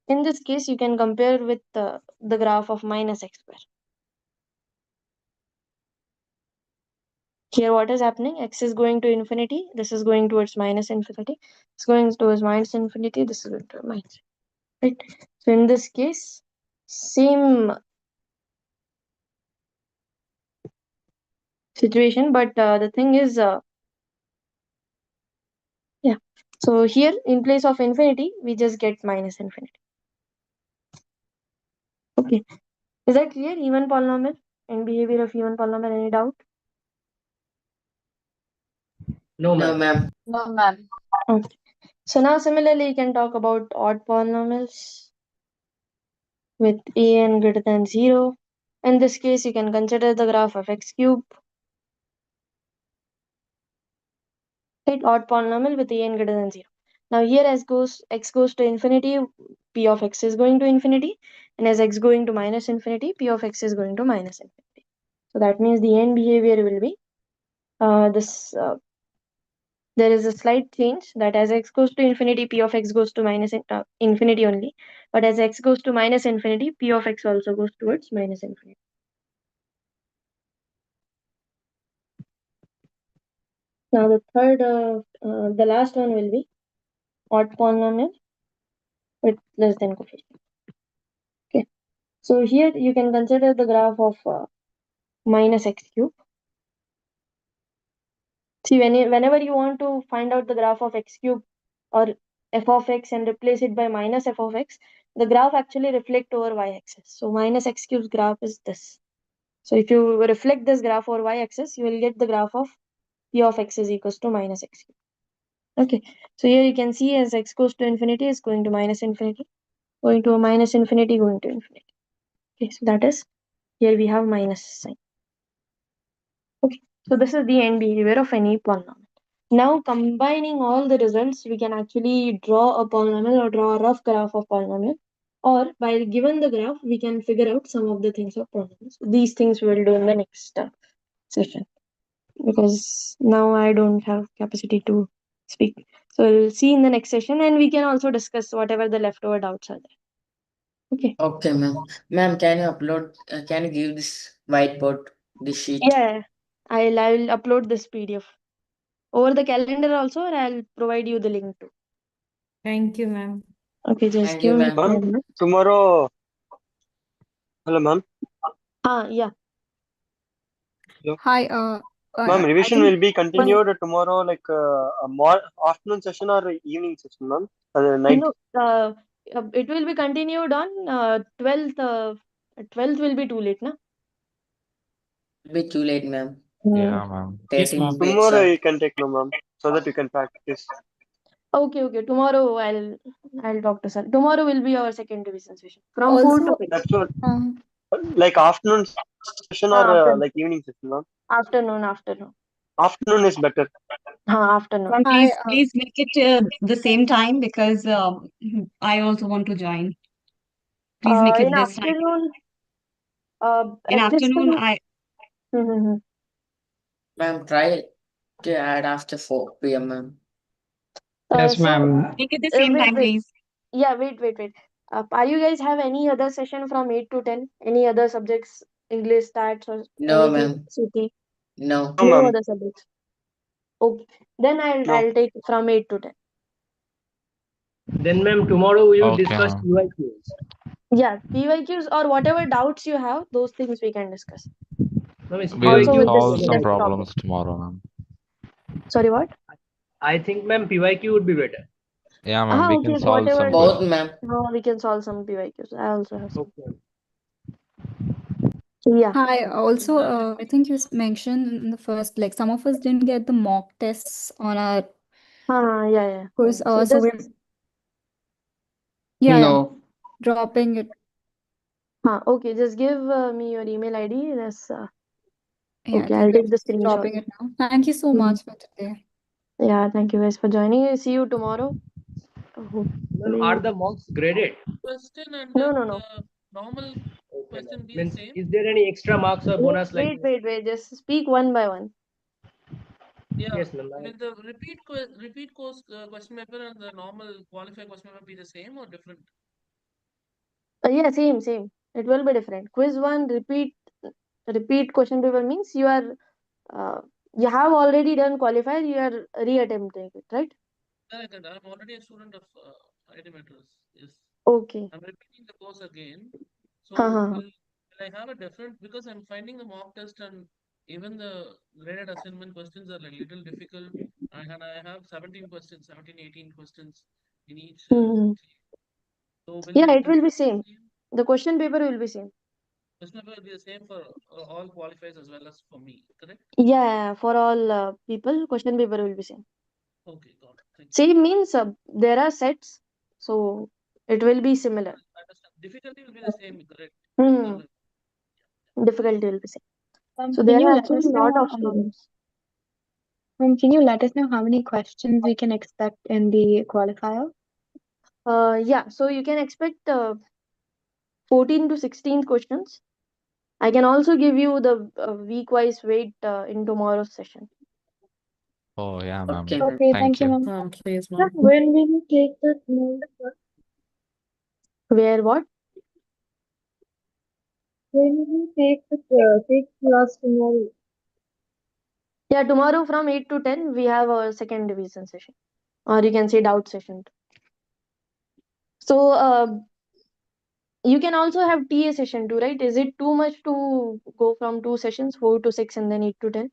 Speaker 1: In this case, you can compare with the graph of minus x square. Here what is happening? X is going to infinity. This is going towards minus infinity. It's going towards minus infinity. This is going to minus. Right? So in this case, same situation, but the thing is, yeah. So here, in place of infinity, we just get minus infinity. Okay. Is that clear? Even polynomial and behavior of even polynomial. Any doubt?
Speaker 17: No,
Speaker 8: No,
Speaker 17: ma'am.
Speaker 8: ma'am.
Speaker 19: No, ma'am.
Speaker 1: Okay. So now similarly, you can talk about odd polynomials with an greater than 0. In this case, you can consider the graph of x cube. Right? Odd polynomial with an greater than 0. Now here as x goes to infinity, p of x is going to infinity. and as x going to minus infinity, p of x is going to minus infinity. So that means the end behavior will be there is a slight change that as x goes to infinity, p of x goes to minus infinity only. But as x goes to minus infinity, p of x also goes towards minus infinity. Now the last one will be odd polynomial with less than coefficient. Okay. So here you can consider the graph of minus x cube. See, whenever you want to find out the graph of x cube or f of x and replace it by minus f of x, the graph actually reflect over y-axis. So minus x cube's graph is this. So if you reflect this graph over y-axis, you will get the graph of p of x is equals to minus x cube. Okay, so here you can see as x goes to infinity is going to minus infinity, going to a minus infinity, going to infinity. Okay, so that is, here we have minus sign. Okay, so this is the end behavior of any polynomial. Now combining all the results, we can actually draw a polynomial or draw a rough graph of polynomial. Or by given the graph, we can figure out some of the things of polynomials. These things we will do in the next session, because now I don't have capacity to speak. So we'll see in the next session, and we can also discuss whatever the leftover doubts are there. Okay.
Speaker 8: Okay, ma'am. Ma'am, can you upload? Can you give this whiteboard, this sheet?
Speaker 1: Yeah, I'll upload this PDF over the calendar also, or I'll provide you the link too.
Speaker 18: Thank you, ma'am.
Speaker 1: Okay, just
Speaker 8: Thank you,
Speaker 1: give me
Speaker 8: ma'am.
Speaker 1: 5
Speaker 12: Ma'am,
Speaker 1: minutes.
Speaker 12: tomorrow. Hello, ma'am.
Speaker 1: Yeah.
Speaker 12: Hello.
Speaker 7: Hi,
Speaker 12: Ma'am,
Speaker 7: I
Speaker 12: revision
Speaker 7: think
Speaker 12: will be continued tomorrow, like a more afternoon session or evening session, ma'am. Night.
Speaker 1: It will be continued on 12th. 12th will be too late, na?
Speaker 8: Be too late, ma'am.
Speaker 20: Yeah, ma'am.
Speaker 11: Yes,
Speaker 8: 13
Speaker 11: ma'am.
Speaker 8: pages
Speaker 12: Tomorrow
Speaker 8: are.
Speaker 12: you can take, no, ma'am, so that you can practice.
Speaker 1: Okay. Tomorrow I'll talk to sir. Tomorrow will be our second revision session from 4 to
Speaker 7: also,
Speaker 1: 6.
Speaker 12: That's what.
Speaker 7: um,
Speaker 12: Like afternoon session or
Speaker 1: Afternoon.
Speaker 12: like evening session, ma'am.
Speaker 1: Afternoon.
Speaker 12: Afternoon is better.
Speaker 1: Afternoon.
Speaker 16: Ma'am,
Speaker 7: hi,
Speaker 16: please make it the same time because I also want to join. Please make
Speaker 1: In
Speaker 16: it this time.
Speaker 1: afternoon,
Speaker 16: In
Speaker 1: at this
Speaker 16: afternoon,
Speaker 1: time.
Speaker 8: Ma'am, try to add after 4 p.m., ma'am.
Speaker 10: Yes,
Speaker 1: So
Speaker 10: ma'am.
Speaker 16: make it the same time,
Speaker 1: wait.
Speaker 16: please.
Speaker 1: Yeah, wait. Are you guys have any other session from 8 to 10? Any other subjects, English, stats, or
Speaker 8: No,
Speaker 1: anything?
Speaker 8: ma'am.
Speaker 1: CT?
Speaker 8: No.
Speaker 12: No,
Speaker 1: No
Speaker 12: ma'am.
Speaker 1: other subjects. Okay. Then
Speaker 12: No.
Speaker 1: I'll take from 8 to 10.
Speaker 17: Then, ma'am, tomorrow we will
Speaker 20: Okay,
Speaker 17: discuss
Speaker 20: ma'am.
Speaker 17: PYQs.
Speaker 1: Yeah, PYQs or whatever doubts you have, those things we can discuss.
Speaker 17: Ma'am, is
Speaker 20: We'll
Speaker 1: Also
Speaker 17: PYQ
Speaker 1: with this
Speaker 20: solve
Speaker 17: better
Speaker 20: some
Speaker 17: than
Speaker 1: topic.
Speaker 20: problems tomorrow, ma'am.
Speaker 1: Sorry, what?
Speaker 17: I think, ma'am, PYQ would be better.
Speaker 20: Yeah, ma'am. We
Speaker 1: Okay,
Speaker 20: can
Speaker 1: so
Speaker 20: solve
Speaker 1: whatever
Speaker 20: some
Speaker 1: doubts.
Speaker 8: Both,
Speaker 20: questions.
Speaker 8: ma'am.
Speaker 1: No, we can solve some PYQs. I also have some.
Speaker 17: Okay.
Speaker 1: So yeah.
Speaker 7: hi. Also, I think you mentioned in the first, like some of us didn't get the mock tests on our
Speaker 1: Yeah.
Speaker 7: course.
Speaker 1: So
Speaker 7: So
Speaker 1: just
Speaker 7: we're yeah,
Speaker 8: No.
Speaker 7: dropping it.
Speaker 1: okay, just give me your email ID.
Speaker 7: Yeah, I
Speaker 1: Okay, I'll
Speaker 7: think we're
Speaker 1: take the
Speaker 7: just
Speaker 1: screenshot.
Speaker 7: dropping it now. Thank you so much for today.
Speaker 1: Yeah, thank you guys for joining. See you tomorrow.
Speaker 17: Ma'am, are the mocks graded?
Speaker 2: Question and
Speaker 1: No.
Speaker 2: the normal
Speaker 17: Okay,
Speaker 2: question
Speaker 17: ma'am.
Speaker 2: be the
Speaker 17: Means,
Speaker 2: same?
Speaker 17: is there any extra marks or bonus like?
Speaker 1: Wait. Just speak one by one.
Speaker 2: Yeah.
Speaker 17: Yes, ma'am.
Speaker 2: Will the repeat course question paper and the normal qualified question paper be the same or different?
Speaker 1: Yeah, same. It will be different. Quiz 1, repeat question paper means you have already done qualified, you are reattempting it, right?
Speaker 2: Correct. I'm already a student of IT Metros. Yes.
Speaker 1: Okay.
Speaker 2: I'm repeating the course again. So
Speaker 1: Ha.
Speaker 2: will I have a different, because I'm finding the mock test and even the graded assignment questions are a little difficult. And I have 17 questions, 17, 18 questions in each. So will
Speaker 1: Yeah,
Speaker 2: it
Speaker 1: it will be
Speaker 2: be
Speaker 1: same. The question paper will be same.
Speaker 2: question paper will be the same for all qualifiers as well as for me, correct?
Speaker 1: Yeah, for all people, question paper will be same.
Speaker 2: Okay, got it. Thank you.
Speaker 1: Same means there are sets, so it will be similar.
Speaker 2: I understand. Difficulty will be the same, correct?
Speaker 1: Difficulty will be same. So
Speaker 13: Can
Speaker 1: there
Speaker 13: you
Speaker 1: are
Speaker 13: let
Speaker 1: actually
Speaker 13: us
Speaker 1: a lot
Speaker 13: know,
Speaker 1: of students.
Speaker 13: can you let us know how many questions we can expect in the qualifier?
Speaker 1: Yeah, so you can expect 14 to 16 questions. I can also give you the week-wise weight in tomorrow's session.
Speaker 20: Oh, yeah, ma'am.
Speaker 8: Okay,
Speaker 19: Okay,
Speaker 20: Thank
Speaker 19: thank you,
Speaker 20: you.
Speaker 19: ma'am.
Speaker 18: Please,
Speaker 1: Sir,
Speaker 18: ma'am.
Speaker 1: when will you take the note? Where what? When will you take class tomorrow? Yeah, tomorrow from 8 to 10, we have our second division session. Or you can say doubt session. So, you can also have TA session too, right? Is it too much to go from 2 sessions, 4 to 6 and then 8 to 10?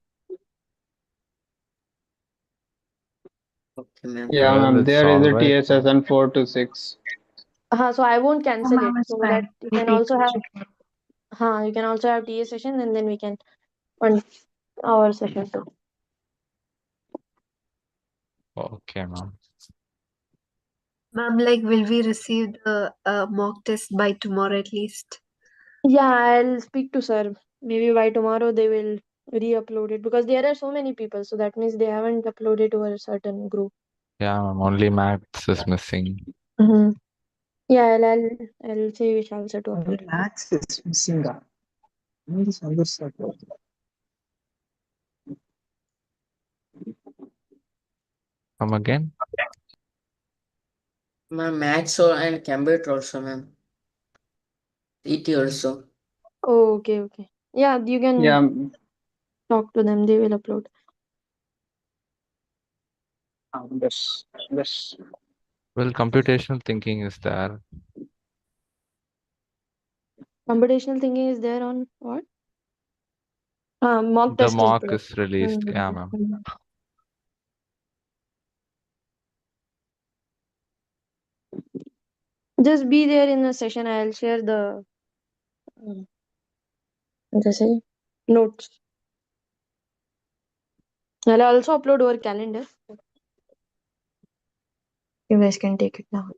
Speaker 8: Okay, ma'am.
Speaker 15: Yeah,
Speaker 20: Well,
Speaker 15: ma'am.
Speaker 20: it's
Speaker 15: There is
Speaker 20: all
Speaker 15: a
Speaker 20: right,
Speaker 15: TSS
Speaker 20: ma'am.
Speaker 15: and 4 to 6.
Speaker 1: So I won't
Speaker 3: Oh,
Speaker 1: cancel
Speaker 3: ma'am,
Speaker 1: it.
Speaker 3: it's
Speaker 1: So that
Speaker 3: fine.
Speaker 1: you
Speaker 3: We
Speaker 1: can
Speaker 3: take
Speaker 1: also have, you can also have TA session and then we can on our session too.
Speaker 20: Okay, ma'am.
Speaker 6: Ma'am, like, will we receive the mock test by tomorrow at least?
Speaker 1: Yeah, I'll speak to sir. Maybe by tomorrow they will re-upload it because there are so many people. So that means they haven't uploaded to a certain group.
Speaker 20: Yeah, ma'am. Only maths is missing.
Speaker 1: Mm-hmm. Yeah, I'll say Vishal sir to upload it.
Speaker 4: Max is missing. This other side.
Speaker 20: Come again?
Speaker 8: Ma'am, maths and computer also, ma'am. ET also.
Speaker 1: Oh, okay. Yeah, you can
Speaker 15: Yeah,
Speaker 1: talk to them. They will upload.
Speaker 4: Yes.
Speaker 20: Well, computational thinking is there.
Speaker 1: Computational thinking is there on what? Mock
Speaker 20: The
Speaker 1: test is
Speaker 20: mock
Speaker 1: there.
Speaker 20: is released. Yeah, ma'am.
Speaker 1: Mhm. Just be there in the session. I'll share the just say notes. I'll also upload our calendar. You guys can take it now.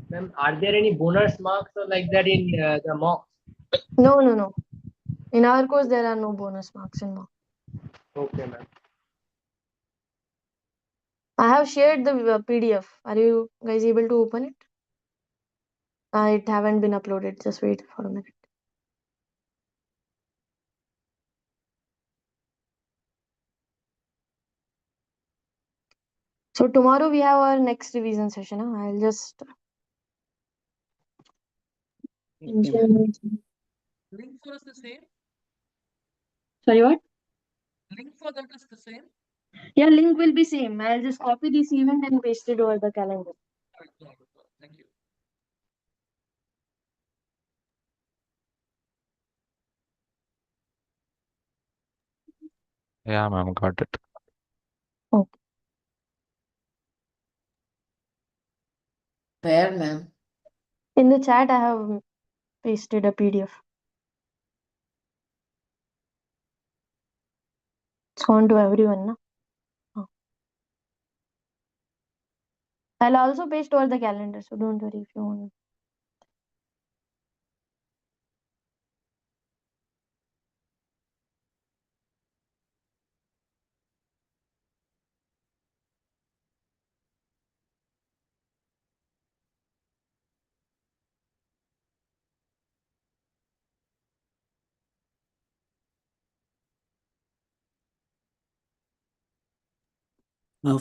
Speaker 17: Ma'am, are there any bonus marks or like that in the mock?
Speaker 1: No. In our course, there are no bonus marks in mock.
Speaker 17: Okay, ma'am.
Speaker 1: I have shared the PDF. Are you guys able to open it? It haven't been uploaded. Just wait for a minute. So tomorrow we have our next revision session. I'll just
Speaker 2: Link for us the same?
Speaker 1: sorry, what?
Speaker 2: Link for that is the same?
Speaker 1: Yeah, link will be same. I'll just copy this event and paste it over the calendar.
Speaker 2: Thank you.
Speaker 20: Yeah, ma'am. Got it.
Speaker 1: Okay.
Speaker 8: Where, ma'am?
Speaker 1: In the chat, I have pasted a PDF. It's gone to everyone, no? Oh. I'll also paste over the calendar, so don't worry if you want.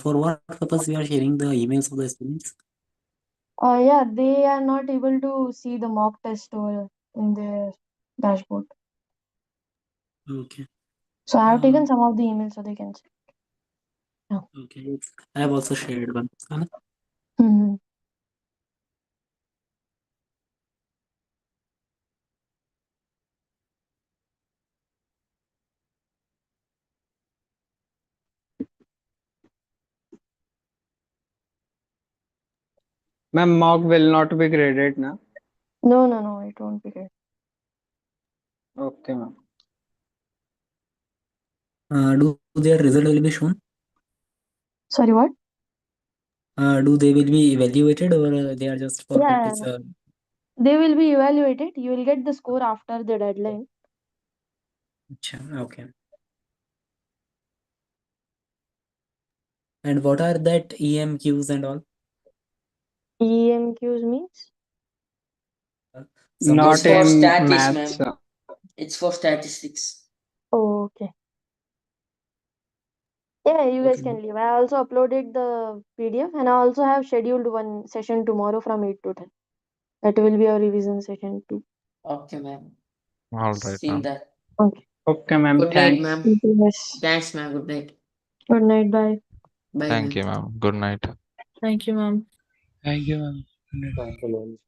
Speaker 21: For what purpose we are sharing the emails of the students?
Speaker 1: Yeah, they are not able to see the mock test over in their dashboard.
Speaker 21: Okay.
Speaker 1: So I have taken some of the emails so they can see. Yeah.
Speaker 21: Okay. I have also shared one.
Speaker 1: Mm-hmm.
Speaker 15: ma'am, mock will not be graded, na?
Speaker 1: No, it won't be great.
Speaker 15: Okay, ma'am.
Speaker 21: Do their result will be shown?
Speaker 1: Sorry, what?
Speaker 21: Do they will be evaluated or they are just for
Speaker 1: Yeah,
Speaker 21: practice?
Speaker 1: They will be evaluated. You will get the score after the deadline.
Speaker 9: Okay. And what are that EMQs and all?
Speaker 1: EMQs means?
Speaker 8: It's
Speaker 5: Not
Speaker 8: for
Speaker 5: in
Speaker 8: statics,
Speaker 5: maths.
Speaker 8: ma'am. It's for statistics.
Speaker 1: Oh, okay. Yeah, you guys
Speaker 9: Okay.
Speaker 1: can leave. I also uploaded the PDF and I also have scheduled one session tomorrow from 8 to 10. That will be a revision session too.
Speaker 8: Okay, ma'am.
Speaker 20: All right,
Speaker 8: Seen
Speaker 20: ma'am.
Speaker 8: that.
Speaker 1: Okay.
Speaker 5: Okay, ma'am.
Speaker 8: Good night,
Speaker 5: Thanks.
Speaker 8: ma'am.
Speaker 1: Yes.
Speaker 8: Thanks, ma'am. Good night.
Speaker 1: Good night. Bye.
Speaker 8: Bye,
Speaker 20: Thank
Speaker 8: ma'am.
Speaker 20: you, ma'am. Good night.
Speaker 18: Thank you, ma'am.
Speaker 5: Thank you, ma'am.
Speaker 17: Thank you, ma'am.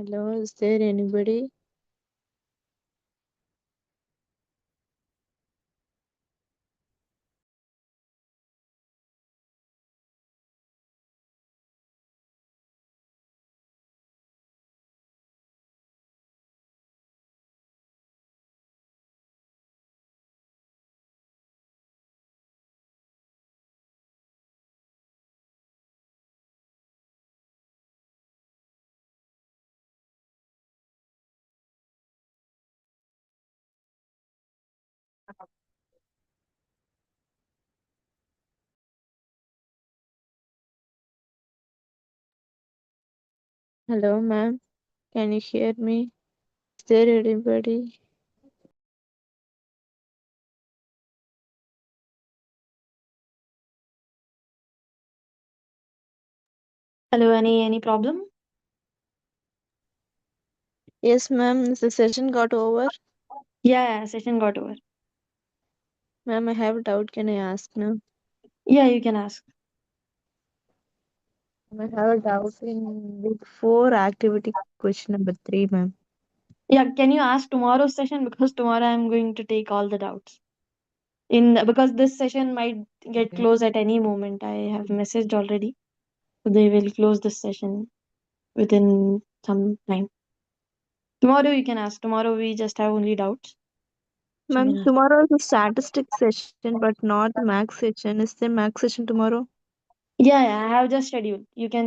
Speaker 1: Hello, is there anybody? Hello, ma'am. Can you hear me? Is there anybody?
Speaker 3: Hello, any problem?
Speaker 1: Yes, ma'am. The session got over.
Speaker 3: Yeah, session got over.
Speaker 1: Ma'am, I have a doubt. Can I ask now?
Speaker 3: Yeah, you can ask.
Speaker 1: I have a doubt in week 4 activity question number 3, ma'am.
Speaker 3: Yeah, can you ask tomorrow's session, because tomorrow I'm going to take all the doubts. Because this session might get closed at any moment. I have messaged already. So they will close this session within some time. Tomorrow you can ask. Tomorrow we just have only doubts.
Speaker 14: Ma'am,
Speaker 1: Yeah.
Speaker 14: tomorrow is a statistics session, but not the max session. Is there max session tomorrow?
Speaker 1: Yeah, I have just scheduled. You can